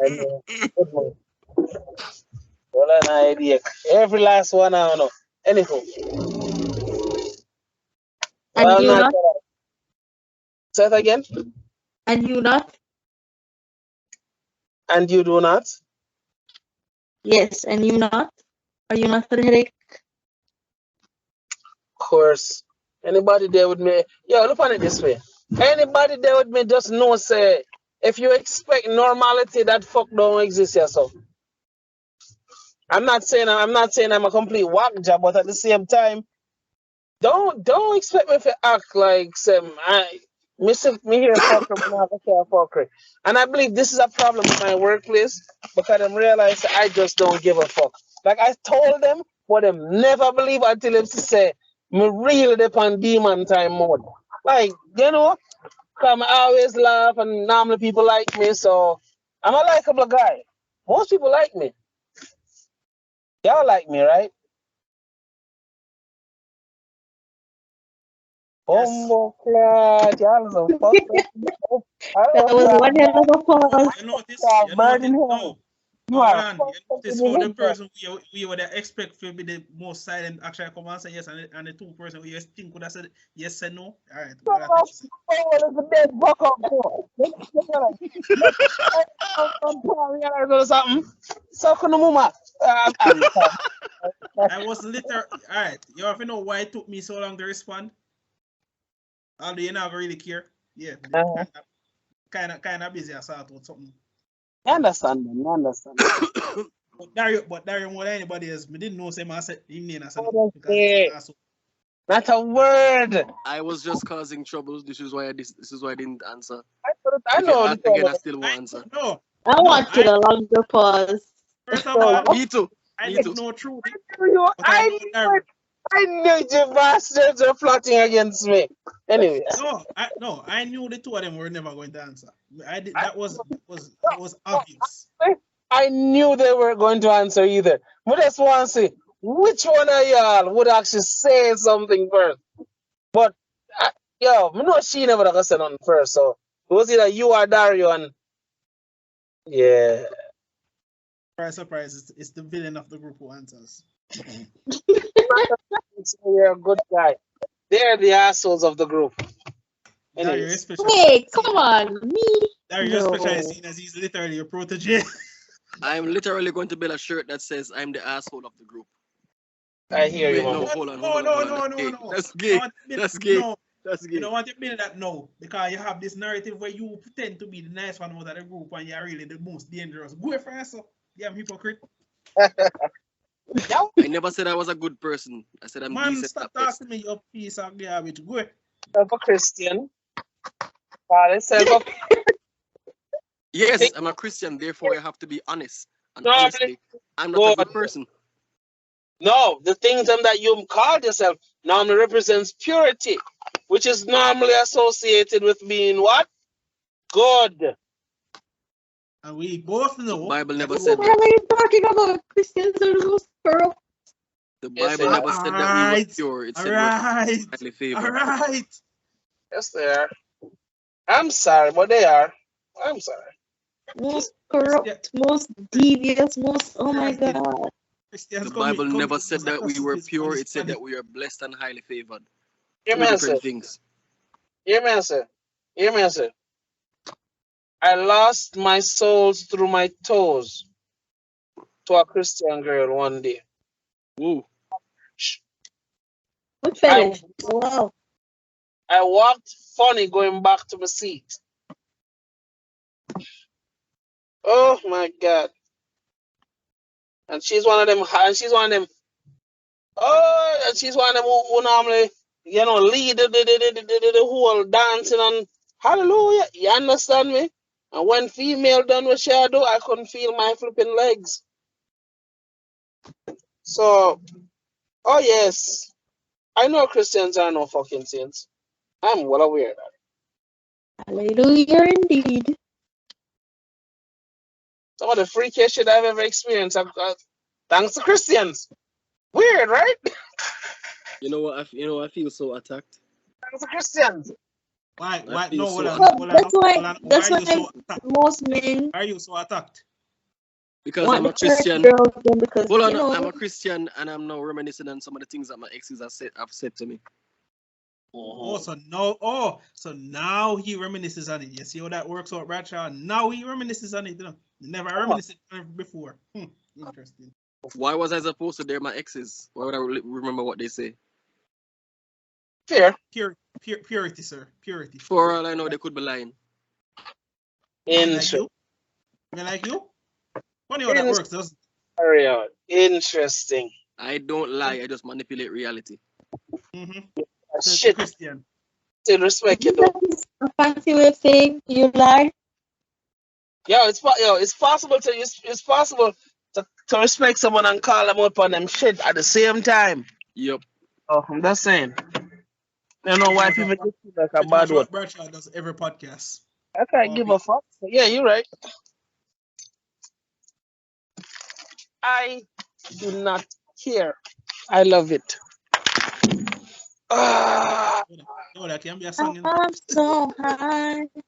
[SPEAKER 1] I know. Good one. Well, an idea. Every last one, I don't know. Anywho,
[SPEAKER 3] And
[SPEAKER 1] well,
[SPEAKER 3] you
[SPEAKER 1] not
[SPEAKER 3] not?
[SPEAKER 1] say it again.
[SPEAKER 3] And you not?
[SPEAKER 1] And you do not.
[SPEAKER 3] Yes, and you not? Are you not for the headache?
[SPEAKER 1] Of course. Anybody there with me? Yo, look on it this way. Anybody there with me just know say if you expect normality, that fuck don't exist here. So I'm not saying I'm a complete whack job, but at the same time, don't expect me to act like some me here fucker, me not gonna say a fucker. And I believe this is a problem in my workplace because I'm realizing I just don't give a fuck. Like I told them but them never believe until them say, me really depend demon time mode. Like, you know, come always laugh and normally people like me, so I'm a likable guy. Most people like me. Y'all like me, right?
[SPEAKER 2] Yes.
[SPEAKER 1] Bumbo clot, y'all so fucked up. I
[SPEAKER 3] That
[SPEAKER 1] don't
[SPEAKER 3] was one hell of a pause.
[SPEAKER 2] You
[SPEAKER 1] burning
[SPEAKER 2] notice,
[SPEAKER 1] hell.
[SPEAKER 2] no.
[SPEAKER 1] You
[SPEAKER 2] No, hold
[SPEAKER 1] are
[SPEAKER 2] on. You
[SPEAKER 1] fucked up in
[SPEAKER 2] notice
[SPEAKER 1] the
[SPEAKER 2] how the
[SPEAKER 1] head, bro.
[SPEAKER 2] person we would expect to be the most silent actually come and say yes, and the two person we just think would have said yes said no. All right,
[SPEAKER 1] So
[SPEAKER 2] well, I think so.
[SPEAKER 1] what is the dead buck up for? Realize or something. So can the mama. I'm
[SPEAKER 2] I was literally all right. You have to know why it took me so long to respond. Although you not really care. Yeah, kind of busy. I saw out something.
[SPEAKER 1] I understand, man. I understand.
[SPEAKER 2] But Dario more than anybody else, me didn't know say I said him name. I said
[SPEAKER 1] What
[SPEAKER 2] because
[SPEAKER 1] is
[SPEAKER 2] it's
[SPEAKER 1] it?
[SPEAKER 2] also
[SPEAKER 1] Not a word.
[SPEAKER 4] I was just causing trouble. This is why I didn't answer.
[SPEAKER 1] I
[SPEAKER 4] If you
[SPEAKER 1] know
[SPEAKER 4] ask again, I still won't answer.
[SPEAKER 2] no.
[SPEAKER 3] I
[SPEAKER 2] No,
[SPEAKER 3] wanted a longer pause.
[SPEAKER 2] first of all,
[SPEAKER 4] Me too.
[SPEAKER 2] I
[SPEAKER 4] Me
[SPEAKER 2] didn't
[SPEAKER 4] too.
[SPEAKER 2] know Trudy, but I
[SPEAKER 1] I
[SPEAKER 2] know
[SPEAKER 1] knew
[SPEAKER 2] Dario.
[SPEAKER 1] it. I knew you bastards were plotting against me. Anyways.
[SPEAKER 2] I knew the two of them were never going to answer. I did.
[SPEAKER 1] I,
[SPEAKER 2] That was obvious.
[SPEAKER 1] I knew they were going to answer either. But I just want to see which one of y'all would actually say something first. But yo, I know she never gonna say nothing first. So it was either you or Dario, and yeah.
[SPEAKER 2] Surprise! It's the villain of the group who answers.
[SPEAKER 1] So you're a good guy. They're the assholes of the group.
[SPEAKER 2] Dario,
[SPEAKER 1] Anyways.
[SPEAKER 2] especially
[SPEAKER 3] Wait, come on, me?
[SPEAKER 2] Dario,
[SPEAKER 3] No.
[SPEAKER 2] especially seen as he's literally your protege.
[SPEAKER 4] I'm literally going to build a shirt that says I'm the asshole of the group.
[SPEAKER 1] I hear you,
[SPEAKER 4] Wait,
[SPEAKER 1] mama.
[SPEAKER 4] no, hold on.
[SPEAKER 2] No.
[SPEAKER 4] That's gay. That's gay.
[SPEAKER 2] No,
[SPEAKER 4] That's
[SPEAKER 2] you
[SPEAKER 4] gay.
[SPEAKER 2] don't want to build that no, because you have this narrative where you pretend to be the nice one out of the group and you're really the most dangerous. Go for yourself. You have hypocrite.
[SPEAKER 4] I never said I was a good person. I said I'm
[SPEAKER 2] Man,
[SPEAKER 4] decent
[SPEAKER 2] stop
[SPEAKER 4] at best.
[SPEAKER 2] talking to me, you piece of garbage. Go.
[SPEAKER 1] Self a Christian. Call yourself a
[SPEAKER 4] Yes,
[SPEAKER 1] thing.
[SPEAKER 4] I'm a Christian, therefore I have to be honest. And
[SPEAKER 1] Normally,
[SPEAKER 4] honestly, I'm not a
[SPEAKER 1] God.
[SPEAKER 4] good person.
[SPEAKER 1] No, the things that you called yourself normally represents purity, which is normally associated with being what? Good.
[SPEAKER 2] And we both
[SPEAKER 4] The
[SPEAKER 2] know
[SPEAKER 4] Bible
[SPEAKER 2] that
[SPEAKER 4] never
[SPEAKER 2] you
[SPEAKER 3] What
[SPEAKER 4] said
[SPEAKER 3] the
[SPEAKER 2] are.
[SPEAKER 3] hell
[SPEAKER 4] that.
[SPEAKER 3] are you talking about? Christians are the most corrupt.
[SPEAKER 4] The
[SPEAKER 1] Yes,
[SPEAKER 4] Bible
[SPEAKER 1] they are.
[SPEAKER 4] never said that we were
[SPEAKER 2] Alright.
[SPEAKER 4] pure. It said we're
[SPEAKER 2] Alright.
[SPEAKER 4] highly favored.
[SPEAKER 2] Alright.
[SPEAKER 1] Yes, they are. I'm sorry, but they are. I'm sorry.
[SPEAKER 3] Most
[SPEAKER 2] Christian,
[SPEAKER 3] corrupt, most devious, most. Oh my
[SPEAKER 2] Christian,
[SPEAKER 3] god.
[SPEAKER 2] Christians
[SPEAKER 4] The Bible
[SPEAKER 2] commit
[SPEAKER 4] never
[SPEAKER 2] the
[SPEAKER 4] said
[SPEAKER 2] most
[SPEAKER 4] that we were
[SPEAKER 2] atrocities on
[SPEAKER 4] pure.
[SPEAKER 2] this
[SPEAKER 4] It said
[SPEAKER 2] planet.
[SPEAKER 4] that we are blessed and highly favored.
[SPEAKER 1] Hear
[SPEAKER 4] Two
[SPEAKER 1] me answer.
[SPEAKER 4] different things.
[SPEAKER 1] Hear me answer. Hear me answer. I lost my souls through my toes to a Christian girl one day.
[SPEAKER 4] Whoa.
[SPEAKER 3] What
[SPEAKER 1] I
[SPEAKER 3] fetish? Wow.
[SPEAKER 1] I walked funny going back to my seat. Oh my God. And she's one of them. And she's one of them. Oh, and she's one of them who normally, lead the whole dancing and hallelujah. You understand me? And when female done what she do, I couldn't feel my flipping legs. So, oh yes, I know Christians are no fucking saints. I'm well aware of that.
[SPEAKER 3] Hallelujah indeed.
[SPEAKER 1] Some of the freakiest shit I've ever experienced, thanks to Christians. Weird, right?
[SPEAKER 4] You know what? I feel so attacked.
[SPEAKER 1] Thanks to Christians.
[SPEAKER 2] Why?
[SPEAKER 4] I feel
[SPEAKER 2] No,
[SPEAKER 4] so
[SPEAKER 3] Well,
[SPEAKER 2] hold
[SPEAKER 3] that's why.
[SPEAKER 2] on. Why
[SPEAKER 3] That's
[SPEAKER 2] are
[SPEAKER 3] why
[SPEAKER 2] you so attacked?
[SPEAKER 3] most men
[SPEAKER 2] Why are you so attacked?
[SPEAKER 4] because
[SPEAKER 3] want
[SPEAKER 4] I'm
[SPEAKER 3] the
[SPEAKER 4] a
[SPEAKER 3] church
[SPEAKER 4] Christian.
[SPEAKER 3] girls then because
[SPEAKER 4] Hold
[SPEAKER 3] you
[SPEAKER 4] on,
[SPEAKER 3] know.
[SPEAKER 4] I'm a Christian, and I'm now reminiscing on some of the things that my exes have said to me.
[SPEAKER 2] So now he reminisces on it. You see how that works out, Bradshaw? Now he reminisces on it. You know? He never reminisced on it before. Interesting.
[SPEAKER 4] Why was I supposed to dare my exes? Why would I remember what they say?
[SPEAKER 1] Fair.
[SPEAKER 2] Purity, sir. Purity.
[SPEAKER 4] For all I know, they could be lying.
[SPEAKER 2] Like you? Like you? Funny how that works, doesn't it?
[SPEAKER 1] Interesting.
[SPEAKER 4] I don't lie. I just manipulate reality.
[SPEAKER 2] Mm-hmm.
[SPEAKER 1] Shit.
[SPEAKER 2] Christian.
[SPEAKER 1] Still respect you though.
[SPEAKER 3] That is a fancy way of saying you lie.
[SPEAKER 1] It's possible to to respect someone and call them out on them shit at the same time.
[SPEAKER 4] Yep.
[SPEAKER 1] Oh, I'm just saying. You know
[SPEAKER 2] Pretty
[SPEAKER 1] why
[SPEAKER 2] much
[SPEAKER 1] people
[SPEAKER 2] what
[SPEAKER 1] get feel like a
[SPEAKER 2] pretty much
[SPEAKER 1] bad word.
[SPEAKER 2] what Bradshaw does every podcast.
[SPEAKER 1] I can't
[SPEAKER 2] Or
[SPEAKER 1] give a
[SPEAKER 2] people.
[SPEAKER 1] fuck. Yeah, you're right. I do not care. I love it. Ah,
[SPEAKER 2] You know that can be a song, you know.
[SPEAKER 3] I'm so high.
[SPEAKER 1] it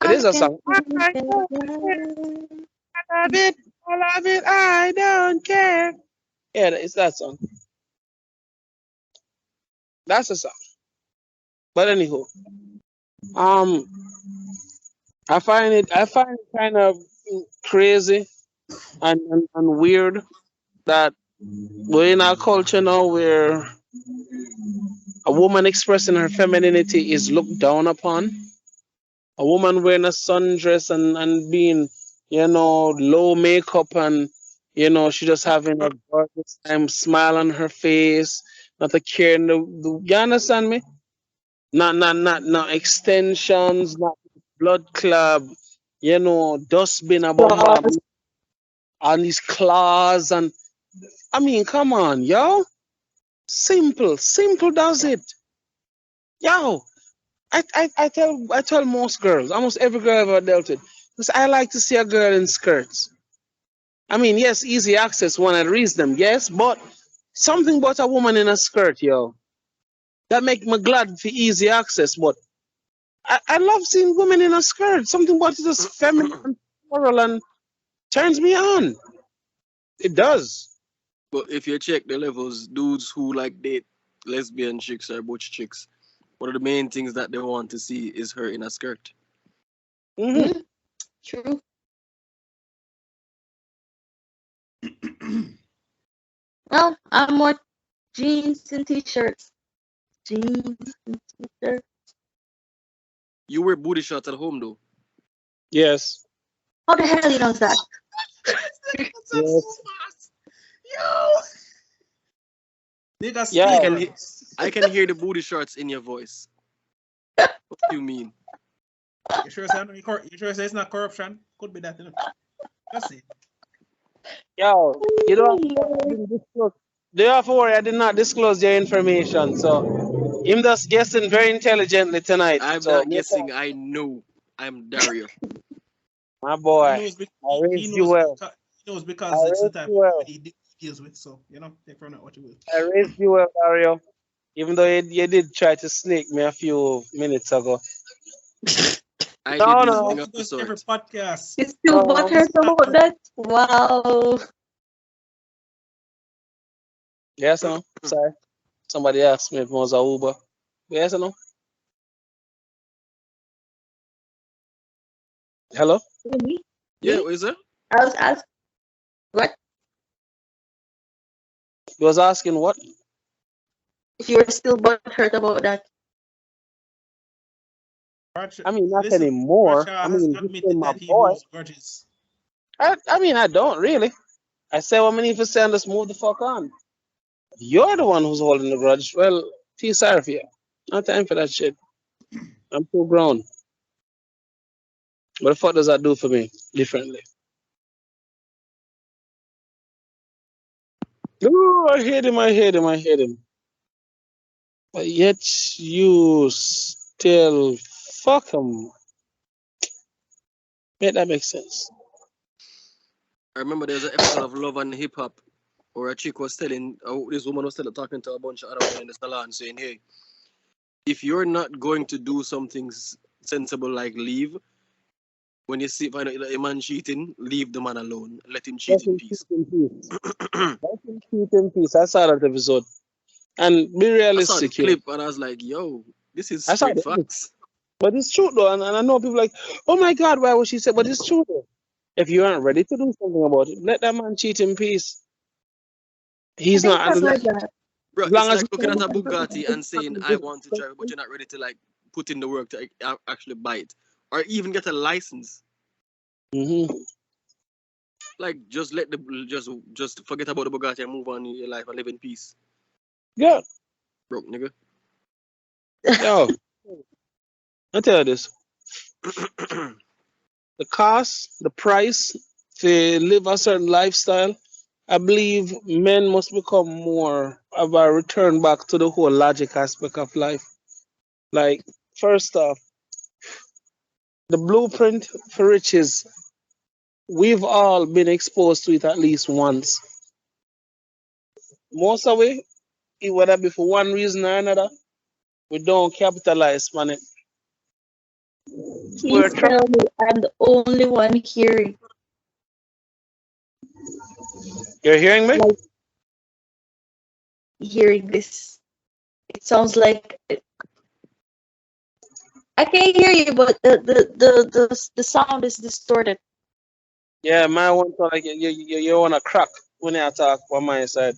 [SPEAKER 3] I
[SPEAKER 1] is a
[SPEAKER 3] can't
[SPEAKER 1] song.
[SPEAKER 3] even
[SPEAKER 1] I love
[SPEAKER 3] feel.
[SPEAKER 1] it. I love it. I don't care. Yeah, it's that song. That's a song. But anywho, um, I find it kind of crazy and weird that we're in our culture now where a woman expressing her femininity is looked down upon. A woman wearing a sundress and being, low makeup and, she just having a gorgeous time, smile on her face, not a care in you understand me? Not extensions, not blood club, dustbin about
[SPEAKER 3] Flaws.
[SPEAKER 1] on his claws and I mean, come on, yo. Simple does it. Yo, I tell most girls, almost every girl I've ever dealt with, because I like to see a girl in skirts. I mean, yes, easy access when I reach them, yes, but something about a woman in a skirt, yo. That make me glad for easy access, but I love seeing women in a skirt. Something about it is feminine and floral and turns me on. It does.
[SPEAKER 4] But if you check the levels, dudes who like date lesbian chicks or butch chicks, one of the main things that they want to see is her in a skirt.
[SPEAKER 1] Hmm.
[SPEAKER 3] Mm, true. Well, I'm more jeans and t-shirts. Jeans and t-shirts.
[SPEAKER 4] You wear booty shots at home though.
[SPEAKER 1] Yes.
[SPEAKER 3] How the hell he knows that?
[SPEAKER 2] What's up so
[SPEAKER 1] Yes.
[SPEAKER 2] fast? Yo! Nigga
[SPEAKER 1] Yeah.
[SPEAKER 4] I
[SPEAKER 2] speak
[SPEAKER 4] can
[SPEAKER 2] on.
[SPEAKER 4] he- I can hear the booty shots in your voice. What do you mean?
[SPEAKER 2] You sure say you sure say it's not corruption? Could be that, you know. Just say.
[SPEAKER 1] Yo, you don't have to worry, I
[SPEAKER 3] Lord.
[SPEAKER 1] didn't disclose. Do you have to worry? I did not disclose your information. So him just guessing very intelligently tonight.
[SPEAKER 4] I'm
[SPEAKER 1] So
[SPEAKER 4] not guessing. I know I'm Dario.
[SPEAKER 1] my
[SPEAKER 2] He
[SPEAKER 1] boy,
[SPEAKER 2] knows
[SPEAKER 1] I
[SPEAKER 2] he
[SPEAKER 1] raised you
[SPEAKER 2] knows
[SPEAKER 1] well.
[SPEAKER 2] he knows
[SPEAKER 1] I
[SPEAKER 2] because it's the
[SPEAKER 1] raised
[SPEAKER 2] type
[SPEAKER 1] you
[SPEAKER 2] of
[SPEAKER 1] well.
[SPEAKER 2] women he deals with. So you know, take from that what you will.
[SPEAKER 1] I raised you well, Dario. Even though you did try to sneak me a few minutes ago.
[SPEAKER 4] I did
[SPEAKER 1] No,
[SPEAKER 2] This is
[SPEAKER 1] no,
[SPEAKER 2] what
[SPEAKER 4] nothing
[SPEAKER 2] he
[SPEAKER 4] of the
[SPEAKER 2] does every
[SPEAKER 4] sort.
[SPEAKER 2] podcast.
[SPEAKER 3] You still
[SPEAKER 1] no.
[SPEAKER 3] butthurt about that? Wow.
[SPEAKER 1] Yes, or no? Sorry. Somebody asked me if it was a Uber. Yes or no? Hello?
[SPEAKER 3] Me?
[SPEAKER 4] Yeah,
[SPEAKER 3] Me?
[SPEAKER 4] what is it?
[SPEAKER 3] I was asked what
[SPEAKER 1] You was asking what?
[SPEAKER 3] if you were still butthurt about that.
[SPEAKER 2] Bradshaw,
[SPEAKER 1] I mean, not
[SPEAKER 2] listen,
[SPEAKER 1] anymore. I
[SPEAKER 2] Bradshaw has
[SPEAKER 1] mean, he's still
[SPEAKER 2] admitted
[SPEAKER 1] my
[SPEAKER 2] that he
[SPEAKER 1] boy.
[SPEAKER 2] holds grudges.
[SPEAKER 1] I mean, I don't really. I say what I need to say and just move the fuck on. You're the one who's holding the grudge. Well, feel sorry for you. No time for that shit. I'm too grown. What the fuck does that do for me differently? Ooh, I hate him, I hate him, I hate him. But yet you still fuck him. Make that make sense.
[SPEAKER 4] I remember there was an episode of Love and Hip Hop where a chick was telling, this woman was telling, talking to a bunch of other women in the salon, saying, "Hey, if you're not going to do something sensible like leave, when you see find out that a man cheating, leave the man alone. Let him cheat
[SPEAKER 1] Let
[SPEAKER 4] in
[SPEAKER 1] him cheat
[SPEAKER 4] peace."
[SPEAKER 1] in peace. Let him cheat in peace. I saw that episode. And be
[SPEAKER 4] I saw the
[SPEAKER 1] realistic here.
[SPEAKER 4] clip and I was like, "Yo, this is
[SPEAKER 1] I saw
[SPEAKER 4] straight
[SPEAKER 1] the episode.
[SPEAKER 4] facts."
[SPEAKER 1] But it's true though, and I know people like, oh my God, why was she said? But it's true though. If you aren't ready to do something about it, let that man cheat in peace.
[SPEAKER 3] I
[SPEAKER 1] He's
[SPEAKER 3] think
[SPEAKER 1] not
[SPEAKER 3] I've
[SPEAKER 1] as
[SPEAKER 3] heard that.
[SPEAKER 4] Bro, it's
[SPEAKER 1] long as
[SPEAKER 4] like looking at a Bugatti and saying, "I
[SPEAKER 1] he's
[SPEAKER 4] want to drive it," but you're not ready to like put in the work to actually buy it or even get a license.
[SPEAKER 1] hmm
[SPEAKER 4] Like, just let the just forget about the Bugatti and move on in your life and live in peace,
[SPEAKER 1] Yeah,
[SPEAKER 4] broke nigga.
[SPEAKER 1] yo, I tell you this: the cost, the price to live a certain lifestyle, I believe men must become more of a return back to the whole logic aspect of life. Like, first off, the blueprint for riches, we've all been exposed to it at least once. Most of it, whether be for one reason or another, we don't capitalize on it. We're
[SPEAKER 3] Please tell me I'm the only one
[SPEAKER 1] You're hearing me?
[SPEAKER 3] like, hearing this. It sounds like I can hear you, but the sound is distorted.
[SPEAKER 1] Yeah, my one sound like you want to crack when you talk on my side.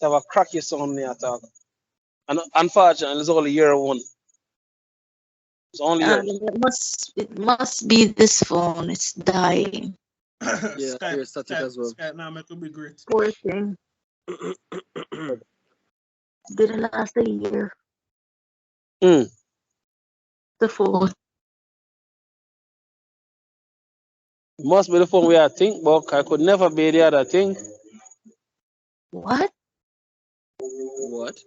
[SPEAKER 1] You have a cracky sound when you talk. And unfortunately, it's only your one. It's only yours.
[SPEAKER 3] It must be this phone. It's dying.
[SPEAKER 4] Yeah,
[SPEAKER 2] Skype,
[SPEAKER 4] you're static as well.
[SPEAKER 2] Skype now make it be great.
[SPEAKER 3] Poor thing. Didn't last a year.
[SPEAKER 1] Mm.
[SPEAKER 3] The phone.
[SPEAKER 1] Must be the phone we are think, but I could never be the other thing.
[SPEAKER 3] What?
[SPEAKER 4] What?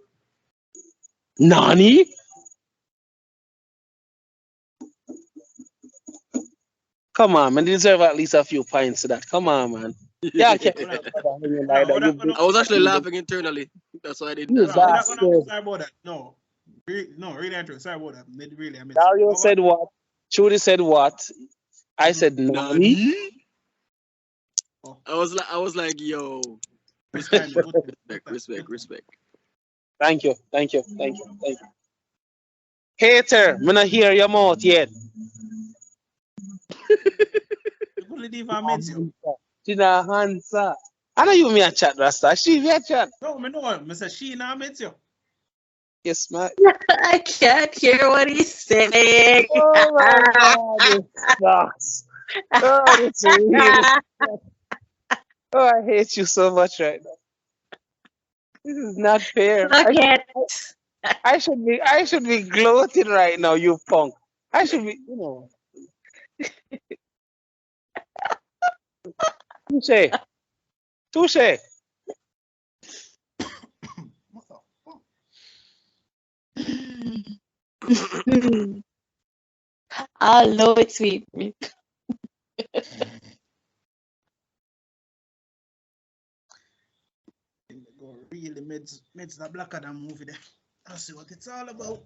[SPEAKER 1] Nani? Come on, man. You deserve at least a few pints to that. Come on, man. Yeah, I can't
[SPEAKER 2] Hold on,
[SPEAKER 1] like that.
[SPEAKER 2] hold on, hold on.
[SPEAKER 4] I was actually laughing internally. That's why I didn't
[SPEAKER 1] You
[SPEAKER 2] No,
[SPEAKER 4] answer.
[SPEAKER 2] we're not gonna.
[SPEAKER 1] bastard.
[SPEAKER 2] Sorry about that. No, no, really and true. Sorry about that. Really, I meant to.
[SPEAKER 1] Dario said what? Trudy said what? I said Nani.
[SPEAKER 4] Nani?
[SPEAKER 2] Oh,
[SPEAKER 4] I was like, yo,
[SPEAKER 2] good time, good time, good
[SPEAKER 4] respect,
[SPEAKER 2] time.
[SPEAKER 4] respect.
[SPEAKER 1] Thank you, thank you, thank you, thank you. Hater, me not hear your mouth yet.
[SPEAKER 2] You couldn't even mention.
[SPEAKER 1] She not answer. I know you me a chat, Rasta. She me a chat.
[SPEAKER 2] No, me know. Me say she now mention.
[SPEAKER 1] Yes, man.
[SPEAKER 3] I can't hear what he's saying.
[SPEAKER 1] Oh my God, this sucks. Oh, this really sucks. Oh, I hate you so much right now. This is not fair.
[SPEAKER 3] Okay.
[SPEAKER 1] I should be gloating right now, you punk. I should be, touche, touche.
[SPEAKER 2] What the fuck?
[SPEAKER 3] I know it's sweet.
[SPEAKER 2] Go really meds the blacker than movie there. I'll see what it's all about.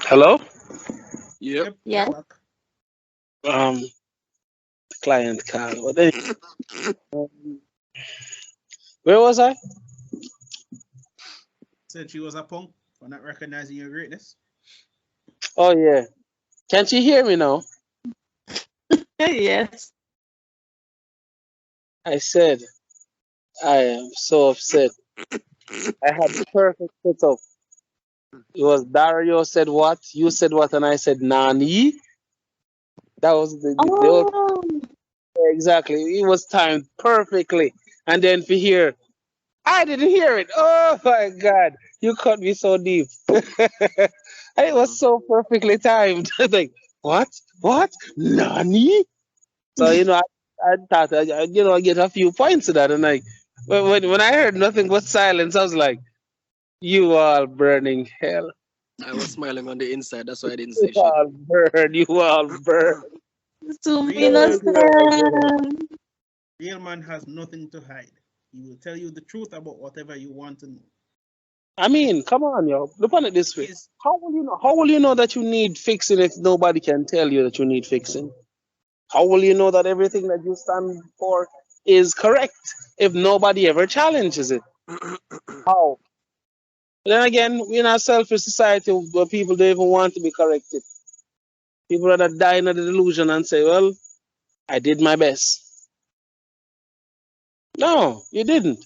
[SPEAKER 1] Hello?
[SPEAKER 4] Yep.
[SPEAKER 2] Yep,
[SPEAKER 3] Yeah.
[SPEAKER 2] you're back.
[SPEAKER 1] Um, client call. But then, where was I?
[SPEAKER 2] Said she was a punk for not recognizing your greatness.
[SPEAKER 1] Oh yeah. Can't you hear me now?
[SPEAKER 3] Yes.
[SPEAKER 1] I said I am so upset. I had the perfect setup. It was Dario said what, you said what, and I said Nani. That was the old,
[SPEAKER 3] Oh.
[SPEAKER 1] exactly. It was timed perfectly. And then for here, I didn't hear it. Oh my God, you cut me so deep. And it was so perfectly timed. Like what, Nani? So I thought I get a few points to that, and like when I heard nothing but silence, I was like, you all burning hell.
[SPEAKER 4] I was smiling on the inside. That's why I didn't
[SPEAKER 1] You
[SPEAKER 4] say shit.
[SPEAKER 1] all burn. You all burn.
[SPEAKER 3] Zoom
[SPEAKER 2] Real
[SPEAKER 3] in
[SPEAKER 2] man,
[SPEAKER 3] us.
[SPEAKER 2] real man has nothing to hide. He will tell you the truth about whatever you want to know.
[SPEAKER 1] I mean, come on, yo. Look on it this way.
[SPEAKER 2] Is
[SPEAKER 1] How will you know? How will you know that you need fixing if nobody can tell you that you need fixing? How will you know that everything that you stand for is correct if nobody ever challenges it? How? Then again, we're in a selfish society where people don't even want to be corrected. People rather die in the delusion and say, well, I did my best. No, you didn't.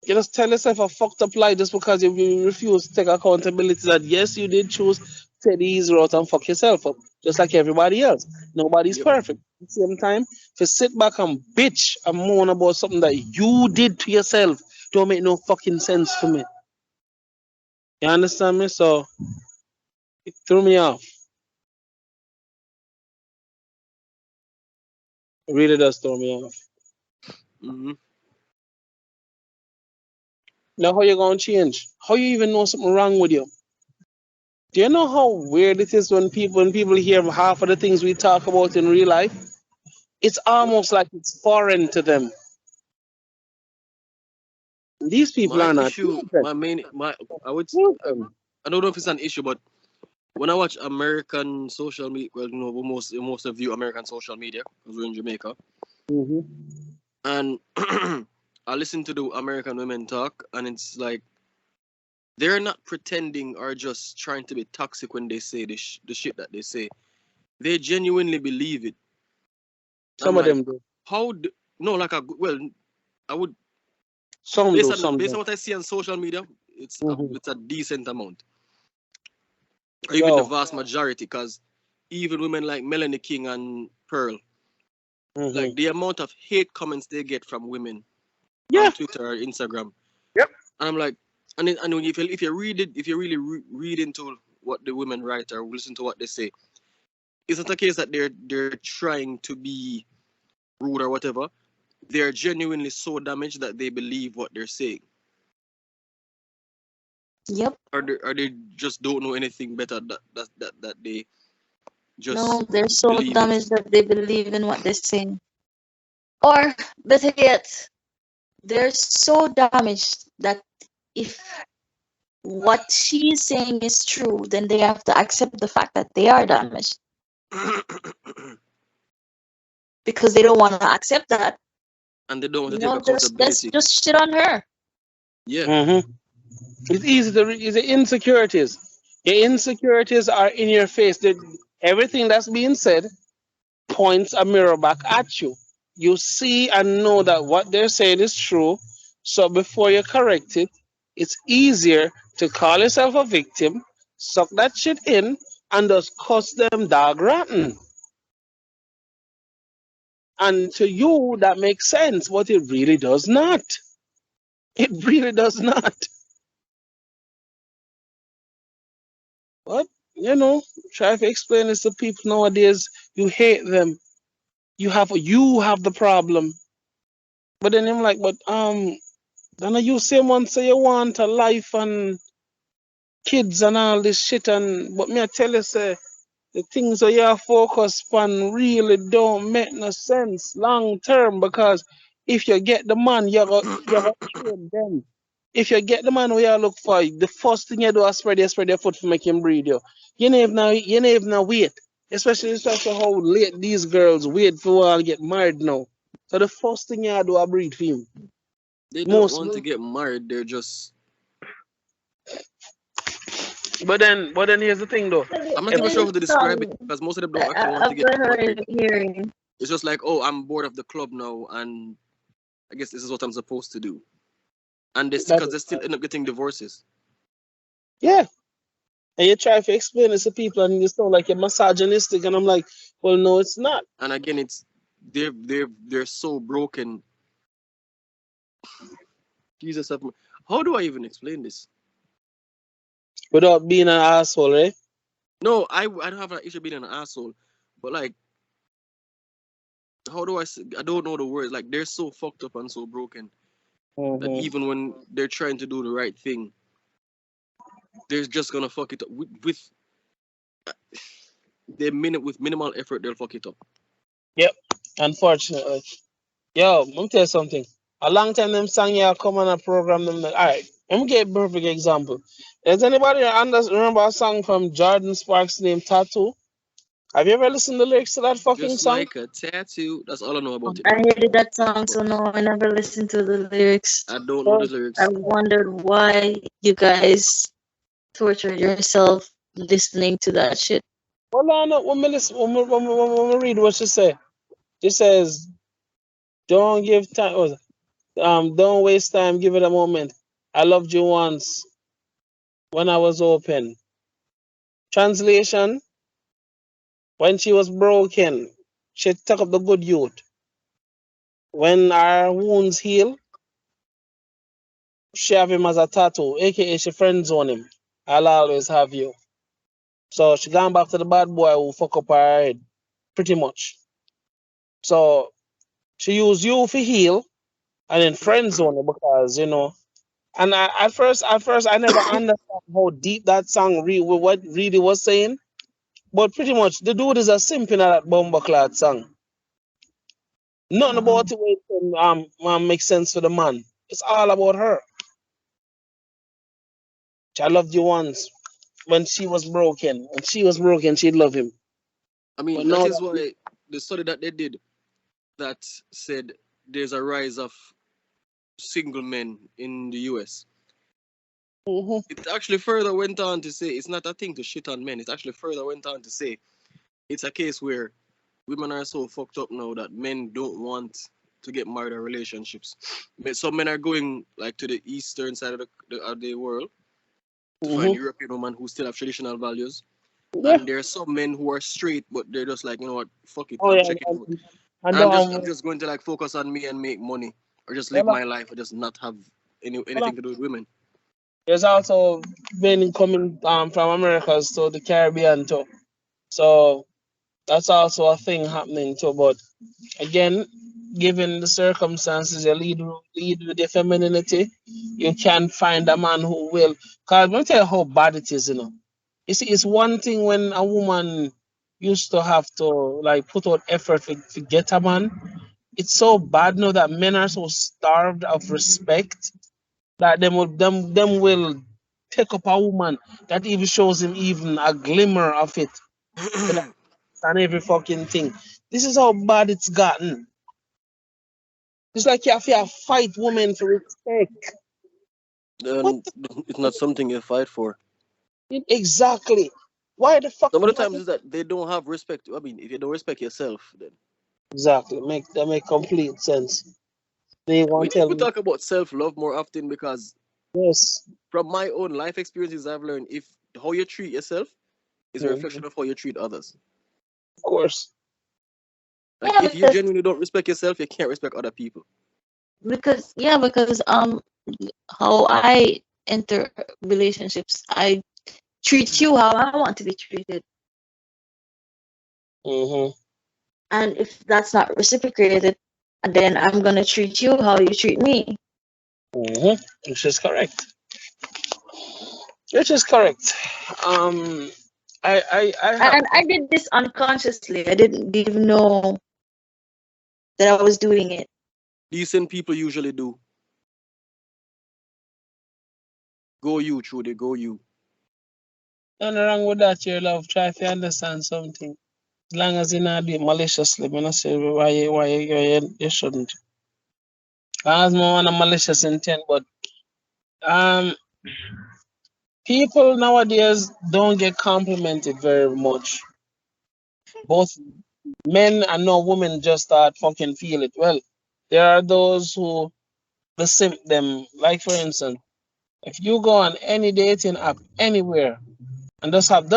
[SPEAKER 1] You just tell yourself a fucked up lie just because you refuse to take accountability that yes, you did choose to take the easy route and fuck yourself up, just like everybody else. Nobody's
[SPEAKER 4] Yep.
[SPEAKER 1] perfect. At the same time, to sit back and bitch and moan about something that you did to yourself don't make no fucking sense to me. You understand me? So it threw me off. It really does throw me off.
[SPEAKER 4] Hmm.
[SPEAKER 1] Now how you gonna change? How you even know something wrong with you? Do you know how weird it is when people hear half of the things we talk about in real life? It's almost like it's foreign to them. These people
[SPEAKER 4] My
[SPEAKER 1] are not
[SPEAKER 4] issue,
[SPEAKER 1] children.
[SPEAKER 4] my main, my I would, I,
[SPEAKER 1] Children.
[SPEAKER 4] I don't know if it's an issue, but when I watch American social media, well, most of you American social media because we're in Jamaica,
[SPEAKER 1] Hmm.
[SPEAKER 4] and I listen to the American women talk, and it's like they're not pretending or just trying to be toxic when they say the shit that they say. They genuinely believe it. I'm
[SPEAKER 1] Some of
[SPEAKER 4] like,
[SPEAKER 1] them do.
[SPEAKER 4] how? No, like well, I would
[SPEAKER 1] Some
[SPEAKER 4] based
[SPEAKER 1] do.
[SPEAKER 4] on
[SPEAKER 1] Some
[SPEAKER 4] based
[SPEAKER 1] do.
[SPEAKER 4] on what I see on social media,
[SPEAKER 1] Hmm.
[SPEAKER 4] it's a decent amount, or even the
[SPEAKER 1] Yo.
[SPEAKER 4] vast majority, because even women like Melanie King and Pearl,
[SPEAKER 1] Hmm.
[SPEAKER 4] like the amount of hate comments they get from women
[SPEAKER 1] Yeah.
[SPEAKER 4] on Twitter or Instagram,
[SPEAKER 1] Yep.
[SPEAKER 4] and I'm like, and if you read it, if you really read into what the women write or listen to what they say, it's not a case that they're trying to be rude or whatever. They're genuinely so damaged that they believe what they're saying,
[SPEAKER 3] Yep.
[SPEAKER 4] or they just don't know anything better that they
[SPEAKER 3] No,
[SPEAKER 4] just
[SPEAKER 3] they're so
[SPEAKER 4] believe it.
[SPEAKER 3] damaged that they believe in what they're saying. Or better yet, they're so damaged that if what she's saying is true, then they have to accept the fact that they are damaged because they don't want to accept that.
[SPEAKER 4] And they don't want
[SPEAKER 3] You
[SPEAKER 4] to take
[SPEAKER 3] know, just let's
[SPEAKER 4] accountability.
[SPEAKER 3] just shit on her.
[SPEAKER 4] Yeah.
[SPEAKER 1] Hmm. It's easy to read. It's the insecurities. Your insecurities are in your face. Everything that's being said points a mirror back at you. You see and know that what they're saying is true. So before you correct it, it's easier to call yourself a victim, suck that shit in, and just cuss them dog rotten. And to you, that makes sense, but it really does not. It really does not. But, try to explain this to people nowadays. You hate them. You have the problem. But then I'm like, then you say one say you want a life and kids and all this shit and but me I tell you say the things that you focus on really don't make no sense long term because if you get the man you got trade them. If you get the man who you look for, the first thing you do is spread your foot to make him breed you. You never wait. Especially how late these girls wait for all get married now. So the first thing you do is breed for him.
[SPEAKER 4] They don't
[SPEAKER 1] Most
[SPEAKER 4] want to get married. They're just.
[SPEAKER 1] but then here's the thing though.
[SPEAKER 4] I'm not
[SPEAKER 1] If,
[SPEAKER 4] even sure
[SPEAKER 3] There's
[SPEAKER 4] how to
[SPEAKER 3] a
[SPEAKER 4] describe it
[SPEAKER 3] song
[SPEAKER 4] because most of them don't
[SPEAKER 3] that
[SPEAKER 4] actually want to
[SPEAKER 3] I've
[SPEAKER 4] get married.
[SPEAKER 3] hearing.
[SPEAKER 4] It's just like, oh, I'm bored of the club now, and I guess this is what I'm supposed to do. And
[SPEAKER 1] that,
[SPEAKER 4] because they still end up getting divorces.
[SPEAKER 1] yeah. And you try to explain this to people and you sound like you're misogynistic and I'm like, well no it's not.
[SPEAKER 4] And again, it's they're so broken. Jesus, how do I even explain this?
[SPEAKER 1] Without being an asshole, right?
[SPEAKER 4] No, I don't have an issue being an asshole, but like, how do I say? I don't know the words. Like, they're so fucked up and so broken that
[SPEAKER 1] Hmm.
[SPEAKER 4] even when they're trying to do the right thing, they're just gonna fuck it up with with minimal effort. They'll fuck it up.
[SPEAKER 1] Yep. Unfortunately. Yo, let me tell you something. A long time them sang yeah come on a program them like, alright, let me get a perfect example. Does anybody remember a song from Jordan Sparks named Tattoo? Have you ever listened to the lyrics to that fucking
[SPEAKER 4] Just
[SPEAKER 1] song?
[SPEAKER 4] like a tattoo. That's all I know about it
[SPEAKER 3] I
[SPEAKER 4] now.
[SPEAKER 3] hated that song,
[SPEAKER 4] But
[SPEAKER 3] so no, I never listened to the lyrics.
[SPEAKER 4] I don't know the
[SPEAKER 1] So,
[SPEAKER 3] I
[SPEAKER 4] lyrics.
[SPEAKER 3] wondered why you guys tortured yourself listening to that shit.
[SPEAKER 1] hold on, no, 1 minute. When we read what she say. She says, "Don't give time. Don't waste time. Give it a moment. I loved you once when I was open." Translation: when she was broken, she took up the good youth. When our wounds heal, she have him as a tattoo, aka she friend zone him. I'll always have you. So she gone back to the bad boy who fuck up her head, pretty much. So she used you for heal and then friend zone it because And at first, I never understand how deep that song what really was saying. But pretty much, the dude is a simp in that Bumbleclad song. Nothing about it will make sense for the man. It's all about her. I loved you once when she was broken. When she was broken, she'd love him.
[SPEAKER 4] I mean,
[SPEAKER 1] But
[SPEAKER 4] that
[SPEAKER 1] now
[SPEAKER 4] is
[SPEAKER 1] that
[SPEAKER 4] why the study that they did that said there's a rise of single men in the US.
[SPEAKER 1] Mhm,
[SPEAKER 4] It actually further went on to say it's not a thing to shit on men. It actually further went on to say it's a case where women are so fucked up now that men don't want to get married or relationships. Some men are going like to the eastern side of the world to find
[SPEAKER 1] mhm.
[SPEAKER 4] European women who still have traditional values.
[SPEAKER 1] Yeah.
[SPEAKER 4] And there are some men who are straight, but they're just like, you know what, fuck it,
[SPEAKER 1] Oh
[SPEAKER 4] I'm
[SPEAKER 1] yeah.
[SPEAKER 4] checking out.
[SPEAKER 1] And
[SPEAKER 4] And
[SPEAKER 1] don't
[SPEAKER 4] I'm just going to like focus on me and make money, or just live
[SPEAKER 1] hold on,
[SPEAKER 4] my life, or just not have
[SPEAKER 1] hold on.
[SPEAKER 4] anything to do with women.
[SPEAKER 1] There's also been coming from Americas to the Caribbean too. So that's also a thing happening too. But again, given the circumstances, you lead with your femininity, you can find a man who will. Cause let me tell you how bad it is, You see, it's one thing when a woman used to have to like put out effort to get a man. It's so bad now that men are so starved of respect that them will pick up a woman that even shows him even a glimmer of it. Then on every fucking thing. This is how bad it's gotten. It's like you have to fight women for respect. What
[SPEAKER 4] And it's not something you fight for.
[SPEAKER 1] exactly? Why the fuck?
[SPEAKER 4] Some of the
[SPEAKER 1] Why
[SPEAKER 4] times is that they don't have respect. I mean, if you don't respect yourself, then
[SPEAKER 1] exactly? Make complete sense. They
[SPEAKER 4] we
[SPEAKER 1] won't
[SPEAKER 4] need
[SPEAKER 1] tell
[SPEAKER 4] to
[SPEAKER 1] me
[SPEAKER 4] talk about self love more often because
[SPEAKER 1] yes.
[SPEAKER 4] from my own life experiences, I've learned if how you treat yourself is a
[SPEAKER 1] Mhm.
[SPEAKER 4] reflection of how you treat others.
[SPEAKER 1] Of course.
[SPEAKER 4] Like
[SPEAKER 3] Yeah,
[SPEAKER 4] if you genuinely don't respect yourself, you can't respect other people.
[SPEAKER 3] because how I enter relationships, I treat you how I want to be treated.
[SPEAKER 1] Hmm.
[SPEAKER 3] And if that's not reciprocated, then I'm gonna treat you how you treat me.
[SPEAKER 1] Hmm. Which is correct. Which is correct. Um, I have.
[SPEAKER 3] And I did this unconsciously. I didn't even know that I was doing it.
[SPEAKER 4] Decent people usually do. Go you, Trudy, go you.
[SPEAKER 1] Nothing wrong with that, your love. Try to understand something. As long as you not do it maliciously, I'm not say why you shouldn't. As more on a malicious intent, but um, people nowadays don't get complimented very much. Both men and no women just start fucking feel it. Well, there are those who the simp them. Like for instance, if you go on any dating app anywhere and just have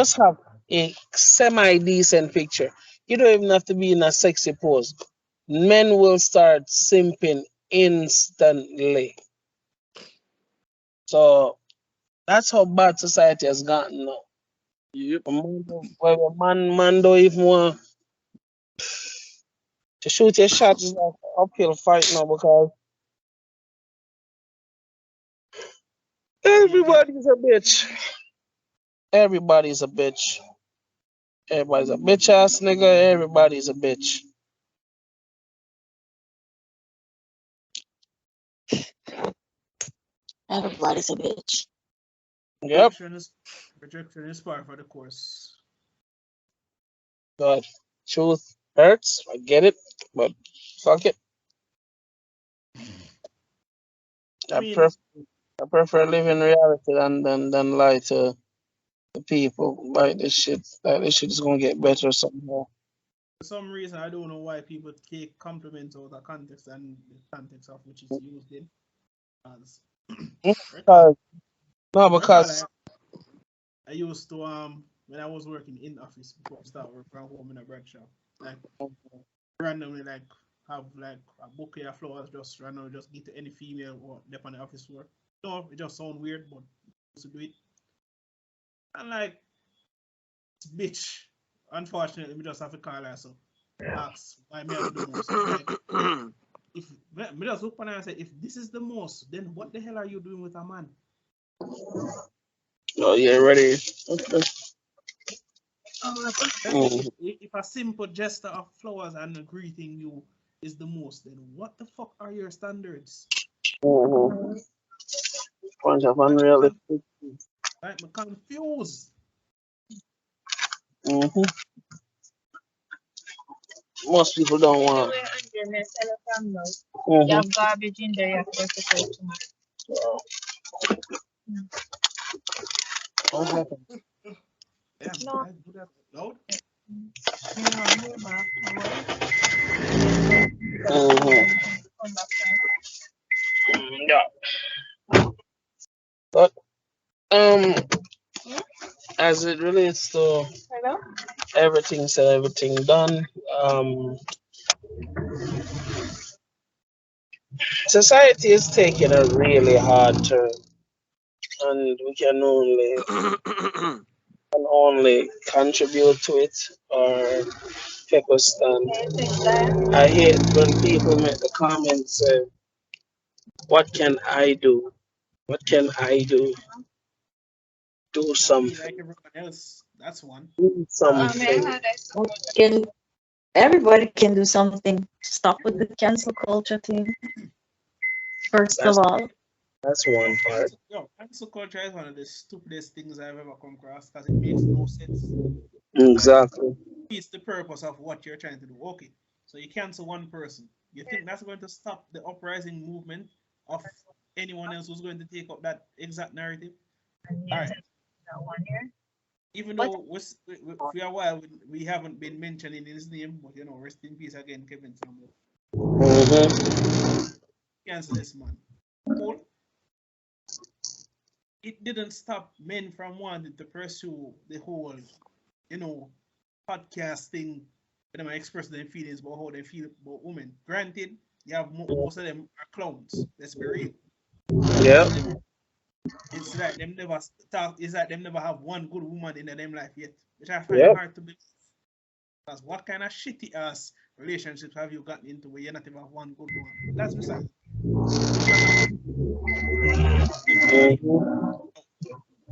[SPEAKER 1] a semi decent picture, you don't even have to be in a sexy pose. Men will start simping instantly. So that's how bad society has gotten now.
[SPEAKER 4] Yep.
[SPEAKER 1] Where a man don't even want to shoot your shot is like an uphill fight now because
[SPEAKER 2] Yeah.
[SPEAKER 1] everybody's a bitch. Everybody's a bitch. Everybody's a bitch ass nigga. Everybody's a bitch.
[SPEAKER 3] Everybody's a bitch.
[SPEAKER 1] Yep.
[SPEAKER 2] Rejection is par for the course.
[SPEAKER 1] But truth hurts. I get it. But fuck it.
[SPEAKER 2] I
[SPEAKER 1] I
[SPEAKER 2] mean,
[SPEAKER 1] prefer I prefer live in reality than lie to the people. Like this shit is gonna get better somehow.
[SPEAKER 2] for some reason, I don't know why people take compliments out of context and the context of which it's used in. As recall,
[SPEAKER 1] Because no,
[SPEAKER 2] recall,
[SPEAKER 1] because
[SPEAKER 2] I used to when I was working in office before I start work from home in a bread shop, like randomly like have like a bouquet of flowers just randomly just give to any female or dep on the office floor. No, it just sound weird, but I used to do it. And like, bitch, unfortunately, we just have to call her so. Ask why me I do the most. I'm like, if me just look on her and say, if this is the most, then what the hell are you doing with a man?
[SPEAKER 1] Oh, yeah, ready. Okay.
[SPEAKER 2] If a simple gesture of flowers and greeting you is the most, then what the fuck are your standards?
[SPEAKER 1] Mm-hmm. Bunch of
[SPEAKER 2] Like,
[SPEAKER 1] unrealistic.
[SPEAKER 2] I'm confused.
[SPEAKER 1] Mm-hmm. Most people don't want.
[SPEAKER 3] You
[SPEAKER 1] Mm-hmm.
[SPEAKER 3] have garbage in there, you have to separate tomorrow.
[SPEAKER 1] What happened?
[SPEAKER 2] Damn,
[SPEAKER 3] No.
[SPEAKER 2] I do that loud.
[SPEAKER 1] Mm-hmm. Yeah. But as it relates to
[SPEAKER 3] Hello?
[SPEAKER 1] everything said, everything done, society is taking a really hard turn, and we can only contribute to it or take a stand. I hate when people make the comments, "What can I do? What can I do? Do
[SPEAKER 2] Not be like
[SPEAKER 1] something.
[SPEAKER 2] everyone else. That's one.
[SPEAKER 1] Do something."
[SPEAKER 3] Can everybody can do something? Stop with the cancel culture thing. First of
[SPEAKER 1] That's
[SPEAKER 3] all,
[SPEAKER 1] that's one part.
[SPEAKER 2] Cancel culture is one of the stupidest things I've ever come across because it makes no sense. Like,
[SPEAKER 1] Exactly.
[SPEAKER 2] it's the purpose of what you're trying to do. Okay, so you cancel one person. You think that's going to stop the uprising movement of anyone else who's going to take up that exact narrative? All right. Even
[SPEAKER 3] what?
[SPEAKER 2] though for a while we haven't been mentioning his name, but rest in peace again, Kevin Samuel.
[SPEAKER 1] Mm-hmm.
[SPEAKER 2] Cancel this man. Cool. It didn't stop men from wanting to pursue the whole, you know, podcasting, them express their feelings about how they feel about women. Granted, you have most of them are clowns. Let's be real.
[SPEAKER 1] Yeah.
[SPEAKER 2] Most of them, it's like them never talk. It's like them never have one good woman in their life yet, which I find
[SPEAKER 1] Yeah.
[SPEAKER 2] hard to believe. Because what kind of shitty ass relationships have you gotten into where you're not even one good one? But that's beside.
[SPEAKER 1] Mm-hmm.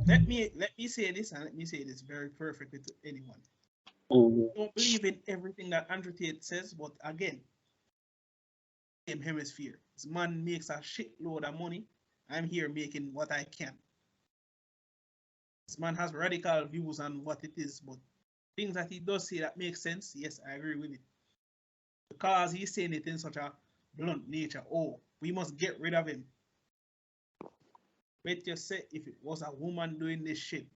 [SPEAKER 2] Let me say this, and let me say this very perfectly to anyone.
[SPEAKER 1] Mm-hmm.
[SPEAKER 2] Don't believe in everything that Andrew Tate says, but again, same hemisphere. This man makes a shitload of money. I'm here making what I can. This man has radical views on what it is, but things that he does say that make sense, yes, I agree with it. Because he's saying it in such a blunt nature. Oh, we must get rid of him. Bet you say if it was a woman doing this shit,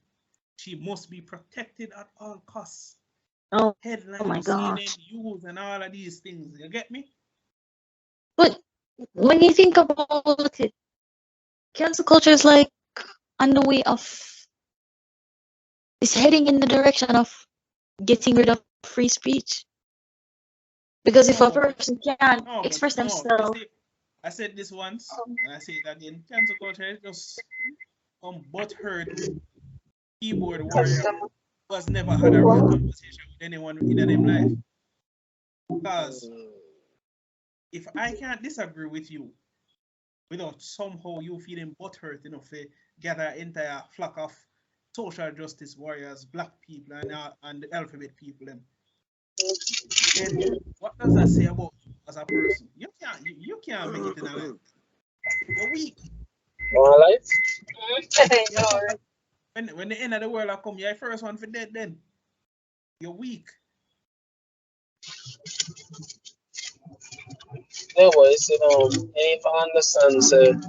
[SPEAKER 2] she must be protected at all costs.
[SPEAKER 3] Oh, oh my
[SPEAKER 2] Headlines, CNN
[SPEAKER 3] gosh.
[SPEAKER 2] news, and all of these things. You get me?
[SPEAKER 3] But when you think about it, cancel culture is like on the way of, is heading in the direction of getting rid of free speech. Because if a
[SPEAKER 2] No, but
[SPEAKER 3] person can
[SPEAKER 2] no,
[SPEAKER 3] express
[SPEAKER 2] but no. You
[SPEAKER 3] themselves,
[SPEAKER 2] see, I said this once, and I say it again. Cancel culture is just some butthurt keyboard warrior who has never had a real conversation with anyone in their life. Because if I can't disagree with you without somehow you feeling butthurt enough to gather an entire flock of social justice warriors, black people, and the alphabet people, then what does that say about you as a person? You can't make it in a life. You're weak.
[SPEAKER 1] All right.
[SPEAKER 2] You're supposed, when the end of the world are come, you're the first one for dead then. You're weak.
[SPEAKER 1] Yeah, boys, you need to understand,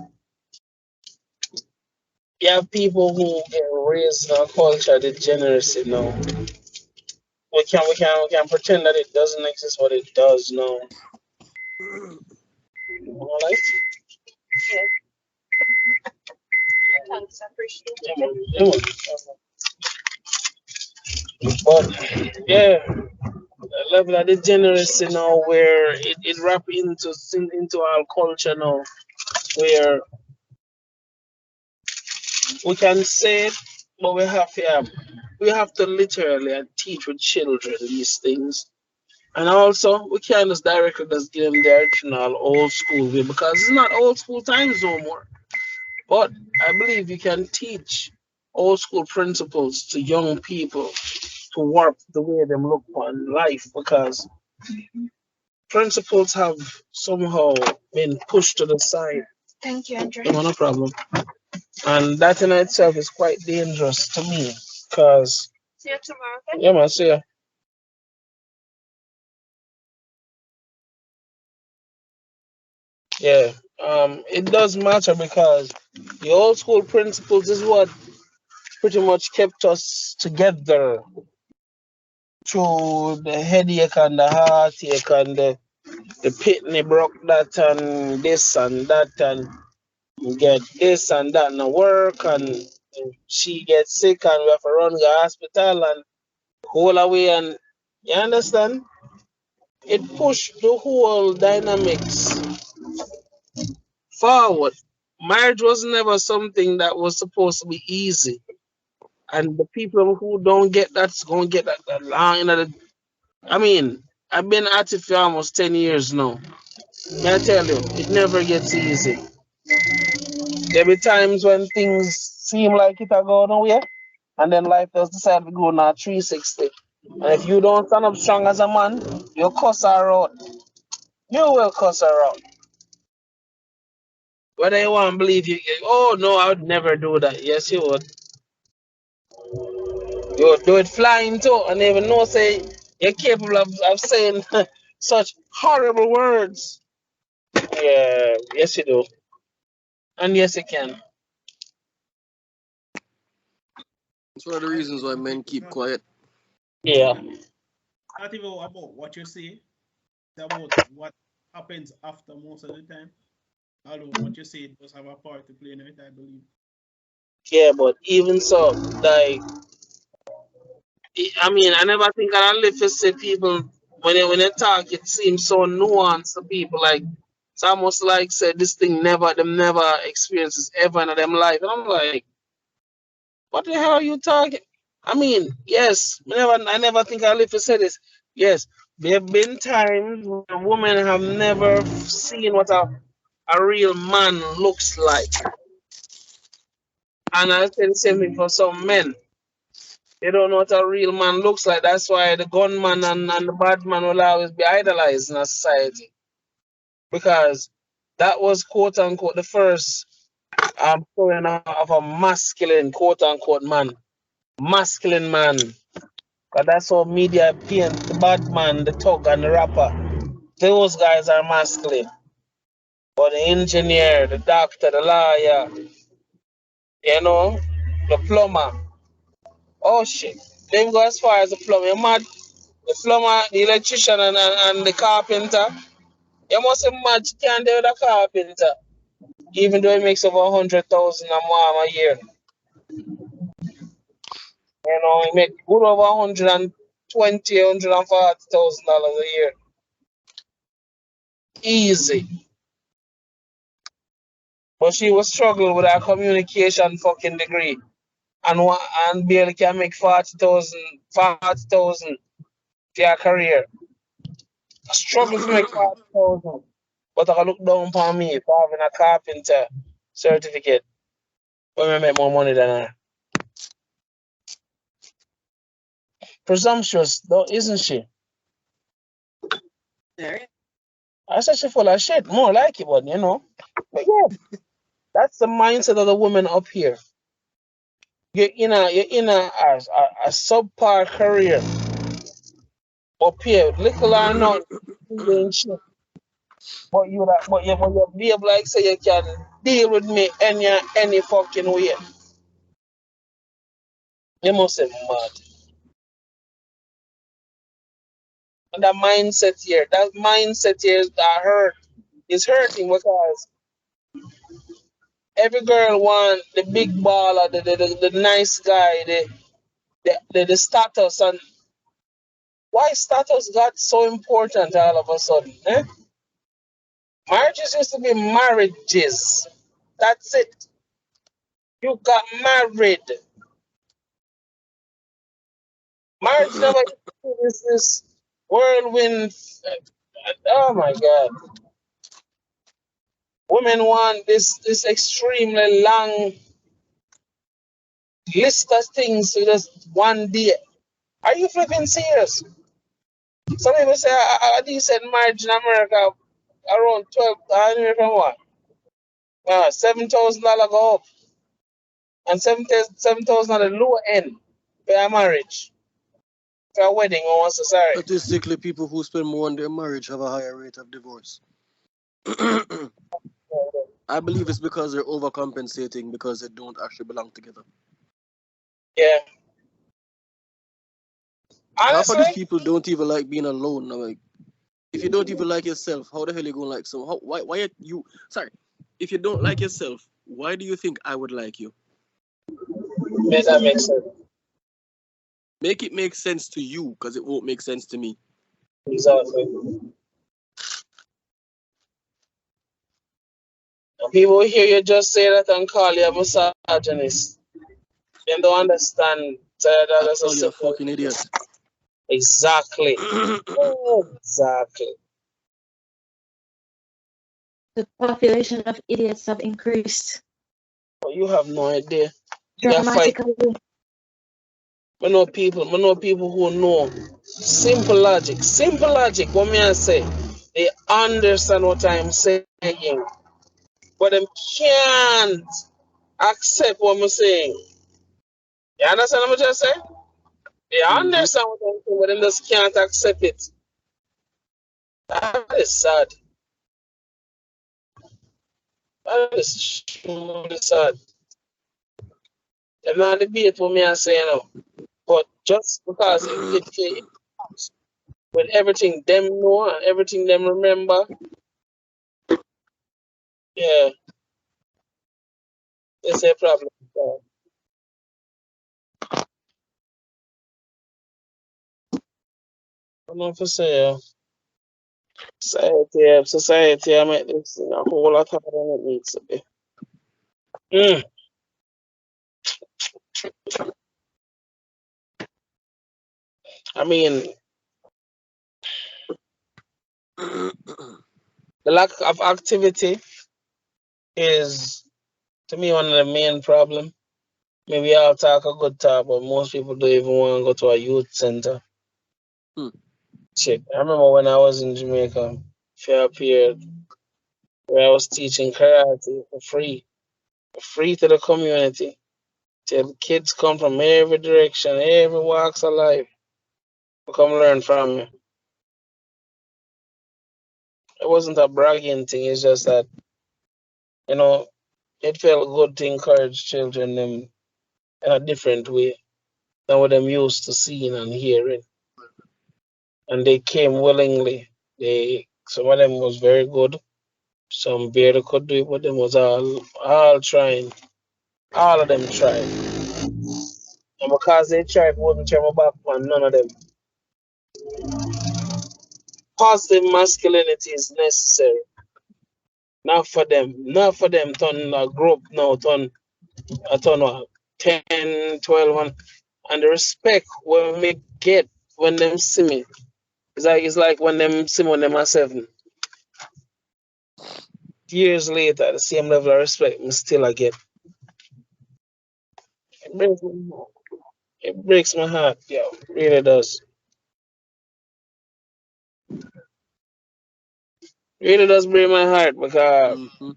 [SPEAKER 1] you have people who get raised in a culture degeneracy now. We can pretend that it doesn't exist, but it does now. All right.
[SPEAKER 3] thanks, I appreciate
[SPEAKER 1] Yeah,
[SPEAKER 3] it.
[SPEAKER 1] man. Yeah, man. But yeah, the level of degeneracy now, where it wrap into our culture now, where we can say it, but we have to literally teach with children these things. And also, we can't just directly just give them the original old school way because it's not old school times no more. But I believe you can teach old school principles to young people to warp the way they look on life because principles have somehow been pushed to the side. Thank you, Andrew. No problem. And that in itself is quite dangerous to me because. See you tomorrow, okay? Yeah, man, see ya. Yeah, it does matter because the old school principles is what pretty much kept us together through the headache and the heartache and the pitney broke that and this and that and you get this and that and work and she gets sick and we have to run to the hospital and whole away and you understand? It pushed the whole dynamics forward. Marriage was never something that was supposed to be easy. And the people who don't get that's gonna get that long. I mean, I've been at it for almost 10 years now. May I tell you, it never gets easy. There be times when things seem like it are going nowhere, and then life does decide to go now 360. And if you don't stand up strong as a man, you'll cuss her out. You will cuss her out. Whether you want to believe you, oh no, I would never do that. Yes, you would. You would do it flying too, and even know say you're capable of saying such horrible words. Yeah, yes you do. And yes you can.
[SPEAKER 4] It's one of the reasons why men keep quiet.
[SPEAKER 1] Yeah.
[SPEAKER 2] Not even about what you say, it's about what happens after most of the time. Although what you say does have a part to play in it, I believe.
[SPEAKER 1] Yeah, but even so, like I mean, I never think I live to see people when they talk, it seems so nuanced to people. Like it's almost like said this thing never experiences ever in them life. And I'm like, what the hell are you talking? I mean, yes, I never think I live to say this. Yes, there have been times when women have never seen what a real man looks like. And I say the same thing for some men. They don't know what a real man looks like. That's why the gunman and the bad man will always be idolized in a society. Because that was quote unquote the first showing of a masculine quote unquote man. Masculine man. Because that's how media paint the bad man, the thug and the rapper. Those guys are masculine. But the engineer, the doctor, the lawyer, you know, the plumber. Oh shit. They even go as far as the plumber. You mad? The plumber, the electrician, and the carpenter. You must imagine can't do the carpenter, even though he makes over 100,000 and more a year. You know, he make good over 120, $140,000 a year. Easy. But she was struggling with her communication fucking degree. And barely can make 40,000 for her career. I struggle to make 40,000. But I look down upon me for having a carpenter certificate. Women make more money than her. Presumptuous, though, isn't she?
[SPEAKER 4] Yeah.
[SPEAKER 1] I said she full of shit. More like it, but you know. But yeah, that's the mindset of the women up here. You're in a subpar career up here, little or not, doing shit. But you be able like say you can deal with me any fucking way. You must be mad. And that mindset here is that hurt. Is hurting because every girl want the big baller, the nice guy, the status. And why status got so important all of a sudden? Eh? Marriages used to be marriages. That's it. You got married. Marriage never this whirlwind. Oh my God. Women want this extremely long list of things to just one day. Are you flipping serious? Some people say a decent marriage in America around 12, I don't know from what? $7,000 go up. And 7,000 at the low end for a marriage, for a wedding or one sorry.
[SPEAKER 4] Statistically, people who spend more on their marriage have a higher rate of divorce. I believe it's because they're overcompensating because they don't actually belong together.
[SPEAKER 1] Yeah.
[SPEAKER 4] Half of these
[SPEAKER 1] Honestly,
[SPEAKER 4] people don't even like being alone. I'm like, if you don't even like yourself, how the hell are you gonna like someone? Why are you? Sorry, if you don't like yourself, why do you think I would like you?
[SPEAKER 1] yeah, that makes sense.
[SPEAKER 4] Make it make sense to you, because it won't make sense to me.
[SPEAKER 1] Exactly. And people hear you just say that and call you a misogynist. They don't understand that
[SPEAKER 4] I
[SPEAKER 1] that's a
[SPEAKER 4] call you a
[SPEAKER 1] simple.
[SPEAKER 4] fucking idiot.
[SPEAKER 1] Exactly. Exactly.
[SPEAKER 3] The population of idiots have increased
[SPEAKER 1] But you have no idea. You fight.
[SPEAKER 3] dramatically.
[SPEAKER 1] I know people who know simple logic. Simple logic, what may I say? They understand what I'm saying, but them can't accept what I'm saying. You understand what I'm just saying? They
[SPEAKER 4] Mm-hmm.
[SPEAKER 1] understand what I'm saying, but them just can't accept it. That is sad. That is truly sad. Them not debate what me I say now. But just because it with everything them know and everything them remember, yeah, it's a problem. I'm not for say, society, I make this a whole lot harder than it needs to be. Mm. I mean, the lack of activity is, to me, one of the main problem. Maybe I'll talk a good talk, but most people don't even want to go to a youth center.
[SPEAKER 4] Hmm.
[SPEAKER 1] Shit, I remember when I was in Jamaica for a period where I was teaching karate for free to the community. Till kids come from every direction, every walks of life, to come learn from me. It wasn't a bragging thing. It's just that you know it felt good to encourage children them in a different way than what them used to seeing and hearing. And they came willingly. They Some of them was very good. Some barely could do it, but them was all trying. All of them tried. And because they tried, wouldn't turn my back on none of them. Positive masculinity is necessary. Not for them. Not for them turn a group now, turn what, 10, 12, and the respect when we get when them see me. It's like when them see me when them are 7. Years later, the same level of respect me still I get. It breaks my heart. It breaks my heart, yo. It really does. It really does break my heart because
[SPEAKER 4] Mm-hmm.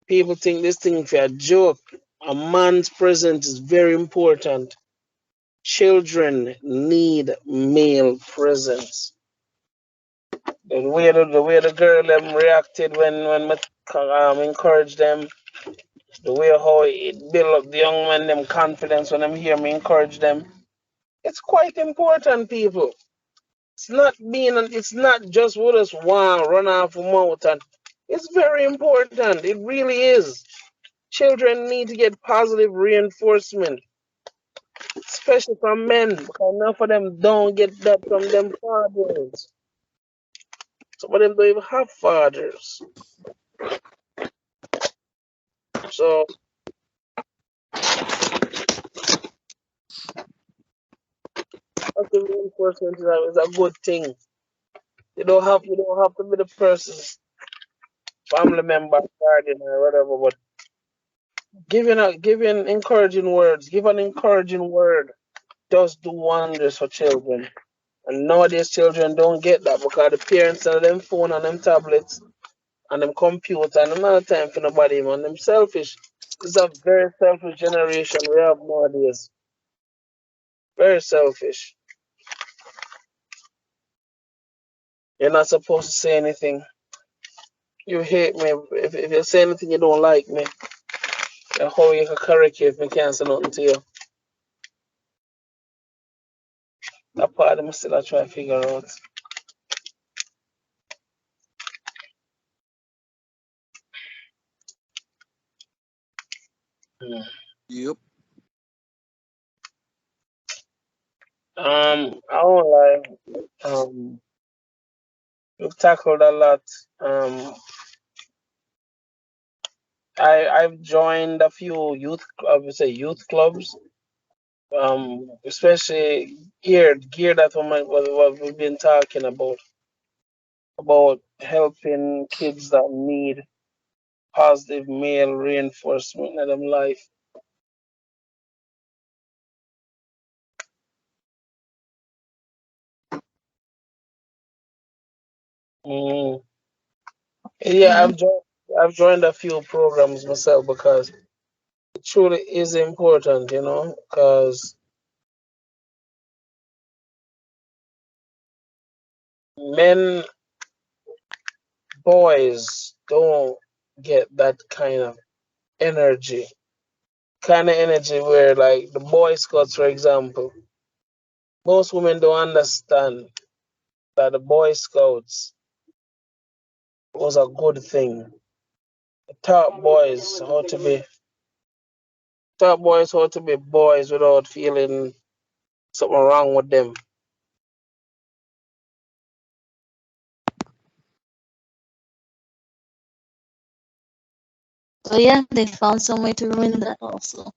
[SPEAKER 1] people think this thing for a joke. A man's presence is very important. Children need male presence. The way the girl them reacted when encouraged them, the way how it build up the young men them confidence when them hear me encourage them. It's quite important, people. It's not just what us want run off a mountain. It's very important. It really is. Children need to get positive reinforcement, especially from men, because enough of them don't get that from them fathers. Some of them don't even have fathers. So reinforcement is a good thing. You don't have to be the person's family member, guardian, or whatever, but giving encouraging words, give an encouraging word does do wonders for children. And nowadays children don't get that because the parents and them phone and them tablets and them computer and them not time for nobody, man. Them selfish. It's a very selfish generation we have nowadays. Very selfish. You're not supposed to say anything. You hate me. If you say anything you don't like me, then how you can correct you if me can't say nothing to you? That part of me still I try to figure out. Hmm.
[SPEAKER 4] Yep.
[SPEAKER 1] I won't lie. We've tackled a lot. I've joined a few I would say youth clubs. Especially geared at what we've been talking about helping kids that need positive male reinforcement in them life. Mm. Yeah,
[SPEAKER 3] Mhm.
[SPEAKER 1] I've joined a few programs myself because it truly is important, because men, boys don't get that kind of energy where like the Boy Scouts, for example, most women don't understand that the Boy Scouts was a good thing. It taught boys how to be boys without feeling something wrong with them.
[SPEAKER 3] So yeah, they found some way to ruin that also.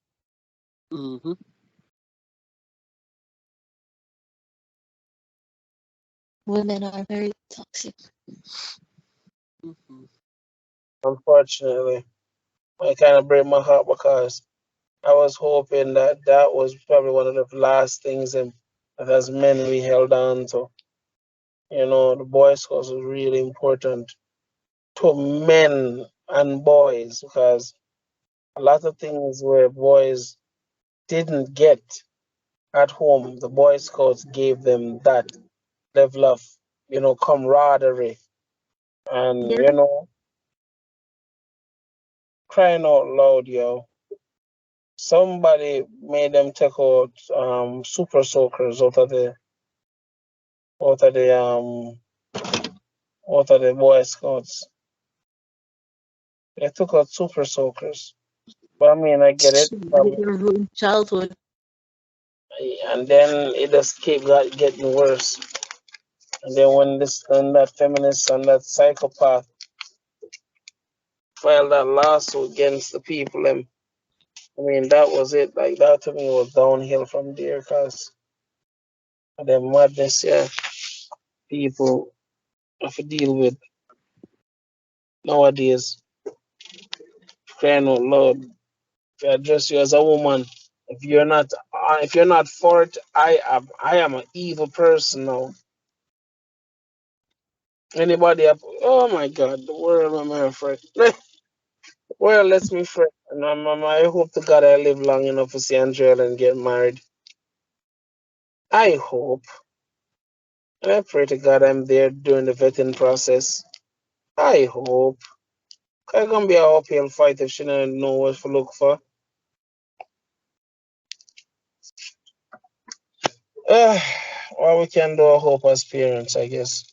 [SPEAKER 4] Mm-hmm.
[SPEAKER 3] Women are very toxic.
[SPEAKER 4] Mm-hmm.
[SPEAKER 1] Unfortunately, it kind of break my heart because I was hoping that that was probably one of the last things that as men we held on to. The Boy Scouts was really important to men and boys because a lot of things where boys didn't get at home, the Boy Scouts gave them that level of, camaraderie and,
[SPEAKER 3] Yeah.
[SPEAKER 1] crying out loud, yo. Somebody made them take out super soakers out of the um out of the Boy Scouts. They took out super soakers. But I mean I get it.
[SPEAKER 3] They ruined childhood.
[SPEAKER 1] And then it just keep getting worse. And then when that feminist and that psychopath filed that lawsuit against the people, and I mean that was it. Like that to me was downhill from there, cause of the madness, yeah, people have to deal with nowadays. Crying out loud, if I address you as a woman, if you're not for it, I am an evil person now. Anybody up? Oh my God, the world am I afraid. Well, lets me fret, and I hope to God I live long enough to see Angela and get married. I hope, and I pray to God I'm there during the vetting process. I hope. It's gonna be a uphill fight if she don't know what to look for. Uh, what we can do, I hope as parents, I guess.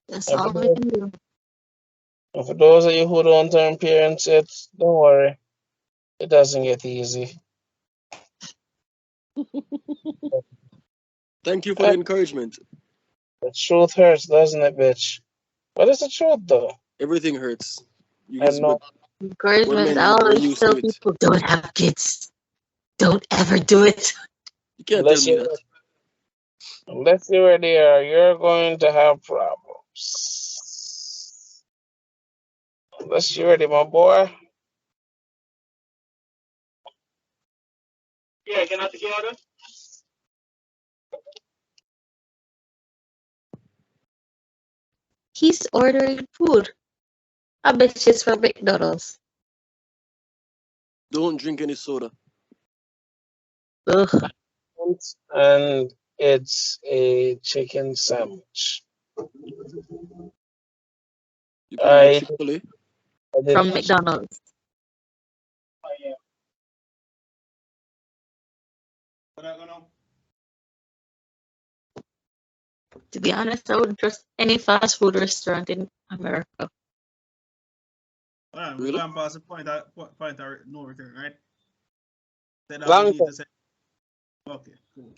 [SPEAKER 3] That's
[SPEAKER 1] And
[SPEAKER 3] all we can do.
[SPEAKER 1] for those of you who don't turn parents yet, don't worry. It doesn't get easy.
[SPEAKER 4] Thank you for
[SPEAKER 1] Uh,
[SPEAKER 4] the encouragement.
[SPEAKER 1] the truth hurts, doesn't it, bitch? What is the truth, though?
[SPEAKER 4] Everything hurts. You
[SPEAKER 1] I
[SPEAKER 4] just, but
[SPEAKER 1] know.
[SPEAKER 3] Encouragement. I
[SPEAKER 4] men were
[SPEAKER 3] always
[SPEAKER 4] used
[SPEAKER 3] tell
[SPEAKER 4] to it.
[SPEAKER 3] people, don't have kids. Don't ever do it.
[SPEAKER 4] You can't tell
[SPEAKER 1] Unless
[SPEAKER 4] me
[SPEAKER 1] you
[SPEAKER 4] that.
[SPEAKER 1] unless you're there, you're going to have problems. Unless you're ready, my boy. Yeah, can I take your order?
[SPEAKER 3] He's ordering food. I bet she's from McDonald's.
[SPEAKER 4] Don't drink any soda.
[SPEAKER 3] Ugh.
[SPEAKER 1] And it's a chicken sandwich.
[SPEAKER 4] You put it at
[SPEAKER 1] I,
[SPEAKER 4] Chick-fil-A.
[SPEAKER 1] I did.
[SPEAKER 3] From McDonald's. To be honest, I wouldn't trust any fast food restaurant in America.
[SPEAKER 2] Alright, we're
[SPEAKER 4] Really?
[SPEAKER 2] going past the point of no return, right? Then all we
[SPEAKER 1] Long
[SPEAKER 2] need
[SPEAKER 1] time.
[SPEAKER 2] to say. Okay, cool.